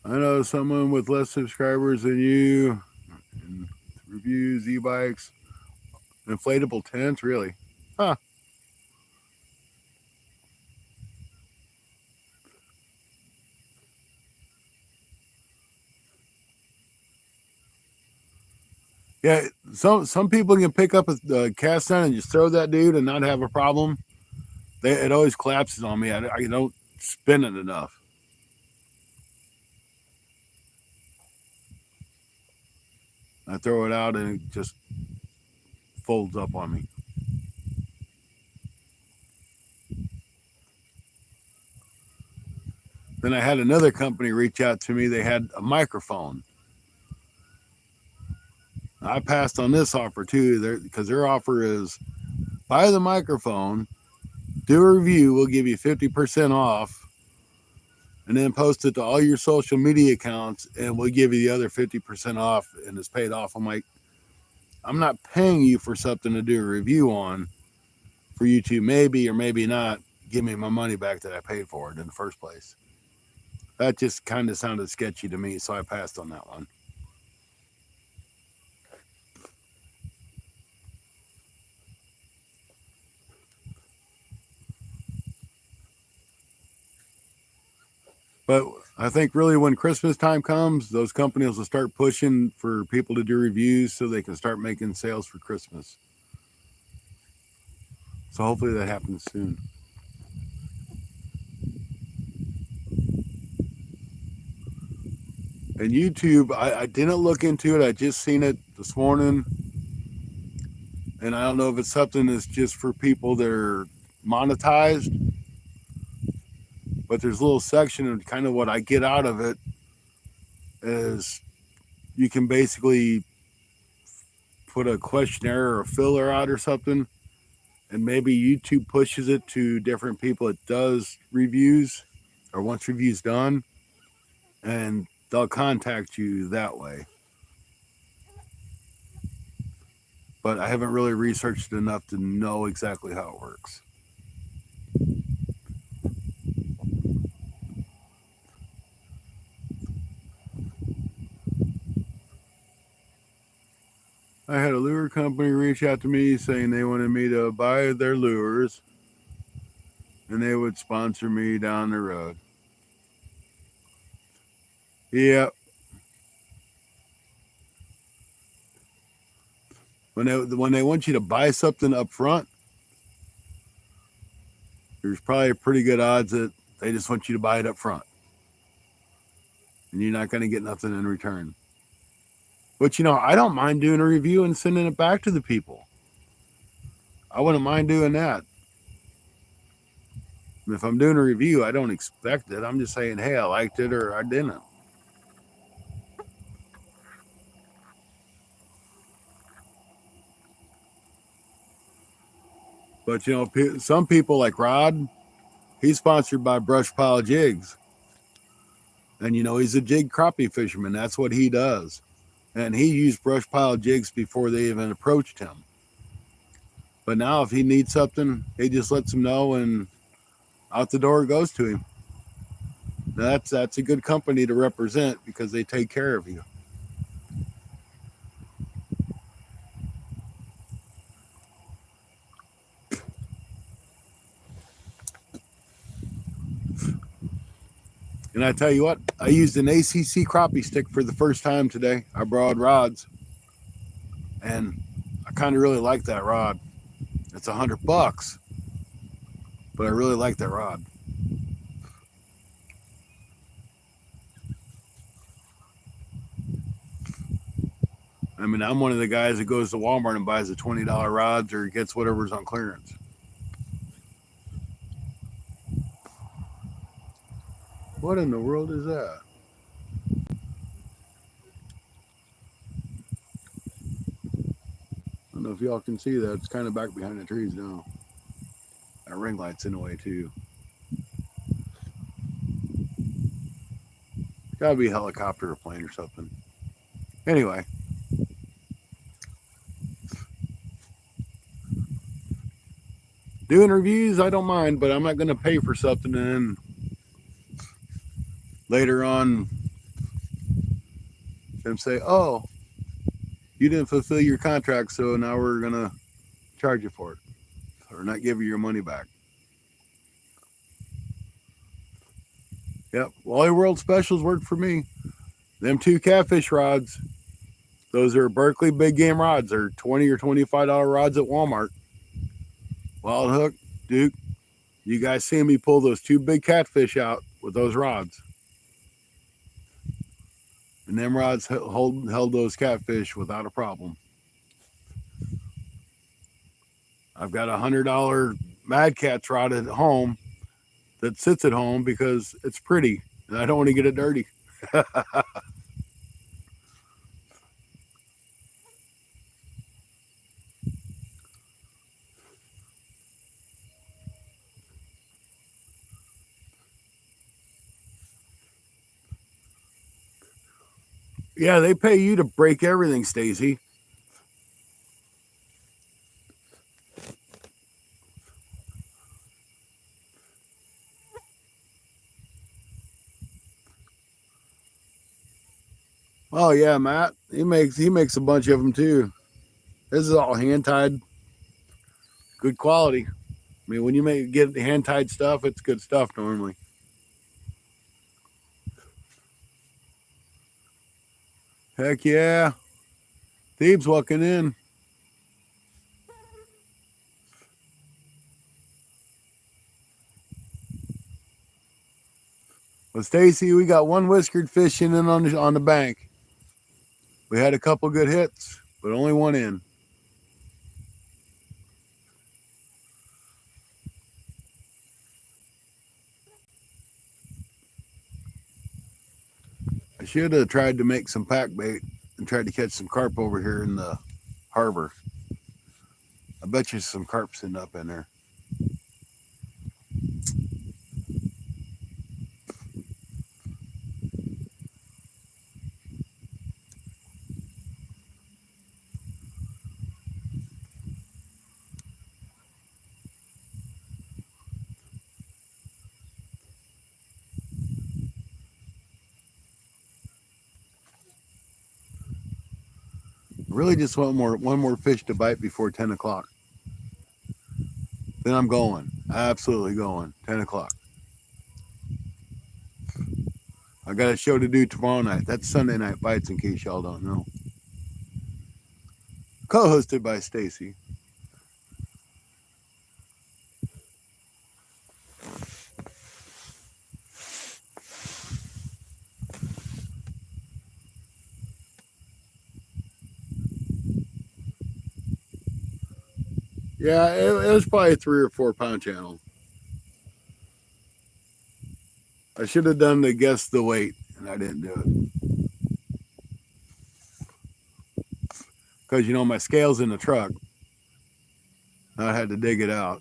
I know someone with less subscribers than you, and reviews, e-bikes, inflatable tents, really? Huh. Yeah, some people can pick up a cast net and just throw that dude and not have a problem. It always collapses on me. I don't spin it enough. I throw it out and it just folds up on me. Then I had another company reach out to me. They had a microphone. I passed on this offer too, because their offer is buy the microphone, do a review, we'll give you 50% off, and then post it to all your social media accounts, and we'll give you the other 50% off, and it's paid off. I'm like, I'm not paying you for something to do a review on for you to maybe or maybe not give me my money back that I paid for it in the first place. That just kind of sounded sketchy to me, so I passed on that one. But I think really when Christmas time comes, those companies will start pushing for people to do reviews so they can start making sales for Christmas. So hopefully that happens soon. And YouTube, I didn't look into it. I just seen it this morning. And I don't know if it's something that's just for people that are monetized, but there's a little section of kind of what I get out of it is you can basically put a questionnaire or a filler out or something, and maybe YouTube pushes it to different people it does reviews or wants reviews done, and they'll contact you that way. But I haven't really researched it enough to know exactly how it works. I had a lure company reach out to me saying they wanted me to buy their lures and they would sponsor me down the road. Yeah, when they want you to buy something up front, there's probably pretty good odds that they just want you to buy it up front, and you're not going to get nothing in return. But I don't mind doing a review and sending it back to the people. I wouldn't mind doing that. If I'm doing a review, I don't expect it. I'm just saying, hey, I liked it or I didn't. But some people like Rod, he's sponsored by Brush Pile Jigs, and he's a jig crappie fisherman. That's what he does, and he used brush pile jigs before they even approached him. But now, if he needs something, he just lets them know, and out the door it goes to him. That's a good company to represent because they take care of you. And I tell you what, I used an ACC crappie stick for the first time today. I borrowed rods, and I kind of really like that rod. It's $100, but I really like that rod. I mean, I'm one of the guys that goes to Walmart and buys the $20 rods or gets whatever's on clearance. What in the world is that? I don't know if y'all can see that. It's kind of back behind the trees now. That ring light's in the way too. Gotta be a helicopter or plane or something. Anyway, doing reviews, I don't mind, but I'm not going to pay for something and then later on them say, oh, you didn't fulfill your contract, so now we're going to charge you for it or not give you your money back. Yep, Wally World Specials worked for me. Them two catfish rods, those are Berkeley big game rods. They're $20 or $25 rods at Walmart. Wild Hook, Duke, you guys see me pull those two big catfish out with those rods. And them rods held those catfish without a problem. I've got a $100 Mad Catz rod at home that sits at home because it's pretty. and I don't want to get it dirty. Yeah, they pay you to break everything, Stacy. Oh yeah, Matt. He makes a bunch of them too. This is all hand tied, good quality. I mean, when you get hand tied stuff, it's good stuff normally. Heck yeah, Thebes walking in. Well, Stacy, we got one whiskered fishing in on the bank. We had a couple good hits, but only one in. I should have tried to make some pack bait and tried to catch some carp over here in the harbor. I bet you some carp sitting up in there. Really just want one more fish to bite before 10 o'clock. Then I'm going. Absolutely going. 10 o'clock. I got a show to do tomorrow night. That's Sunday Night Bites, in case y'all don't know. Co-hosted by Stacy. Yeah, it was probably a 3 or 4 pound channel. I should have done the guess the weight, and I didn't do it. Because, my scale's in the truck. I had to dig it out.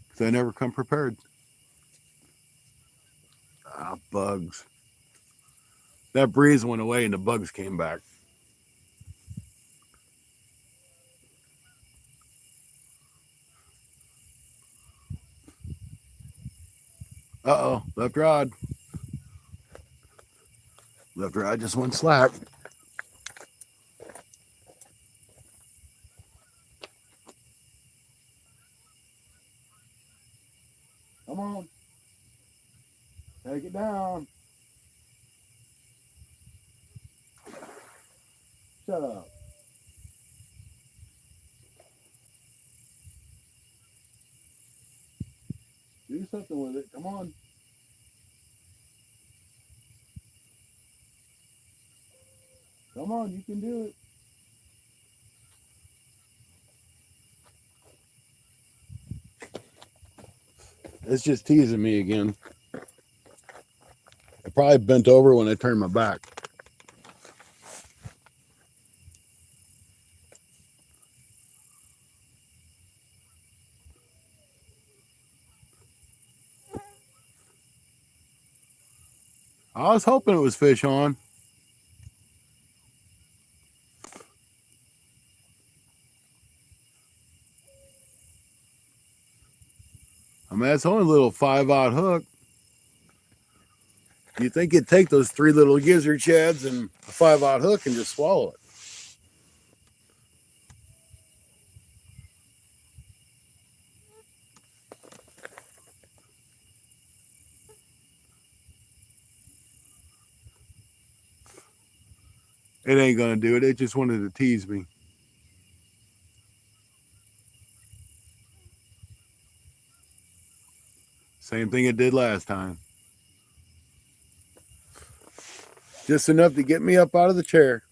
Because I never come prepared. Bugs. That breeze went away and the bugs came back. Uh-oh, left rod. Left rod just went slack. Come on. Take it down. Shut up. Do something with it. Come on. Come on, you can do it. It's just teasing me again. I probably bent over when I turned my back. I was hoping it was fish on. I mean, it's only a little 5/0 hook. You think it'd take those 3 little gizzard shads and a 5/0 hook and just swallow it. It ain't gonna do it. It just wanted to tease me. Same thing it did last time. Just enough to get me up out of the chair.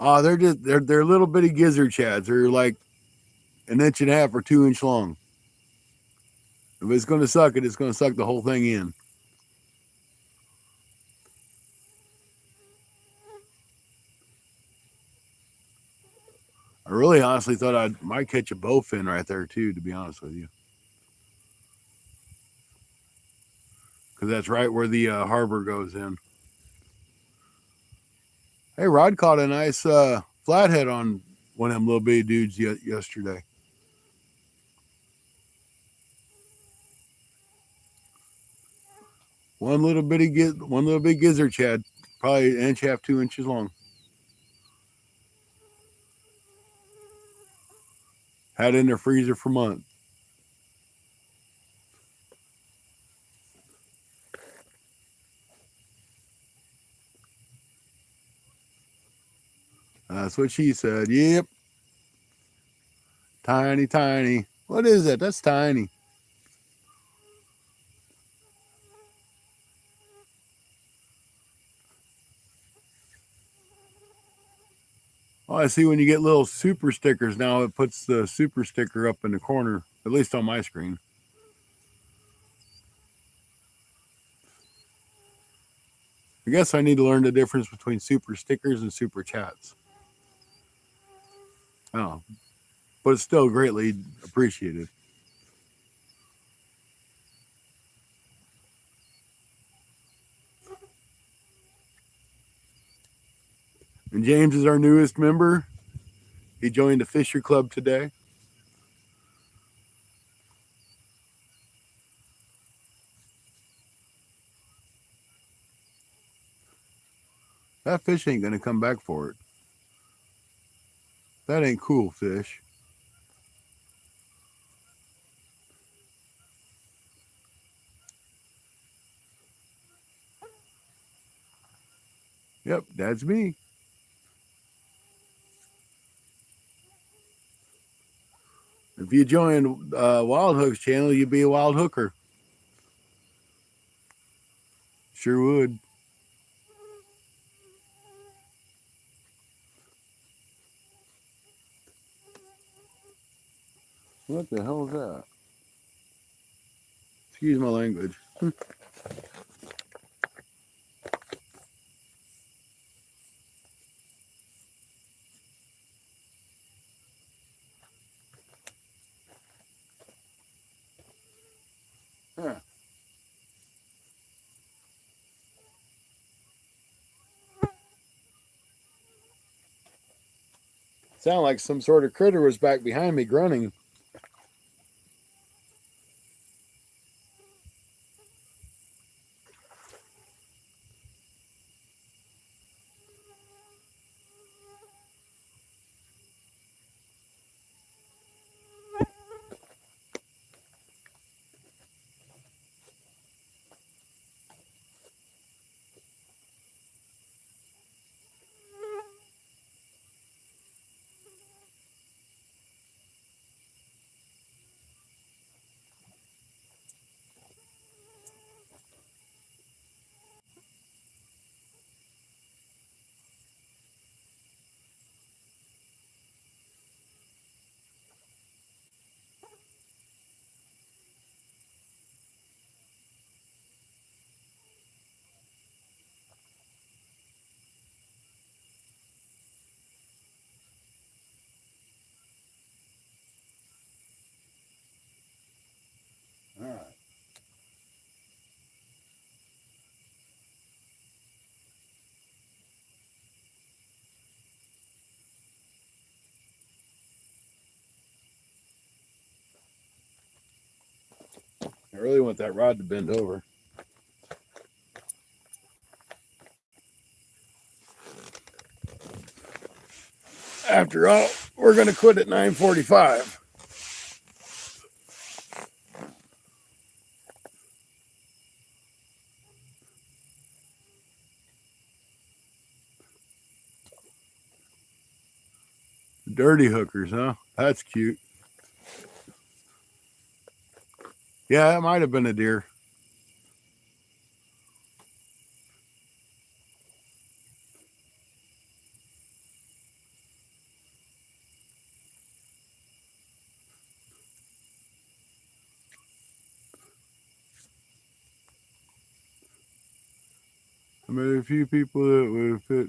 Oh, they're little bitty gizzard chads. They're like an inch and a half or 2 inch long. If it's going to suck it, it's going to suck the whole thing in. I really honestly thought I might catch a bowfin right there too, to be honest with you, because that's right where the harbor goes in. Hey, Rod caught a nice flathead on one of them little bitty dudes yesterday. One little big gizzard chad, probably an inch, half, 2 inches long. Had it in their freezer for months. That's what she said. Yep, tiny, tiny. What is that? That's tiny. Oh, I see when you get little super stickers now, it puts the super sticker up in the corner, at least on my screen. I guess I need to learn the difference between super stickers and super chats. Oh, but it's still greatly appreciated. And James is our newest member. He joined the Fisher Club today. That fish ain't going to come back for it. That ain't cool, fish. Yep, that's me. If you join Wild Hook's channel, you'd be a wild hooker. Sure would. What the hell is that? Excuse my language. Huh. Sound like some sort of critter was back behind me grunting. All right. I really want that rod to bend over. After all, we're going to quit at 9:45. Dirty hookers, huh? That's cute. Yeah, that might have been a deer. met a few people that would fit.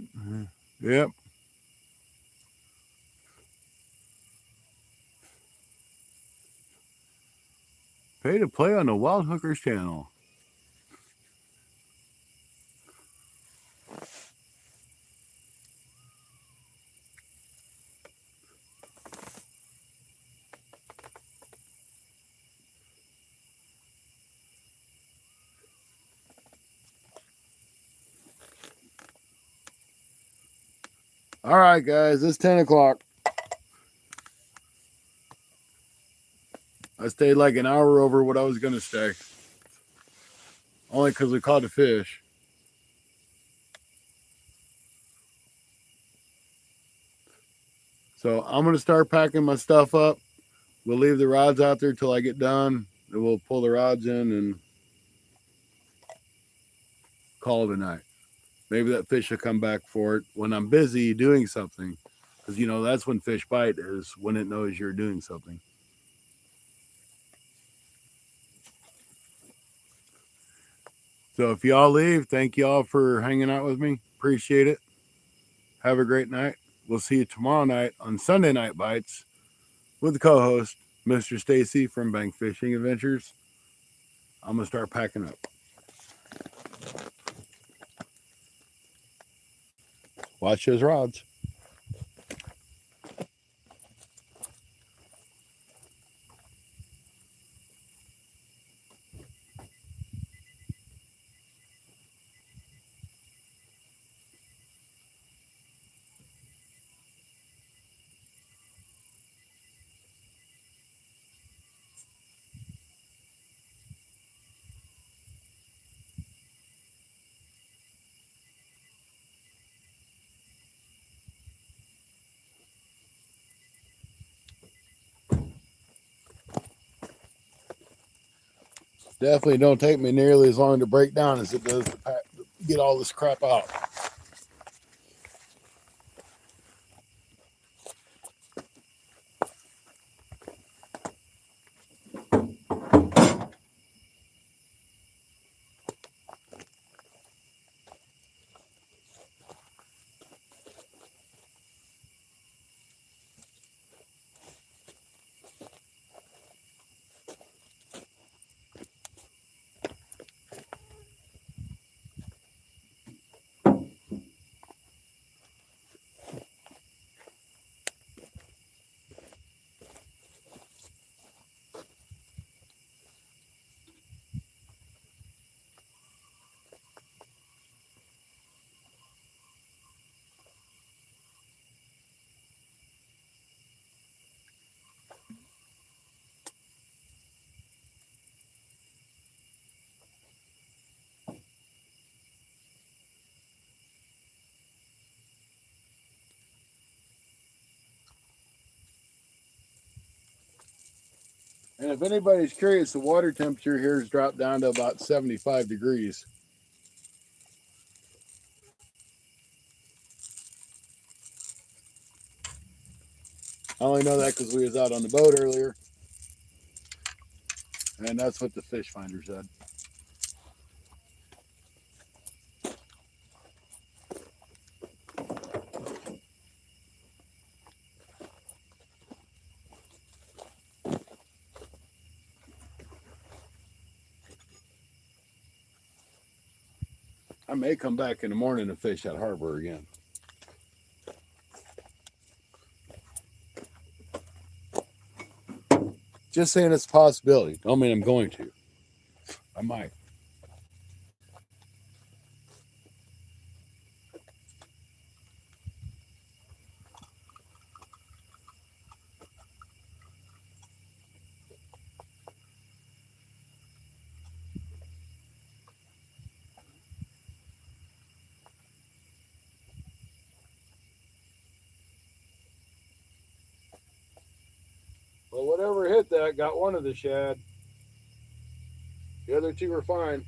Yep. Pay to play on the Wild Hookers channel. All right, guys, it's 10 o'clock. I stayed like an hour over what I was going to stay. Only because we caught a fish. So I'm going to start packing my stuff up. We'll leave the rods out there till I get done. And we'll pull the rods in and call it a night. Maybe that fish will come back for it when I'm busy doing something. Because, you know, that's when fish bite, is when it knows you're doing something. So if y'all leave, thank y'all for hanging out with me. Appreciate it. Have a great night. We'll see you tomorrow night on Sunday Night Bites with the co-host, Mr. Stacy from Bank Fishing Adventures. I'm going to start packing up. Watch those rods. Definitely don't take me nearly as long to break down as it does to get all this crap out. And if anybody's curious, the water temperature here has dropped down to about 75 degrees. I only know that because we was out on the boat earlier. And that's what the fish finder said. I may come back in the morning and fish that harbor again. Just saying it's a possibility. Don't mean I'm going to. I might. Well, whatever hit that got one of the shad. The other two were fine.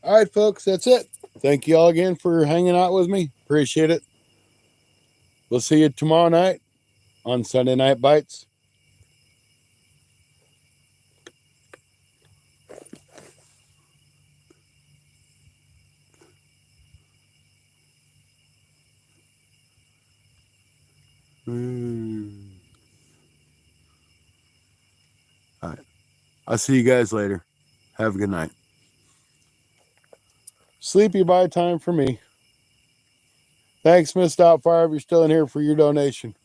All right, folks, that's it. Thank you all again for hanging out with me. Appreciate it. We'll see you tomorrow night on Sunday Night Bites. All right. I'll see you guys later. Have a good night. Sleepy bye time for me. Thanks, Miss Doubtfire, if you're still in here for your donation.